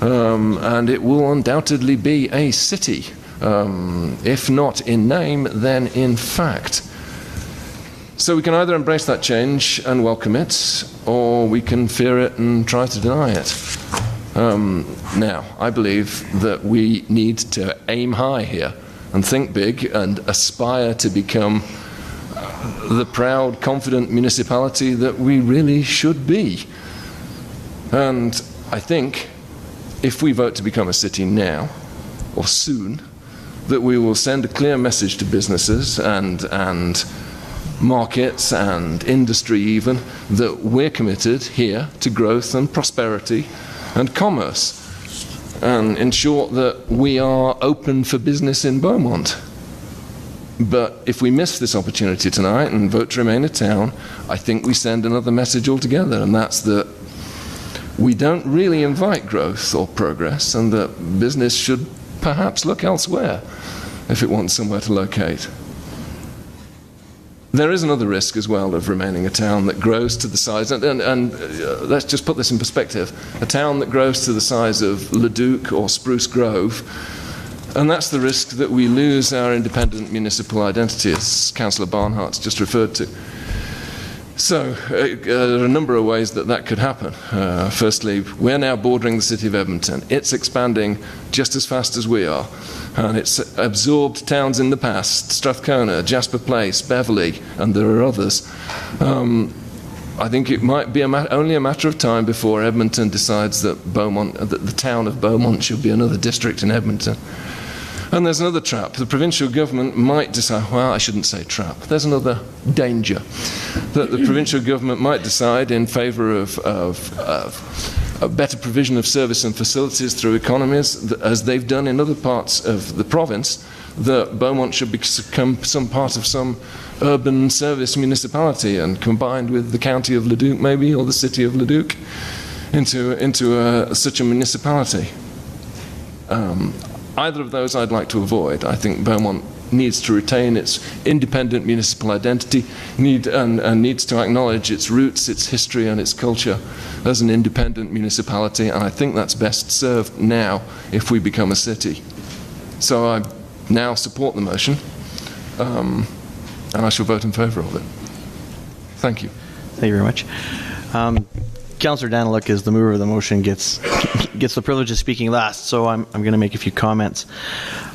and it will undoubtedly be a city. If not in name, then in fact. So we can either embrace that change and welcome it, or we can fear it and try to deny it. Now, I believe that we need to aim high here and think big and aspire to become the proud, confident municipality that we really should be. And I think if we vote to become a city now, or soon, that we will send a clear message to businesses and markets and industry even, that we're committed here to growth and prosperity and commerce, and ensure that we are open for business in Beaumont. But if we miss this opportunity tonight and vote to remain a town, I think we send another message altogether, and that's that we don't really invite growth or progress, and that business should perhaps look elsewhere if it wants somewhere to locate. There is another risk as well of remaining a town that grows to the size, and let's just put this in perspective, a town that grows to the size of Leduc or Spruce Grove, and that's the risk that we lose our independent municipal identity, as Councillor Barnhart's just referred to. So there are a number of ways that could happen. Firstly, we're now bordering the city of Edmonton. It's expanding just as fast as we are. And it's absorbed towns in the past, Strathcona, Jasper Place, Beverley, and there are others. I think it might be only a matter of time before Edmonton decides that the town of Beaumont should be another district in Edmonton. And there's another trap. The provincial government might decide, well, I shouldn't say trap, there's another danger, that the provincial government might decide in favour of a better provision of service and facilities through economies, as they've done in other parts of the province, that Beaumont should become some part of some urban service municipality and combined with the county of Leduc maybe, or the city of Leduc, into such a municipality. Either of those I'd like to avoid. I think Beaumont needs to retain its independent municipal identity, and needs to acknowledge its roots, its history, and its culture as an independent municipality, and I think that's best served now if we become a city. So I now support the motion, and I shall vote in favour of it. Thank you. Thank you very much. Councillor Daniluk, as the mover of the motion, gets the privilege of speaking last, so I'm going to make a few comments.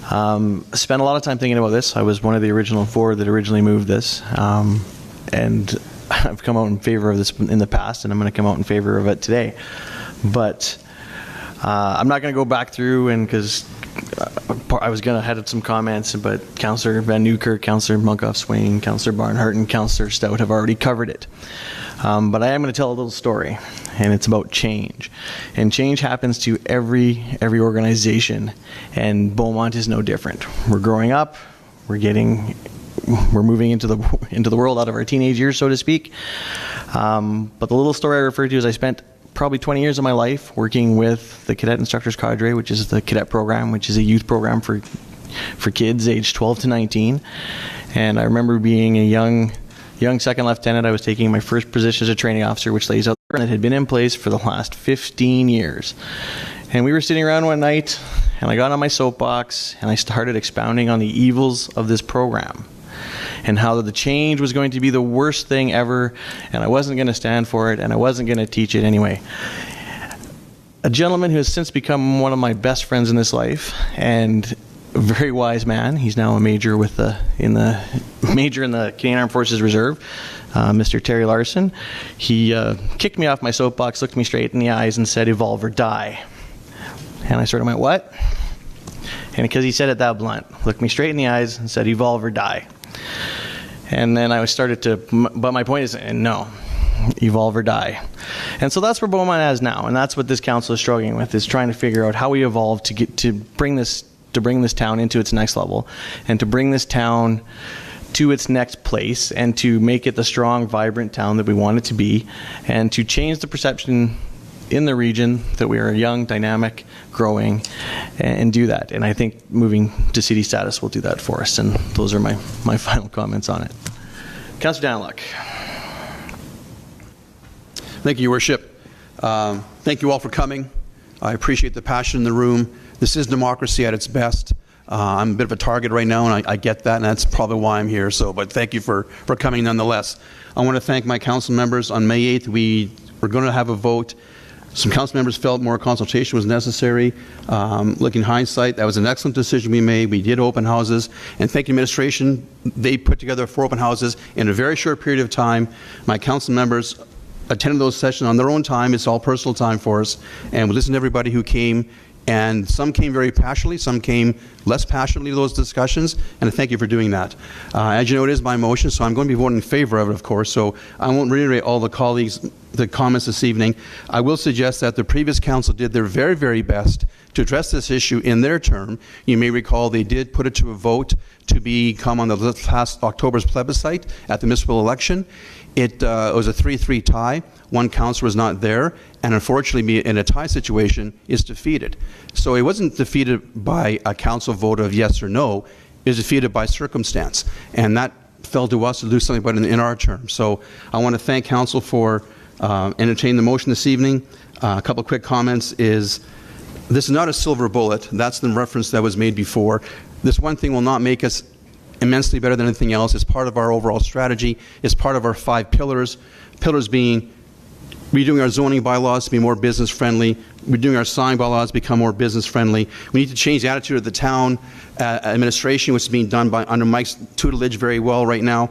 I spent a lot of time thinking about this. I was one of the original four that originally moved this, and I've come out in favor of this in the past, and I'm going to come out in favor of it today. But I'm not going to go back through, and because I was going to have some comments, but Councillor Van Newkirk, Councillor Munkoff-Swain, Councillor Barnhart, and Councillor Stout have already covered it. But I am going to tell a little story, and it's about change. And change happens to every organization, and Beaumont is no different. We're growing up, we're moving into the world out of our teenage years, so to speak. But the little story I referred to is I spent probably 20 years of my life working with the Cadet Instructors Cadre, which is the cadet program, which is a youth program for for kids aged 12 to 19. And I remember being a young second lieutenant. I was taking my first position as a training officer, which lays out the program that had been in place for the last 15 years. And we were sitting around one night, and I got on my soapbox, and I started expounding on the evils of this program and how the change was going to be the worst thing ever, and I wasn't going to stand for it, and I wasn't going to teach it anyway. A gentleman who has since become one of my best friends in this life, and a very wise man. He's now a major in the Canadian Armed Forces Reserve, Mr. Terry Larson. He kicked me off my soapbox, looked me straight in the eyes, and said, "Evolve or die." And I sort of went, "What?" And because he said it that blunt, looked me straight in the eyes and said, "Evolve or die." And then I started to, but my point is, no, evolve or die. And so that's where Beaumont is now, and that's what this council is struggling with, is trying to figure out how we evolve to bring this town into its next level, and to bring this town to its next place, and to make it the strong, vibrant town that we want it to be, and to change the perception in the region that we are young, dynamic, growing, and do that. And I think moving to city status will do that for us. And those are my final comments on it. Councillor Daniluk. Thank you, Your Worship. Thank you all for coming. I appreciate the passion in the room. This is democracy at its best. I'm a bit of a target right now, and I get that, and that's probably why I'm here. But thank you for coming nonetheless. I want to thank my council members. On May 8th, we were going to have a vote. Some council members felt more consultation was necessary. Looking in hindsight, that was an excellent decision we made. We did open houses, and thank you, administration. They put together 4 open houses in a very short period of time. My council members attended those sessions on their own time. It's all personal time for us, and we listened to everybody who came. And some came very passionately, some came less passionately to those discussions, and I thank you for doing that. As you know, it is my motion, so I'm going to be voting in favor of it, of course, so I won't reiterate all the colleagues' the comments this evening. I will suggest that the previous council did their very, very best to address this issue in their term. You may recall they did put it to a vote to become on the last October's plebiscite at the municipal election. It was a 3-3 tie. One councillor was not there, and unfortunately, in a tie situation, is defeated. So it wasn't defeated by a council vote of yes or no. It was defeated by circumstance, and that fell to us to do something about it in our term. So I want to thank council for entertaining the motion this evening. A couple of quick comments is, this is not a silver bullet. That's the reference that was made before. This one thing will not make us immensely better than anything else. It's part of our overall strategy. It's part of our 5 pillars. Pillars being redoing our zoning bylaws to be more business friendly, redoing our sign bylaws to become more business friendly. We need to change the attitude of the town administration, which is being done under Mike's tutelage very well right now.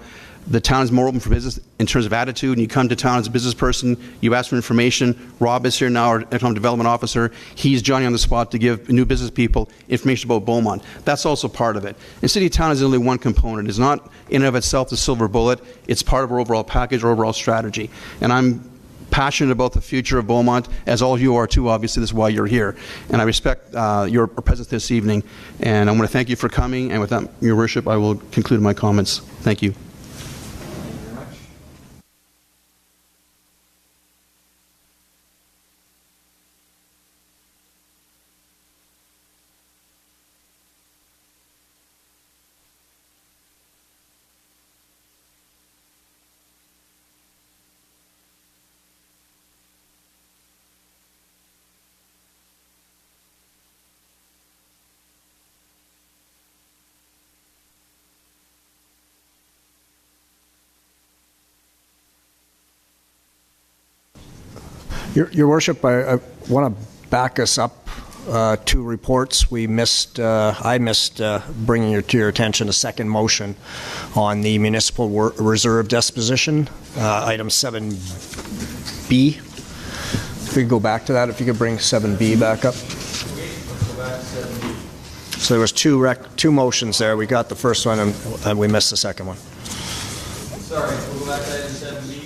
The town is more open for business in terms of attitude, and you come to town as a business person, you ask for information. Rob is here now, our Economic Development Officer. He's Johnny on the spot to give new business people information about Beaumont. That's also part of it. And City of Town is only one component. It's not in and of itself the silver bullet. It's part of our overall package, our overall strategy. And I'm passionate about the future of Beaumont, as all of you are too, obviously. This is why you're here. And I respect your presence this evening. And I want to thank you for coming. And with that, Your Worship, I will conclude my comments. Thank you. Your Worship, I want to back us up 2 reports. We missed, I missed bringing to your attention a second motion on the municipal reserve disposition, item 7B. If we could go back to that, if you could bring 7B back up. So there was two motions there. We got the first one and we missed the second one. Sorry, we'll go back to item 7B.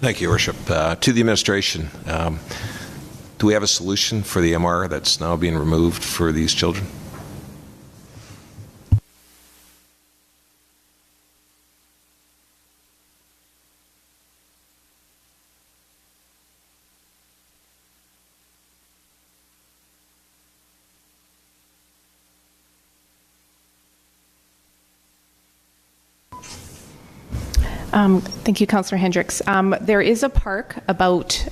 Thank you, Your Worship. To the administration, do we have a solution for the MR that's now being removed for these children? Thank you, Councillor Hendricks. There is a park about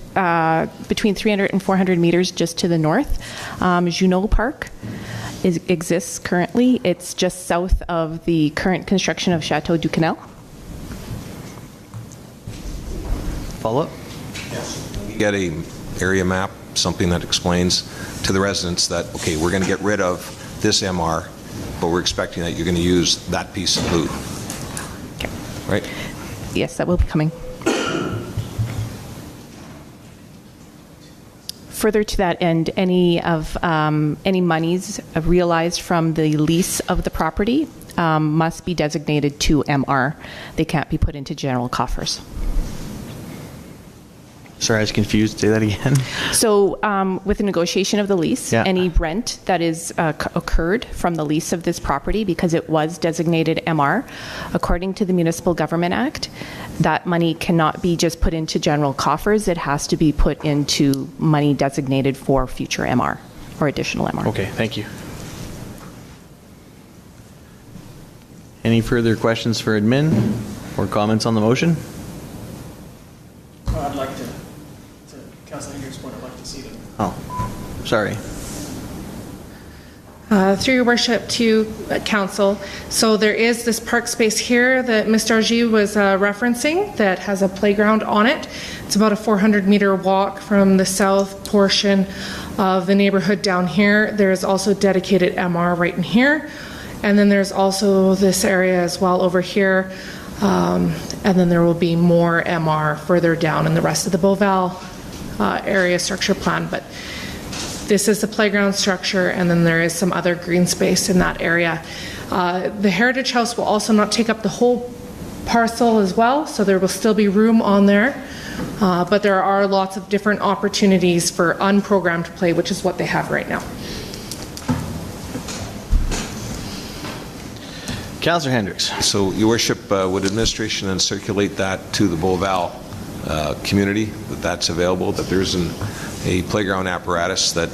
between 300 and 400 meters just to the north. Juneau Park exists currently. It's just south of the current construction of Chateau du Canal. Follow up? Yes. You get a area map, something that explains to the residents that, okay, we're going to get rid of this MR, but we're expecting that you're going to use that piece of food. Okay. Right? Yes, that will be coming. Further to that end, any monies realized from the lease of the property must be designated to MR. They can't be put into general coffers. Sorry, I was confused. Say that again. So with the negotiation of the lease, any rent that is occurred from the lease of this property, because it was designated MR, according to the Municipal Government Act, that money cannot be just put into general coffers. It has to be put into money designated for future MR or additional MR. Okay, thank you. Any further questions for admin or comments on the motion? I'd like to Councillor Hendricks' point, I'd like to see them. Oh, sorry. Through your worship to council. So there is this park space here that Mr. Argy was referencing that has a playground on it. It's about a 400-meter walk from the south portion of the neighborhood down here. There's also dedicated MR right in here. And then there's also this area as well over here. And then there will be more MR further down in the rest of the Beauval area structure plan. But this is the playground structure, and then there is some other green space in that area. The Heritage House will also not take up the whole parcel as well, so there will still be room on there. But there are lots of different opportunities for unprogrammed play, which is what they have right now. Councillor Hendricks. So, Your Worship, would administration then circulate that to the Beauval community, that that's available, that there's a playground apparatus, that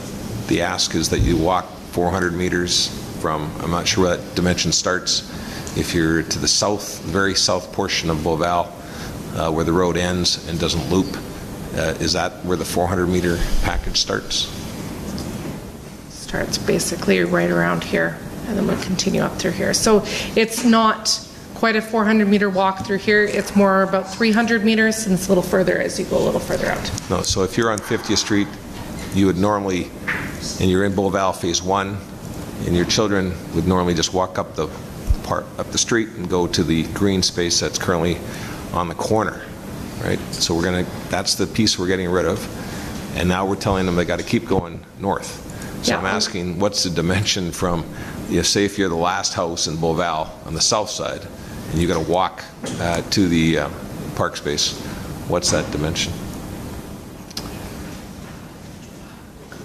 the ask is that you walk 400 meters from, I'm not sure where that dimension starts, if you're to the south, very south portion of Beauval, where the road ends and doesn't loop, is that where the 400-meter package starts? Starts basically right around here, and then we'll continue up through here. So it's not quite a 400-meter walk through here. It's more about 300 meters, and it's a little further as you go a little further out. No, so if you're on 50th Street, you would normally, and you're in Beauval Phase 1, and your children would normally just walk up the street and go to the green space that's currently on the corner, right? So that's the piece we're getting rid of, and now we're telling them they got to keep going north. So yeah. I'm asking, what's the dimension from, say if you're the last house in Beauval on the south side, and you got to walk to the park space, what's that dimension?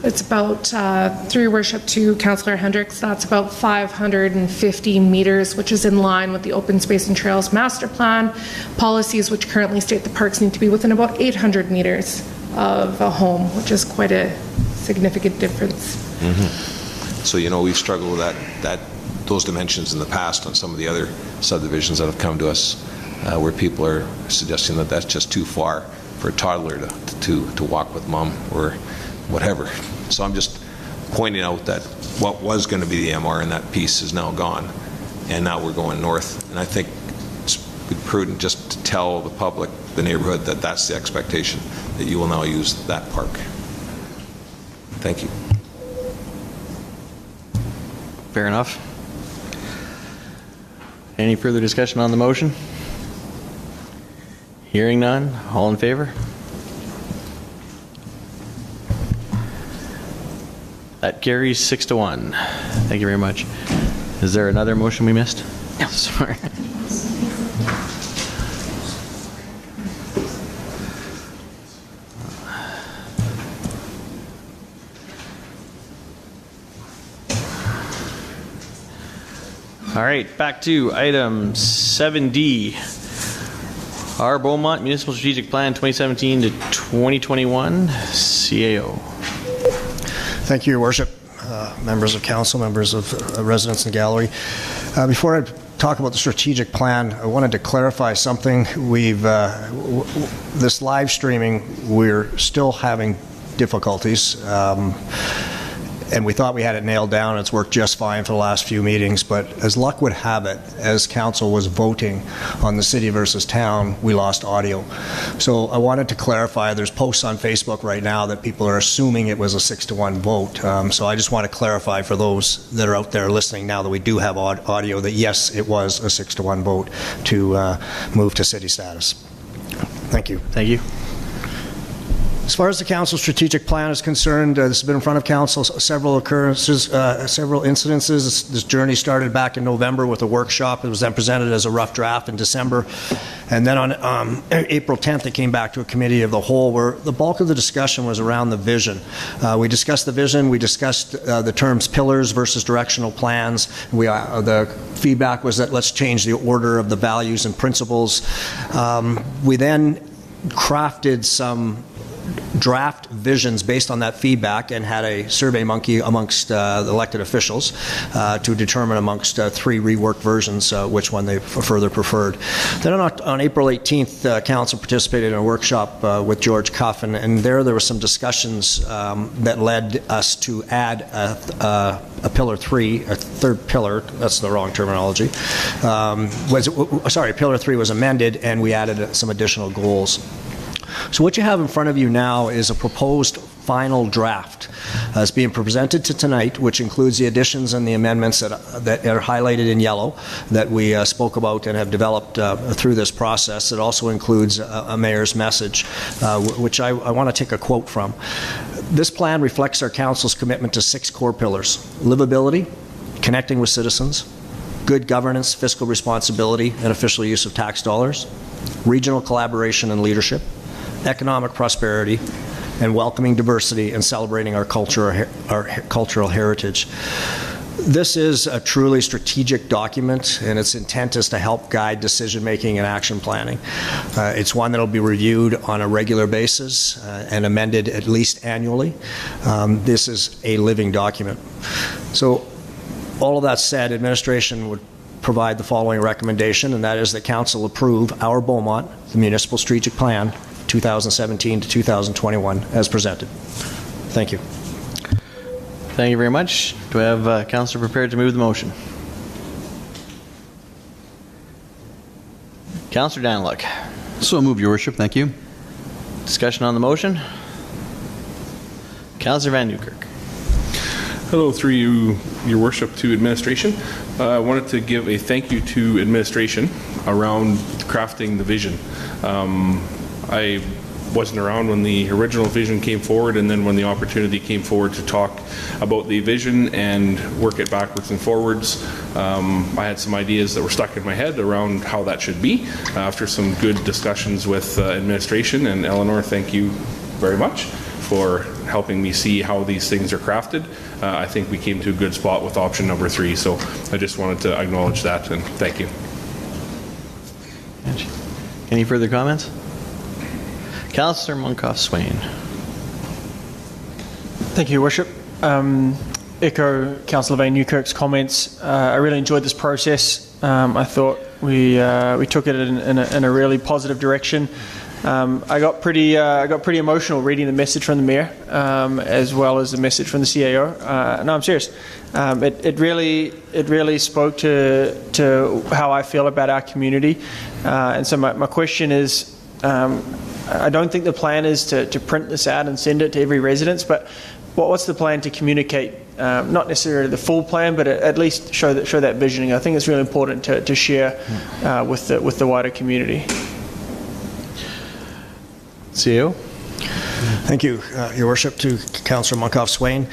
It's about, through your worship to Councillor Hendricks, that's about 550 meters, which is in line with the Open Space and Trails Master Plan policies, which currently state the parks need to be within about 800 meters of a home, which is quite a significant difference. Mm-hmm. So, we've struggled with those dimensions in the past on some of the other subdivisions that have come to us, where people are suggesting that that's just too far for a toddler to walk with mom or whatever. So I'm just pointing out that what was going to be the MR in that piece is now gone, and now we're going north. And I think it's prudent just to tell the public, the neighborhood, that that's the expectation, that you will now use that park. Thank you. Fair enough. Any further discussion on the motion? Hearing none, all in favor? That carries 6-1. Thank you very much. Is there another motion we missed? No. Sorry. All right, back to item 7D. Our Beaumont Municipal Strategic Plan 2017 to 2021, CAO. Thank you, Your Worship, members of council, members of residents in the gallery. Before I talk about the strategic plan, I wanted to clarify something. This live streaming, we're still having difficulties. And we thought we had it nailed down. It's worked just fine for the last few meetings, but as luck would have it, as council was voting on the city versus town, we lost audio. So I wanted to clarify, there's posts on Facebook right now that people are assuming it was a 6-1 vote. So I just want to clarify for those that are out there listening now that we do have audio that yes, it was a 6-1 vote to move to city status. Thank you. Thank you. As far as the council strategic plan is concerned, this has been in front of council, several occurrences, several incidences. This journey started back in November with a workshop. It was then presented as a rough draft in December. And then on April 10th, it came back to a committee of the whole where the bulk of the discussion was around the vision. We discussed the vision. We discussed the terms pillars versus directional plans. The feedback was that let's change the order of the values and principles. We then crafted some draft visions based on that feedback and had a survey monkey amongst the elected officials to determine amongst 3 reworked versions which one they further preferred. Then on April 18th, council participated in a workshop with George Cuff, and there were some discussions that led us to add a pillar 3, a third pillar, that's the wrong terminology. Pillar 3 was amended and we added some additional goals. So what you have in front of you now is a proposed final draft. It's being presented to tonight, which includes the additions and the amendments that are highlighted in yellow that we spoke about and have developed through this process. It also includes a mayor's message, which I want to take a quote from. This plan reflects our council's commitment to 6 core pillars: livability, connecting with citizens, good governance, fiscal responsibility, and official use of tax dollars, regional collaboration and leadership, economic prosperity, and welcoming diversity and celebrating our culture, our cultural heritage. This is a truly strategic document, and its intent is to help guide decision-making and action planning. It's one that will be reviewed on a regular basis and amended at least annually. This is a living document. So, all of that said, administration would provide the following recommendation, and that is that council approve our Beaumont, the Municipal Strategic Plan, 2017 to 2021 as presented. Thank you. Thank you very much. Do I have councillor prepared to move the motion? Councillor Daniluk. So move, Your Worship. Thank you. Discussion on the motion? Councillor Van Newkirk. Hello, through you, Your Worship, to administration. I wanted to give a thank you to administration around crafting the vision. I wasn't around when the original vision came forward, and then when the opportunity came forward to talk about the vision and work it backwards and forwards, I had some ideas that were stuck in my head around how that should be. After some good discussions with administration, and Eleanor, thank you very much for helping me see how these things are crafted. I think we came to a good spot with option number 3, so I just wanted to acknowledge that and thank you. Any further comments? Councillor Munkoff-Swain. Thank you, Your Worship. Echo Councillor Van Newkirk's comments. I really enjoyed this process. I thought we took it in a really positive direction. I got pretty emotional reading the message from the mayor, as well as the message from the CAO. No, I'm serious. It really spoke to how I feel about our community. And so my question is, I don't think the plan is to print this out and send it to every residence, but what's the plan to communicate, not necessarily the full plan, but at least show that visioning? I think it's really important to share with the wider community. CEO? Thank you, Your Worship. To Councillor Monkoff-Swain.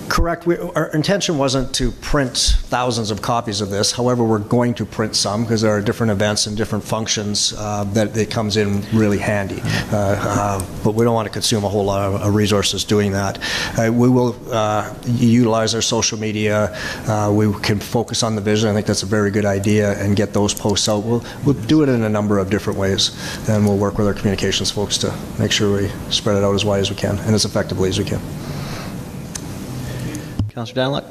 Correct, our intention wasn't to print thousands of copies of this. However, we're going to print some because there are different events and different functions that it comes in really handy. But we don't want to consume a whole lot of resources doing that. We will utilize our social media. We can focus on the vision. I think that's a very good idea, and get those posts out. We'll do it in a number of different ways, and we'll work with our communications folks to make sure we spread it out as wide as we can and as effectively as we can. Councillor Daniluk.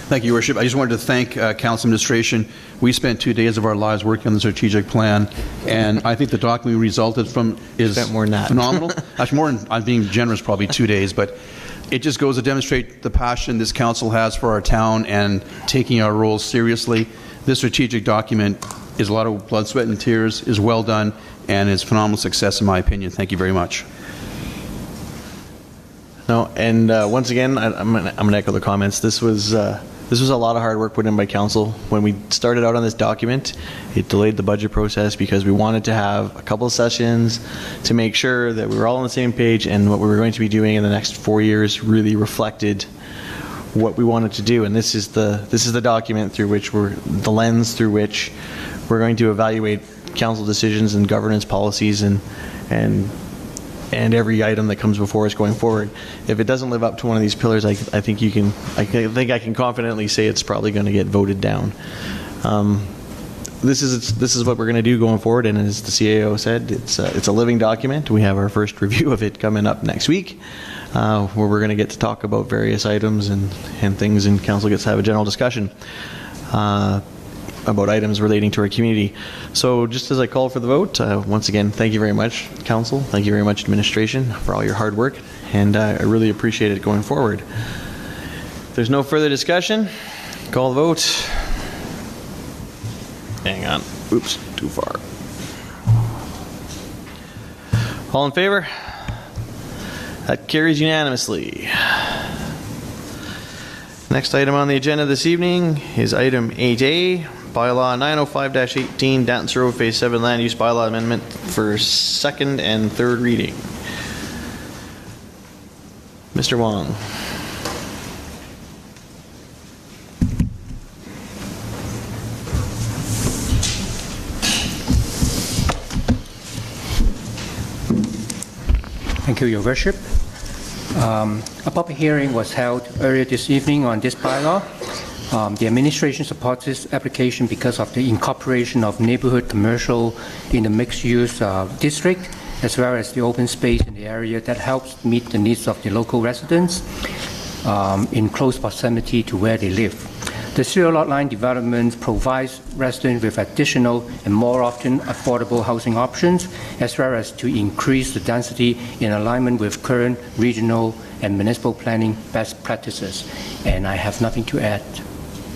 Thank you, Your Worship. I just wanted to thank Council Administration. We spent 2 days of our lives working on the strategic plan, and I think the document we resulted from is more than that. Phenomenal. Actually, more than, I'm being generous, probably 2 days, but it just goes to demonstrate the passion this council has for our town and taking our roles seriously. This strategic document is a lot of blood, sweat, and tears, is well done, and is phenomenal success in my opinion. Thank you very much. No, and once again, I'm going to echo the comments. This was a lot of hard work put in by council. When we started out on this document, it delayed the budget process because we wanted to have a couple of sessions to make sure that we were all on the same page and what we were going to be doing in the next 4 years really reflected what we wanted to do. And this is the document through which the lens through which we're going to evaluate council decisions and governance policies and every item that comes before us going forward. If it doesn't live up to one of these pillars, I think I can confidently say it's probably going to get voted down. This is what we're going to do going forward, and as the CAO said, it's a living document. We have our first review of it coming up next week, where we're going to get to talk about various items and things, and council gets to have a general discussion about items relating to our community. So just as I call for the vote, once again, thank you very much, council. Thank you very much, administration, for all your hard work, and I really appreciate it going forward. If there's no further discussion, call the vote. Hang on. Oops, too far. All in favor? That carries unanimously. Next item on the agenda this evening is item 8A, Bylaw 905-18, Dance Road Phase 7 Land Use Bylaw Amendment for second and third reading. Mr. Wong. Thank you, Your Worship. A public hearing was held earlier this evening on this bylaw. The administration supports this application because of the incorporation of neighborhood commercial in the mixed-use district, as well as the open space in the area that helps meet the needs of the local residents in close proximity to where they live. The zero lot line development provides residents with additional and more often affordable housing options, as well as to increase the density in alignment with current regional and municipal planning best practices. And I have nothing to add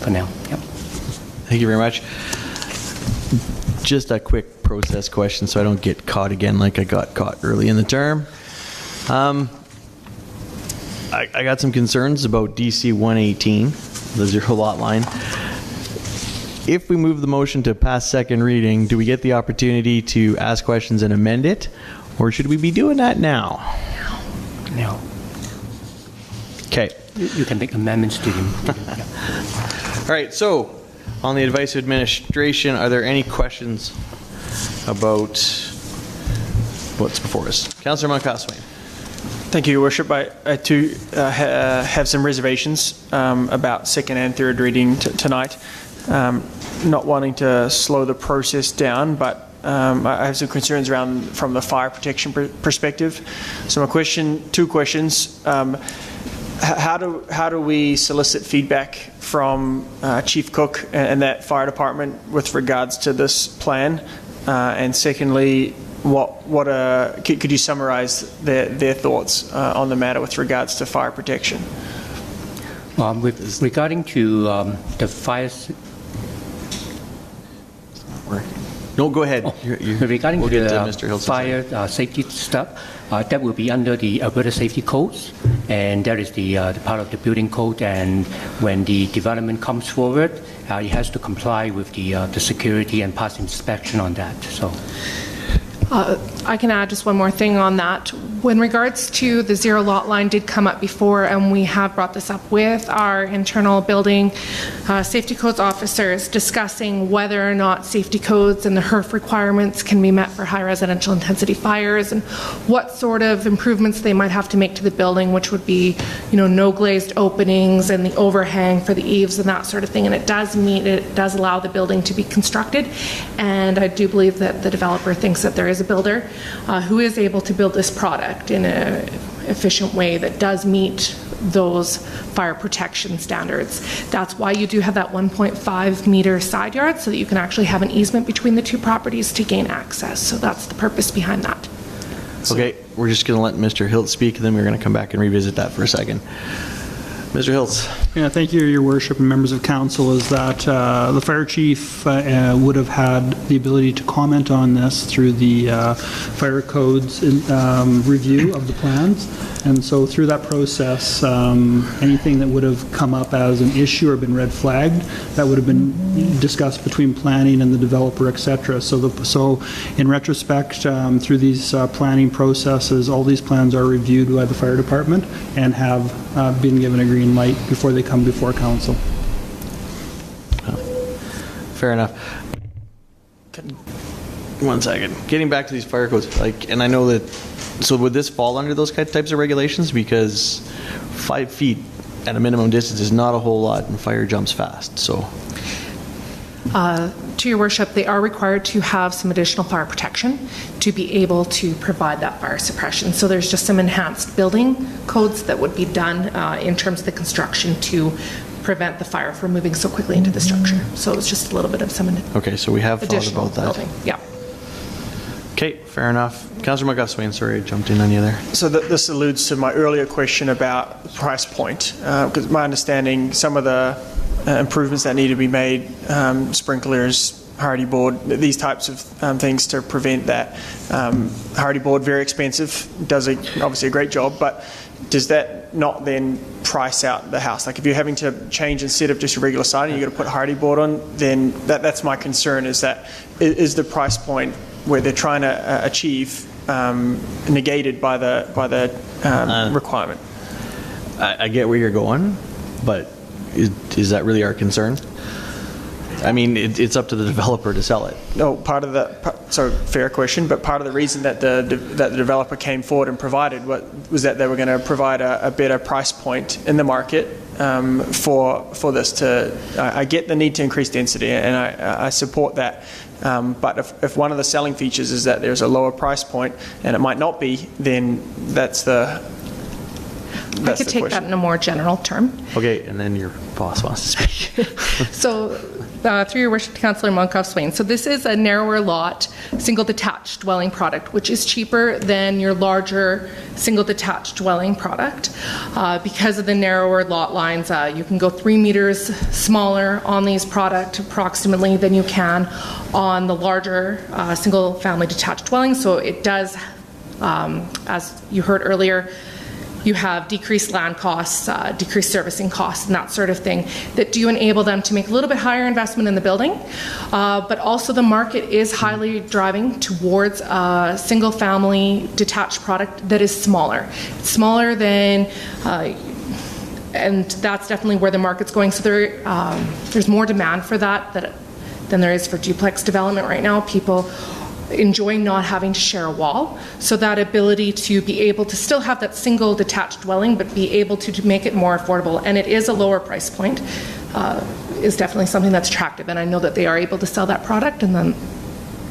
for now. Yep. Thank you very much. Just a quick process question so I don't get caught again like I got caught early in the term. I got some concerns about DC 118, the zero lot line. If we move the motion to pass second reading, do we get the opportunity to ask questions and amend it? Or should we be doing that now? No. Okay. You can make amendments to them. All right, so on the advice of administration, are there any questions about what's before us? Councillor Monkoff-Swain. Thank you, Your Worship. I too have some reservations about second and third reading tonight. Not wanting to slow the process down, but I have some concerns around from the fire protection perspective. So my two questions. How do we solicit feedback from Chief Cook and that fire department with regards to this plan? And secondly, could you summarize their thoughts on the matter with regards to fire protection? Regarding to the fire... No, go ahead. Regarding we'll to get the Mr. Hilton. Fire safety stuff, that will be under the Alberta safety codes, and that is the part of the building code. And when the development comes forward, it has to comply with the security and pass inspection on that. So, I can add just one more thing on that. When regards to the zero lot line did come up before, and we have brought this up with our internal building safety codes officers, discussing whether or not safety codes and the HERF requirements can be met for high residential intensity fires, and what sort of improvements they might have to make to the building, which would be, no glazed openings and the overhang for the eaves and that sort of thing. And it does allow the building to be constructed. And I do believe that the developer thinks that there is a builder who is able to build this product in an efficient way that does meet those fire protection standards. That's why you do have that 1.5 meter side yard, so that you can actually have an easement between the two properties to gain access. So that's the purpose behind that. Okay, we're just going to let Mr. Hiltz speak, and then we're going to come back and revisit that for a second. Mr. Hiltz. Yeah, thank you, Your Worship and members of council. Is that the fire chief would have had the ability to comment on this through the fire codes review of the plans. And so through that process, anything that would have come up as an issue or been red flagged, that would have been discussed between planning and the developer, etc. So in retrospect, through these planning processes, all these plans are reviewed by the fire department and have been given a green light before they come before council. Fair enough. One second. Getting back to these fire codes, and I know that, so would this fall under those types of regulations? Because 5 feet at a minimum distance is not a whole lot, and fire jumps fast, so. To your worship, they are required to have some additional fire protection to be able to provide that fire suppression. So there's just some enhanced building codes that would be done in terms of the construction to prevent the fire from moving so quickly into the structure. So it's just a little bit of some okay, so we have thought additional about that. building. Yeah. Okay, fair enough. Councillor McGuswain, sorry, I jumped in on you there. So this alludes to my earlier question about the price point, because my understanding, some of the improvements that need to be made, sprinklers, hardy board, these types of things to prevent that. Hardy board, very expensive, does obviously a great job, but does that not then price out the house? Like if you're having to change instead of just a regular siding, you've got to put hardy board on, then that's my concern, is that is the price point where they're trying to achieve negated by the requirement. I get where you're going, but is that really our concern? I mean, it's up to the developer to sell it. No, so fair question, but part of the reason that the developer came forward and provided was that they were going to provide a better price point in the market for this to. I get the need to increase density, and I support that. But if one of the selling features is that there's a lower price point, and it might not be, then that's the. I could take that in a more general term. Okay, and then your boss wants to speak. So, through your worship, Councillor Monkoff-Swain. So this is a narrower lot, single detached dwelling product, which is cheaper than your larger single detached dwelling product. Because of the narrower lot lines, you can go 3 meters smaller on these product approximately than you can on the larger single family detached dwelling. So it does, as you heard earlier, you have decreased land costs, decreased servicing costs, and that sort of thing that do enable them to make a little bit higher investment in the building. But also the market is highly driving towards a single family detached product that is smaller. It's smaller than, and that's definitely where the market's going. So there's more demand for that than there is for duplex development right now. People enjoy not having to share a wall, so that ability to be able to still have that single detached dwelling but be able to make it more affordable, and it is a lower price point, is definitely something that's attractive, and I know that they are able to sell that product, and then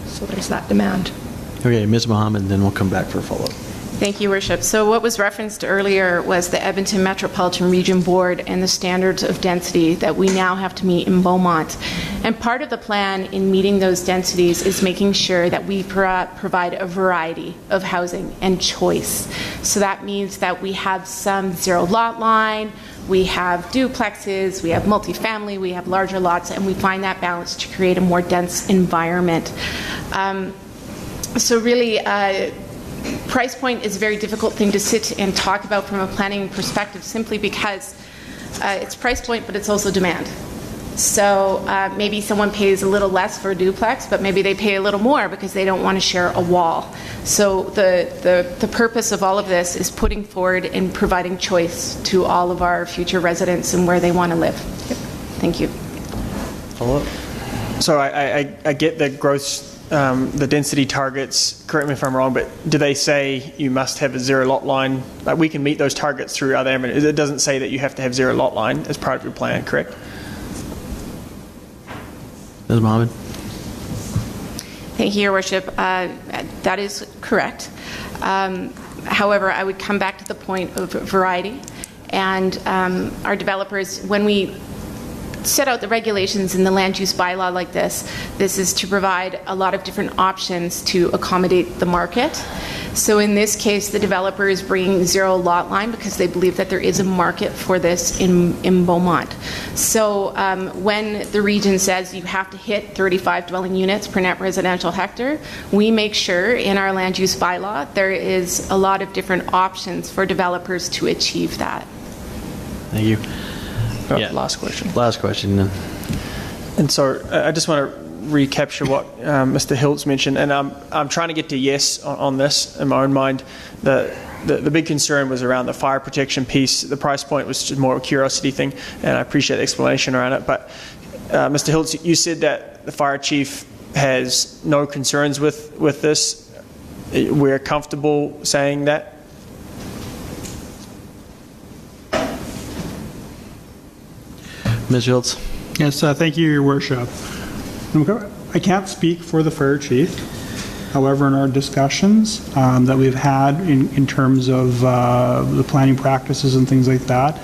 so there's that demand. Okay, Ms. Mohammed, then we'll come back for a follow-up. Thank you, Worship. So what was referenced earlier was the Edmonton Metropolitan Region Board and the standards of density that we now have to meet in Beaumont. And part of the plan in meeting those densities is making sure that we provide a variety of housing and choice. So that means that we have some zero lot line, we have duplexes, we have multifamily, we have larger lots, and we find that balance to create a more dense environment. So really, price point is a very difficult thing to sit and talk about from a planning perspective, simply because it's price point, but it's also demand. So maybe someone pays a little less for a duplex, but maybe they pay a little more because they don't want to share a wall. So the purpose of all of this is putting forward and providing choice to all of our future residents and where they want to live. Thank you. Follow-up? So I get the growth, the density targets, correct me if I'm wrong, but do they say you must have a zero lot line? Like we can meet those targets through other avenues. It doesn't say that you have to have zero lot line as part of your plan, correct? Ms. Mohammed? Thank you, Your Worship. That is correct. However, I would come back to the point of variety. And our developers, when we set out the regulations in the land use bylaw like this is to provide a lot of different options to accommodate the market. So in this case, the developer is bringing zero lot line because they believe that there is a market for this in Beaumont. So when the region says you have to hit 35 dwelling units per net residential hectare, we make sure in our land use bylaw there is a lot of different options for developers to achieve that. Thank you. Yeah. Last question. Last question then. And so I just want to recapture what Mr. Hiltz mentioned, and I'm trying to get to yes on this in my own mind. The big concern was around the fire protection piece. The price point was just more a curiosity thing, and I appreciate the explanation around it. But Mr. Hiltz, you said that the fire chief has no concerns with this. We're comfortable saying that? Ms. Hiltz. Yes, thank you, Your Worship. I can't speak for the fire chief. However, in our discussions that we've had in terms of the planning practices and things like that,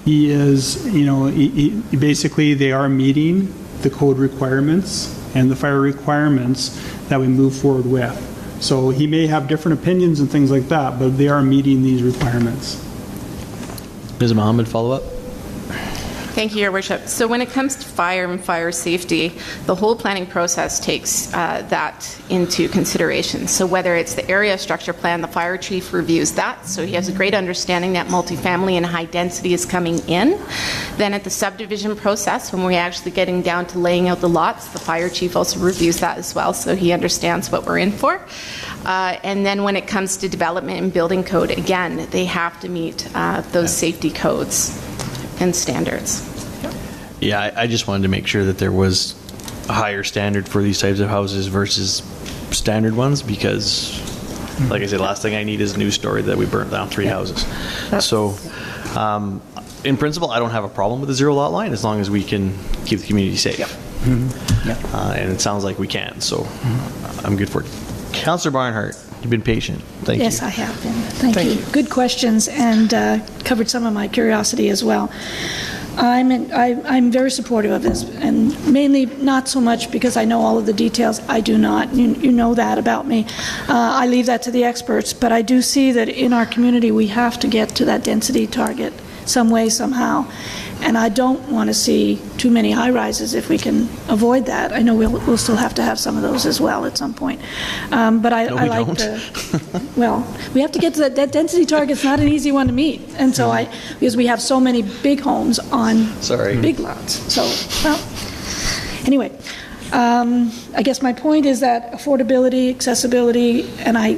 he is, basically they are meeting the code requirements and the fire requirements that we move forward with. So he may have different opinions and things like that, but they are meeting these requirements. Ms. Mohammed, follow up? Thank you, Your Worship. So when it comes to fire and fire safety, the whole planning process takes that into consideration. So whether it's the area structure plan, the fire chief reviews that, so he has a great understanding that multifamily and high density is coming in. Then at the subdivision process, when we're actually getting down to laying out the lots, the fire chief also reviews that as well, so he understands what we're in for. And then when it comes to development and building code, again, they have to meet those safety codes and standards. Yeah, I just wanted to make sure that there was a higher standard for these types of houses versus standard ones, because, like I said, last thing I need is a news story that we burnt down 3 houses. So, in principle, I don't have a problem with the zero lot line as long as we can keep the community safe. Yep. Mm-hmm. Yep. And it sounds like we can, so I'm good for it. Councillor Barnhart, you've been patient. Thank you. Yes, I have been. Thank you. Good questions, and covered some of my curiosity as well. I'm very supportive of this, and mainly not so much because I know all of the details. I do not. You know that about me. I leave that to the experts, but I do see that in our community we have to get to that density target some way, somehow. And I don't want to see too many high-rises if we can avoid that. I know we'll still have to have some of those as well at some point. But I like the... Well, we have to get to that density target's not an easy one to meet. And so because we have so many big homes on big lots. So, well, anyway, I guess my point is that affordability, accessibility, and I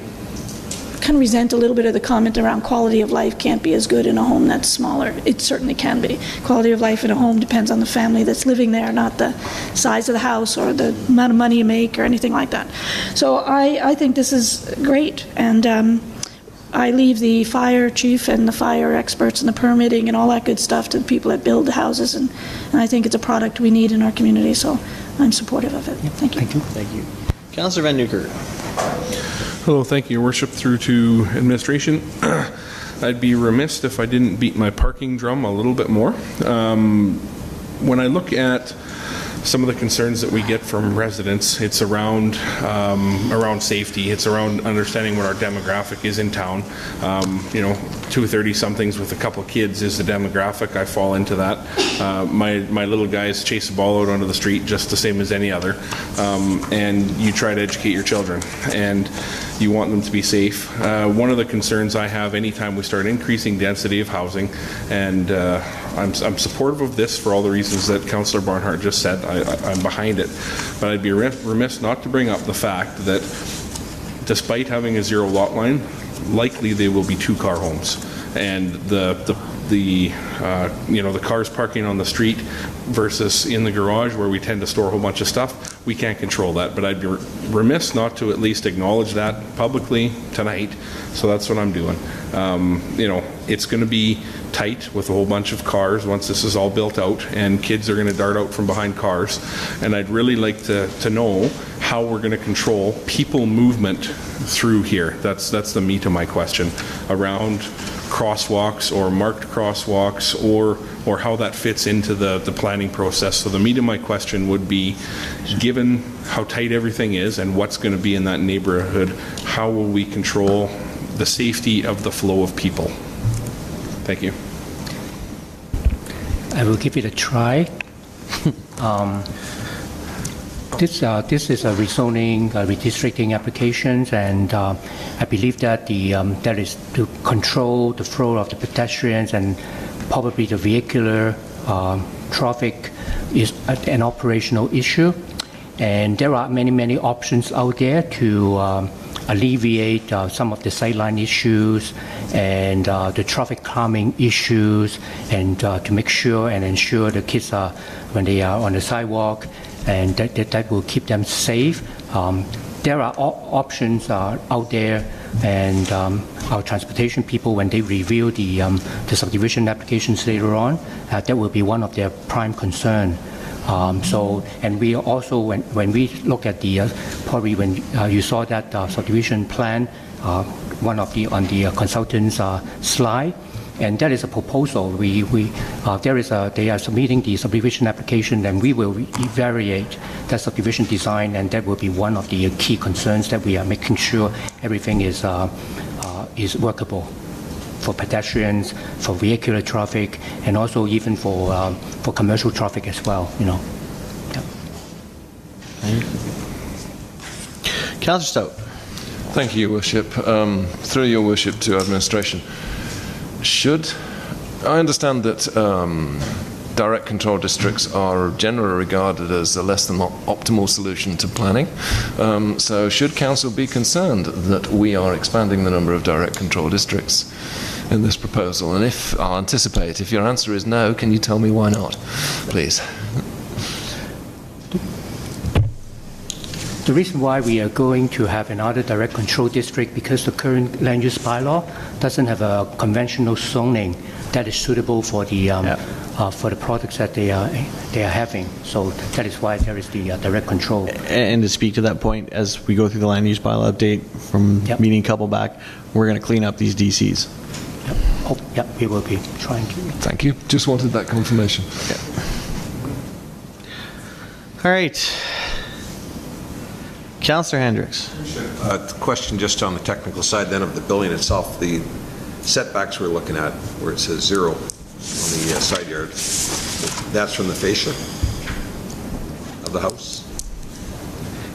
kind of resent a little bit of the comment around quality of life can't be as good in a home that's smaller. It certainly can be. Quality of life in a home depends on the family that's living there, not the size of the house or the amount of money you make or anything like that. So I think this is great, and I leave the fire chief and the fire experts and the permitting and all that good stuff to the people that build the houses, and I think it's a product we need in our community, so I'm supportive of it. Thank you. Thank you. Councillor Van Newkirk. Hello, thank you, Your Worship, through to administration. I'd be remiss if I didn't beat my parking drum a little bit more. When I look at some of the concerns that we get from residents, it's around safety. It's around understanding what our demographic is in town. 230-somethings with a couple of kids is the demographic. I fall into that. My little guys chase a ball out onto the street just the same as any other. And you try to educate your children, and you want them to be safe. One of the concerns I have anytime we start increasing density of housing, and I'm supportive of this for all the reasons that Councillor Barnhart just said. I'm behind it. But I'd be remiss not to bring up the fact that despite having a zero lot line, likely they will be two-car homes. And the cars parking on the street versus in the garage where we tend to store a whole bunch of stuff, we can't control that. But I'd be remiss not to at least acknowledge that publicly tonight. So that's what I'm doing. It's going to be tight with a whole bunch of cars once this is all built out, and kids are going to dart out from behind cars. And I'd really like to know how we're going to control people movement through here. That's the meat of my question, around crosswalks or marked crosswalks, or how that fits into the planning process. So the meat of my question would be, given how tight everything is and what's going to be in that neighborhood, how will we control the safety of the flow of people? Thank you. I will give it a try. This is a rezoning, redistricting applications, and I believe that that is to control the flow of the pedestrians and probably the vehicular traffic is an operational issue. And there are many options out there to alleviate some of the sightline issues and the traffic calming issues, and to make sure and ensure the kids are, when they are on the sidewalk, and that will keep them safe. There are options out there, and our transportation people, when they review the subdivision applications later on, that will be one of their prime concern. And we also, when we look at the, probably when you saw that subdivision plan, on the consultant's slide, and that is a proposal. They are submitting the subdivision application, and we will evaluate that subdivision design, and that will be one of the key concerns that we are making sure everything is workable for pedestrians, for vehicular traffic, and also even for commercial traffic as well. Yeah. Councillor Stout. Thank you, Your Worship. Through Your Worship to administration. I understand that direct control districts are generally regarded as a less than optimal solution to planning. So should Council be concerned that we are expanding the number of direct control districts in this proposal? And I'll anticipate, if your answer is no, can you tell me why not, please? The reason why we are going to have another direct control district, because the current land use bylaw doesn't have a conventional zoning that is suitable for the products that they are having. So that is why there is the direct control. And to speak to that point, as we go through the land use bylaw update from meeting a couple back, we're going to clean up these DCs. We will be trying to. Thank you. Just wanted that confirmation. All right. Councillor Hendricks. Question just on the technical side then of the building itself. The setbacks we're looking at, where it says 0 on the side yard, that's from the fascia of the house?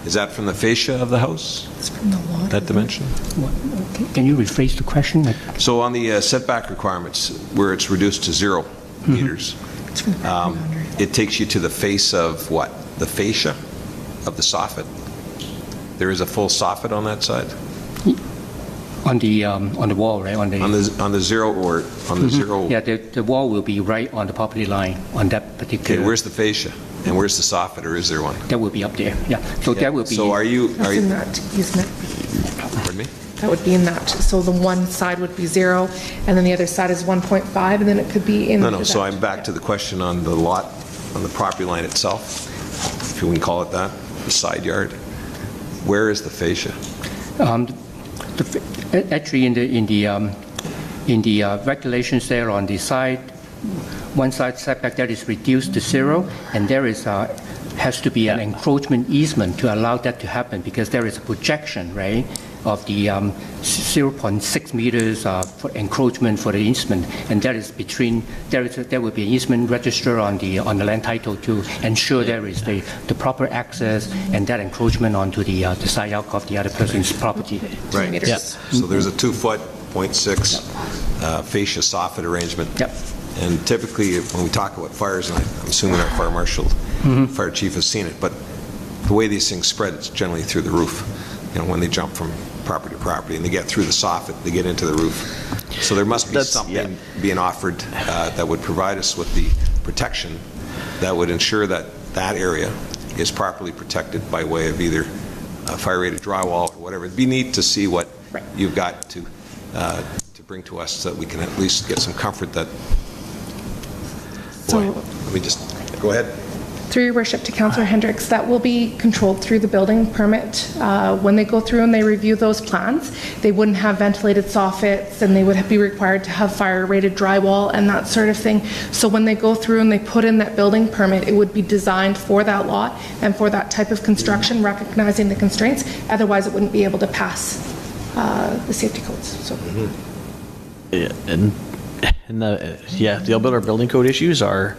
Is that from the fascia of the house? It's from the water. That dimension? Can you rephrase the question? So on the setback requirements, where it's reduced to 0 meters, it takes you to the face of what? The fascia of the soffit? There is a full soffit on that side? On the wall, right? On the zero or on the zero? Yeah, the wall will be right on the property line on that particular. Okay, where's the fascia and where's the soffit, or is there one? That will be up there. Yeah. So that will be. So are you? That's in that easement. Pardon me? That would be in that. So the one side would be 0, and then the other side is 1.5, and then it could be in. No. So I'm back to the question on the lot, on the property line itself, if we can call it that, the side yard. Where is the fascia? Actually, in the regulations there on the side, one side setback that is reduced to 0, and there is has to be an encroachment easement to allow that to happen, because there is a projection, right, of the 0.6 meters for encroachment for the easement, and that is between, there will be an easement register on the land title to ensure there is the proper access and that encroachment onto the sidewalk of the other person's property. Right. Yeah. So there's a 2-foot, 0.6 fascia soffit arrangement. Yep. And typically, when we talk about fires, and I'm assuming our fire marshal, fire chief has seen it, but the way these things spread, it's generally through the roof. You know, when they jump from property to property and they get through the soffit, they get into the roof. So there must be something being offered that would provide us with the protection that would ensure that that area is properly protected by way of either fire-rated drywall or whatever. It'd be neat to see what you've got to bring to us so that we can at least get some comfort that. Boy, let me just go ahead. Through your worship to Councillor Hendricks, that will be controlled through the building permit. When they go through and they review those plans, they wouldn't have ventilated soffits, and they would be required to have fire-rated drywall and that sort of thing. So when they go through and they put in that building permit, it would be designed for that lot and for that type of construction, recognizing the constraints. Otherwise, it wouldn't be able to pass the safety codes. So. Yeah, and the Alberta building code issues are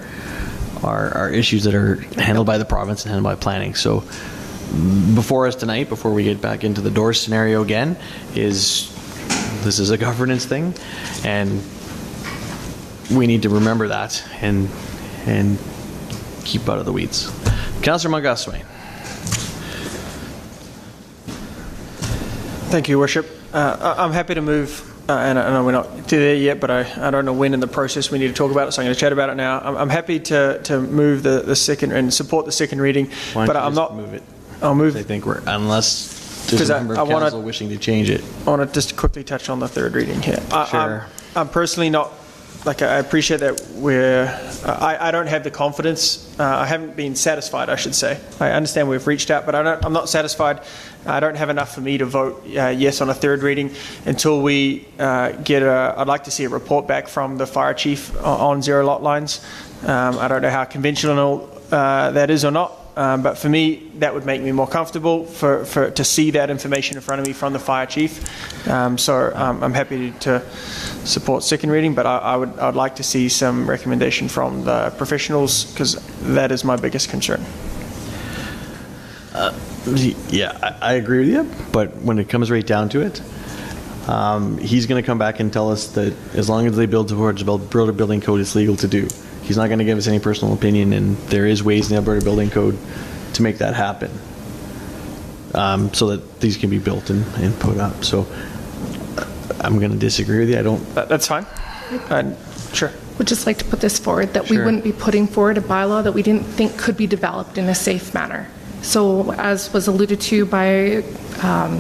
issues that are handled by the province and handled by planning. So before us tonight, before we get back into the doors scenario again, this is a governance thing, and we need to remember that and keep out of the weeds. Councillor Montgaswain. Thank you, Worship. I'm happy to move. And I know we're not to there yet, but I don't know when in the process we need to talk about it, so I'm going to chat about it now. I'm happy to move the second and support the second reading, but I'm not move it. I'll move. I think unless there's a member of council wishing to change it. I want to just quickly touch on the third reading here. Sure. I'm personally not. Like, I appreciate that I don't have the confidence. I haven't been satisfied, I should say. I understand we've reached out, but I'm not satisfied. I don't have enough for me to vote yes on a third reading until we I'd like to see a report back from the fire chief on zero lot lines. I don't know how conventional that is or not. But for me, that would make me more comfortable to see that information in front of me from the fire chief. So I'm happy to support second reading, but I'd like to see some recommendation from the professionals, because that is my biggest concern. Yeah, I agree with you, but when it comes right down to it, he's going to come back and tell us that as long as they build towards the Alberta Building Code, it's legal to do. He's not going to give us any personal opinion, and there is ways in the Alberta Building Code to make that happen, so that these can be built and put up. So I'm going to disagree with you. That's fine. Sure. Would just like to put this forward, that we wouldn't be putting forward a bylaw that we didn't think could be developed in a safe manner. So as was alluded to by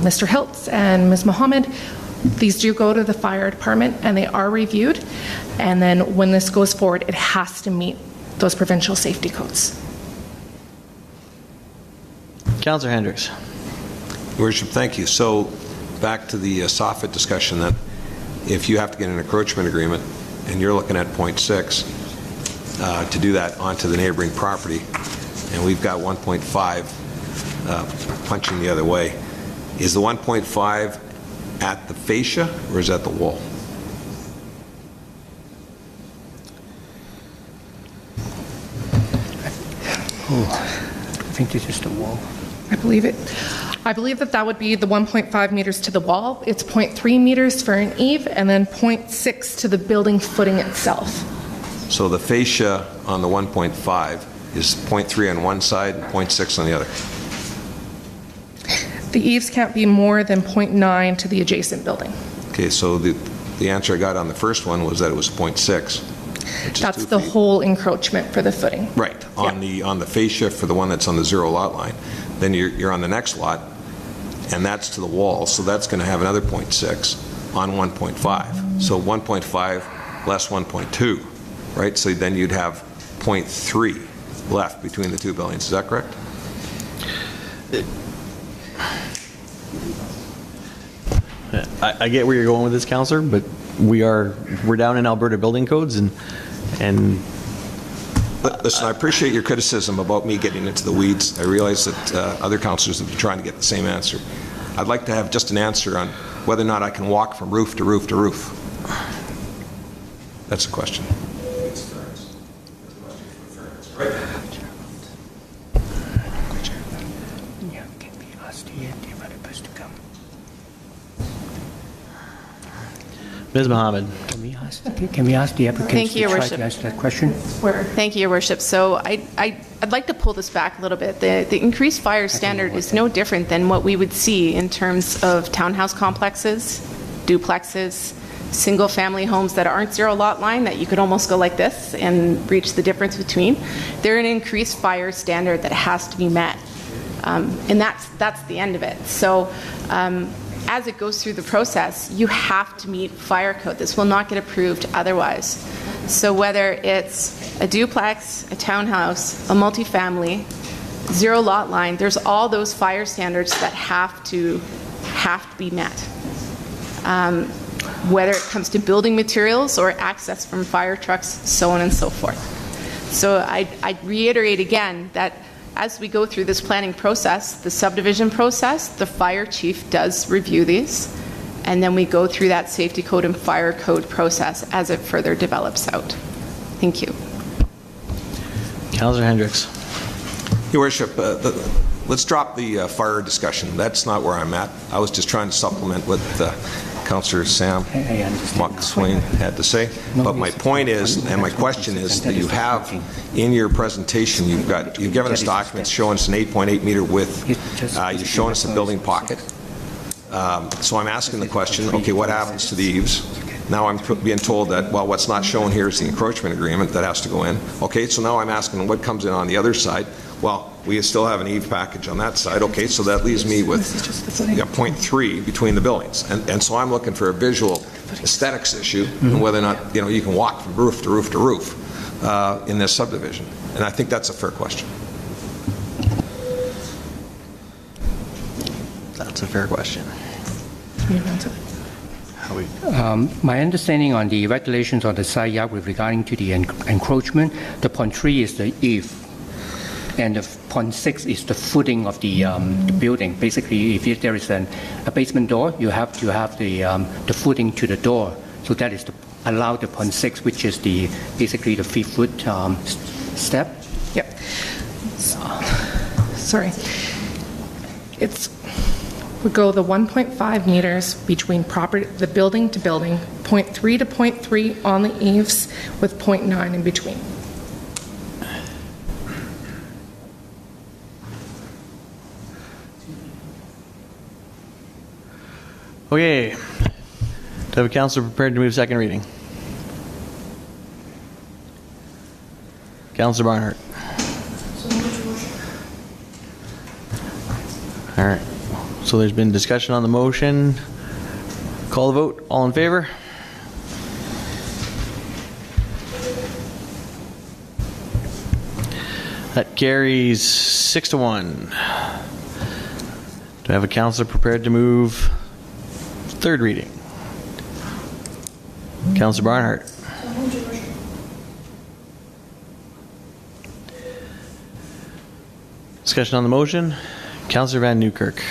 Mr. Hiltz and Ms. Mohammed, these do go to the fire department and they are reviewed, and then when this goes forward, it has to meet those provincial safety codes. Councillor Hendricks. Worship, thank you. So back to the soffit discussion, that if you have to get an encroachment agreement and you're looking at 0.6 to do that onto the neighboring property, and we've got 1.5 punching the other way, is the 1.5 at the fascia or is that the wall? I think this is the wall. I believe that would be the 1.5 meters to the wall. It's 0.3 meters for an eave, and then 0.6 to the building footing itself. So the fascia on the 1.5 is 0.3 on one side and 0.6 on the other. The eaves can't be more than 0.9 to the adjacent building. Okay, so the answer I got on the first one was that it was 0.6. That's the whole encroachment for the footing. Right, on the fascia for the one that's on the zero lot line. Then you're on the next lot, and that's to the wall, so that's going to have another 0.6 on 1.5. So 1.5 less 1.2, right? So then you'd have 0.3 left between the two buildings. Is that correct? I get where you're going with this, Councillor, but we're down in Alberta building codes, and Listen, I appreciate your criticism about me getting into the weeds. I realize that other councillors have been trying to get the same answer. I'd like to have just an answer on whether or not I can walk from roof to roof to roof. That's the question. Ms. Mohammed. Can we ask the applicants Thank you, to Your try Worship. to answer that question? Thank you, Your Worship. So I'd like to pull this back a little bit. The increased fire standard is no different than what we would see in terms of townhouse complexes, duplexes, single-family homes that aren't zero lot line, that you could almost go like this and reach the difference between. They're an increased fire standard that has to be met. And that's the end of it. So as it goes through the process, you have to meet fire code. This will not get approved otherwise. So whether it's a duplex, a townhouse, a multifamily, zero lot line, there's all those fire standards that have to be met. Whether it comes to building materials or access from fire trucks, so on and so forth. So I'd reiterate again that as we go through this planning process, the subdivision process, the fire chief does review these, and then we go through that safety code and fire code process as it further develops out. Thank you. Councillor Hendricks. Your Worship, let's drop the fire discussion. That's not where I'm at. I was just trying to supplement what Councillor Sam Swain had to say. But my point is, and my question is, that you have in your presentation, you've given us documents showing us an 8.8 meter width. You've shown us a building pocket. So I'm asking the question, okay, what happens to the eaves? Now I'm being told that, well, what's not shown here is the encroachment agreement that has to go in. Okay, so now I'm asking what comes in on the other side. Well, we still have an eave package on that side. Okay, so that leaves me with 0.3 between the buildings. And so I'm looking for a visual aesthetics issue and whether or not, you can walk from roof to roof to roof in this subdivision. And I think that's a fair question. That's a fair question. My understanding on the regulations on the side yard with regarding to the encroachment, the 0.3 is the eave, and the 0.6 is the footing of the building. Basically, if there is a basement door, you have to have the footing to the door. So that is allow the 0.6, which is basically the 3-foot step. Yep. Sorry. We go the 1.5 meters between the building to building, 0.3 to 0.3 on the eaves, with 0.9 in between. Okay. Do I have a councillor prepared to move second reading? Councillor Barnhart. All right. So there's been discussion on the motion. Call the vote. All in favor? That carries 6-1. Do I have a councillor prepared to move third reading? Councillor Barnhart. Discussion on the motion. Councillor Van Newkirk.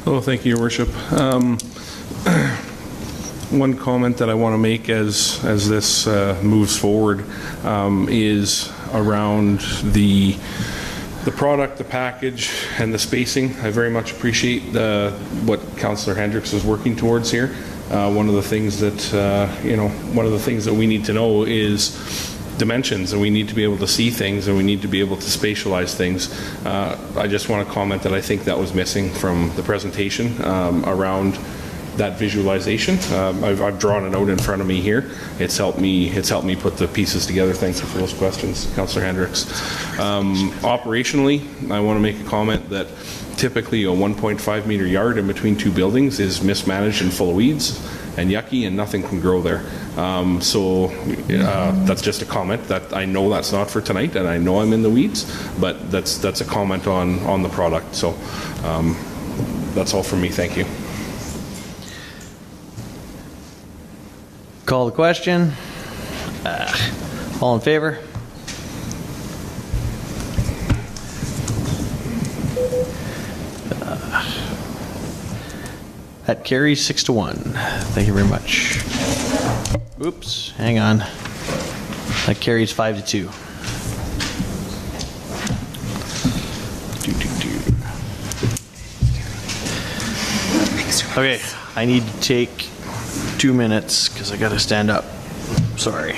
Oh, thank you, Your Worship. One comment that I want to make as this moves forward is around the product, the package, and the spacing. I very much appreciate what Councillor Hendricks is working towards here. One of the things that we need to know is dimensions, and we need to be able to see things, and we need to be able to spatialize things. I just want to comment that I think that was missing from the presentation around that visualization. I've drawn a note in front of me here. It's helped me put the pieces together. Thank you for those questions, Councillor Hendricks. Operationally, I want to make a comment that typically a 1.5 meter yard in between two buildings is mismanaged and full of weeds and yucky, and nothing can grow there. So that's just a comment that I know that's not for tonight, and I know I'm in the weeds, but that's a comment on the product. So that's all from me. Thank you. Call the question. All in favor? That carries 6-1. Thank you very much. Oops, hang on. That carries 5-2. Okay, I need to take 2 minutes because I got to stand up. Sorry.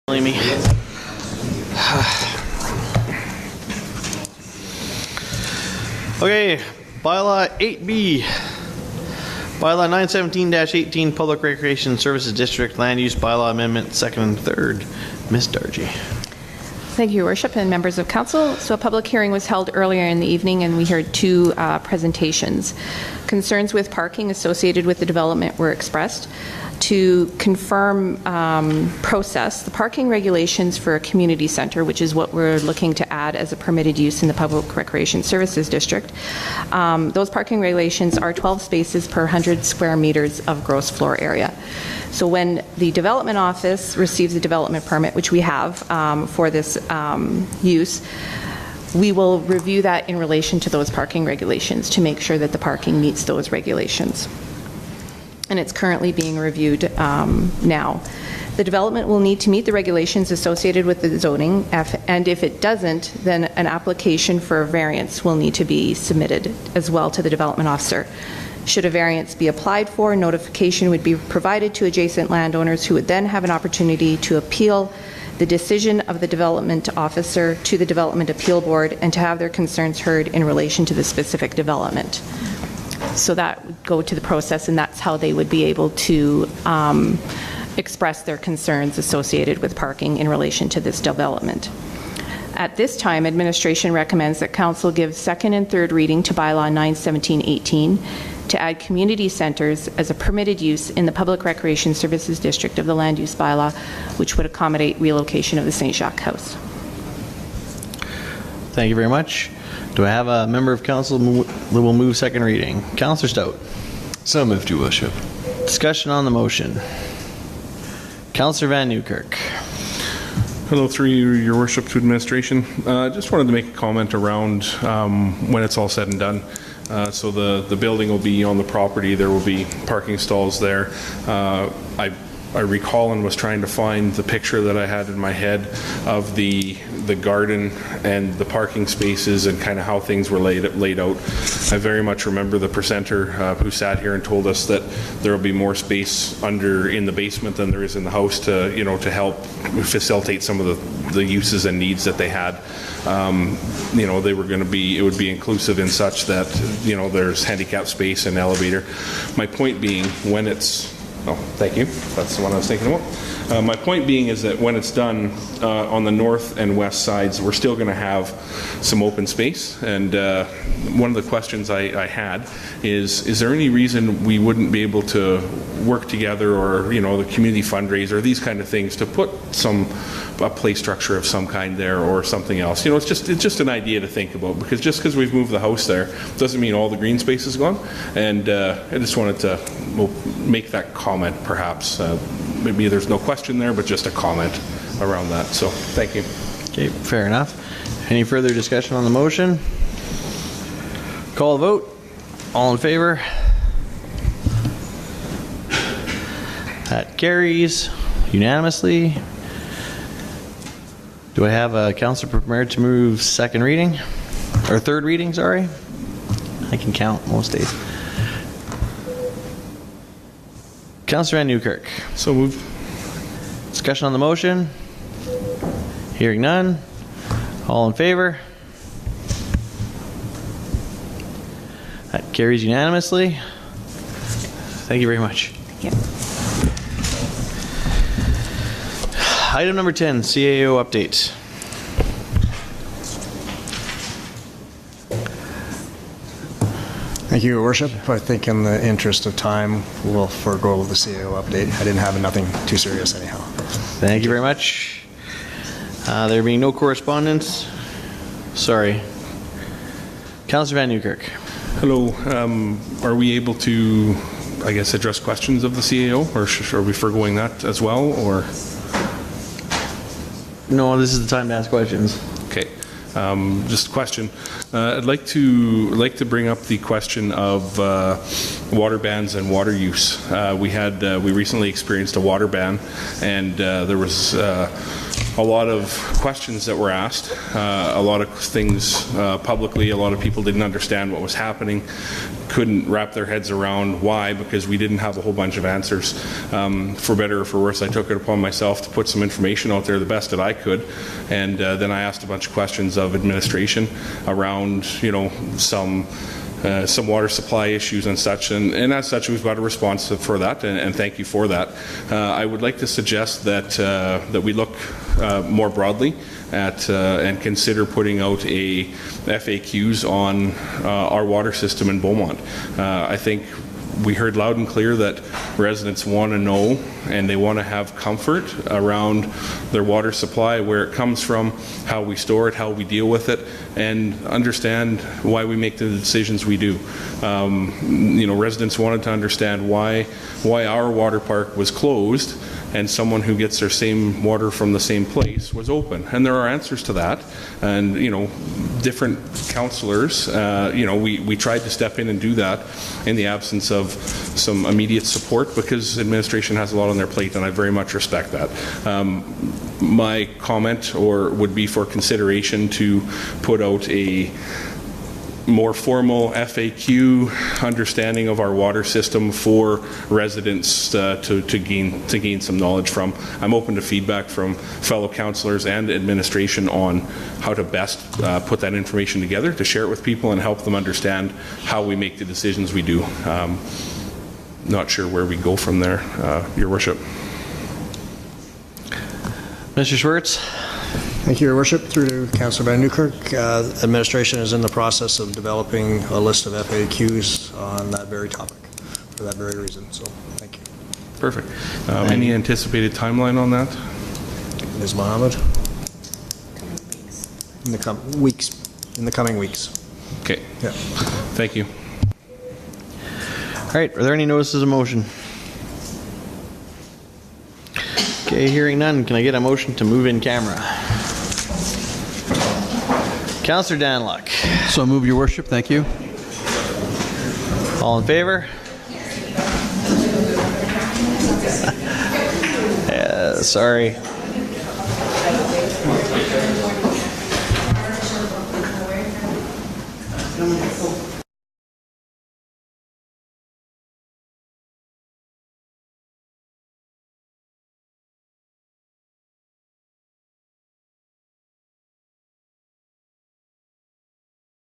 Me. Okay, bylaw 8B. Bylaw 917-18, Public Recreation Services District Land Use Bylaw Amendment, second and third. Ms. Dargy. Thank you, Your Worship, and members of council. So a public hearing was held earlier in the evening, and we heard two presentations. Concerns with parking associated with the development were expressed. To confirm process, the parking regulations for a community center, which is what we're looking to add as a permitted use in the Public Recreation Services District, those parking regulations are 12 spaces per 100 square meters of gross floor area. So when the development office receives a development permit, which we have for this use, we will review that in relation to those parking regulations to make sure that the parking meets those regulations. And it's currently being reviewed now. The development will need to meet the regulations associated with the zoning, and if it doesn't, then an application for a variance will need to be submitted as well to the development officer. Should a variance be applied for, notification would be provided to adjacent landowners who would then have an opportunity to appeal the decision of the development officer to the Development Appeal Board and to have their concerns heard in relation to the specific development. So that would go to the process, and that's how they would be able to express their concerns associated with parking in relation to this development. At this time, administration recommends that council give second and third reading to bylaw 917-18 to add community centers as a permitted use in the Public Recreation Services District of the Land Use Bylaw, which would accommodate relocation of the St. Jacques House. Thank you very much. Do I have a member of council that will move second reading? Councillor Stout. So moved, Your Worship. Discussion on the motion. Councillor Van Newkirk. Hello, through your worship to administration. Just wanted to make a comment around when it's all said and done. So the building will be on the property. There will be parking stalls there. I recall and was trying to find the picture that I had in my head of the garden and the parking spaces and kind of how things were laid out. I very much remember the presenter who sat here and told us that there will be more space in the basement than there is in the house to help facilitate some of the uses and needs that they had. They were going to be, it would be inclusive in such that there's handicap space and elevator. My point being, when it's thank you. That's the one I was thinking about. My point being is that when it's done on the north and west sides, we're still going to have some open space. And one of the questions I had is there any reason we wouldn't be able to work together, or the community fundraiser, these kind of things, to put a play structure of some kind there or something else? It's just an idea to think about, because just because we've moved the house there doesn't mean all the green space is gone. And I just wanted to make that comment, perhaps. Maybe there's no question there, but just a comment around that. So thank you. Okay, fair enough. Any further discussion on the motion? Call the vote. All in favor? That carries unanimously. Do I have a councillor prepared to move second reading? Or third reading, sorry? I can count most days. Councillor Van Newkirk. So moved. Discussion on the motion? Hearing none. All in favor? That carries unanimously. Thank you very much. Thank you. Item number 10, CAO update. Thank you, Your Worship. I think in the interest of time, we'll forego the CAO update. I didn't have nothing too serious anyhow. Thank you very much. There being no correspondence, sorry. Councillor Van Newkirk. Hello. Are we able to, I guess, address questions of the CAO, or are we foregoing that as well, or? No, this is the time to ask questions. Okay. Just a question. I'd like to bring up the question of water bans and water use. We recently experienced a water ban, and there was a lot of questions that were asked, a lot of things publicly. A lot of people didn't understand what was happening, couldn't wrap their heads around why, because we didn't have a whole bunch of answers. For better or for worse, I took it upon myself to put some information out there the best that I could, and then I asked a bunch of questions of administration around, some water supply issues and such, and as such, we've got a response for that, and thank you for that. I would like to suggest that we look more broadly at and consider putting out a FAQs on our water system in Beaumont. I think we heard loud and clear that residents want to know and they want to have comfort around their water supply, where it comes from, how we store it, how we deal with it, and understand why we make the decisions we do. Residents wanted to understand why our water park was closed and someone who gets their same water from the same place was open. And there are answers to that. And, different councillors, we tried to step in and do that in the absence of some immediate support, because administration has a lot on their plate, and I very much respect that. My comment would be for consideration to put out a more formal FAQ understanding of our water system for residents to gain some knowledge from. I'm open to feedback from fellow councillors and administration on how to best put that information together to share it with people and help them understand how we make the decisions we do. Not sure where we go from there, Your Worship. Mr. Schwartz. Thank you, Your Worship. Through to Councillor Van Newkirk. Administration is in the process of developing a list of FAQs on that very topic for that very reason. So, thank you. Perfect. Any anticipated timeline on that? Ms. Mohammed? In the coming weeks. Okay. Yeah. Thank you. All right. Are there any notices of motion? Okay, hearing none. Can I get a motion to move in camera? Councillor Danlock. So move, Your Worship. Thank you. All in favor? Yeah, sorry.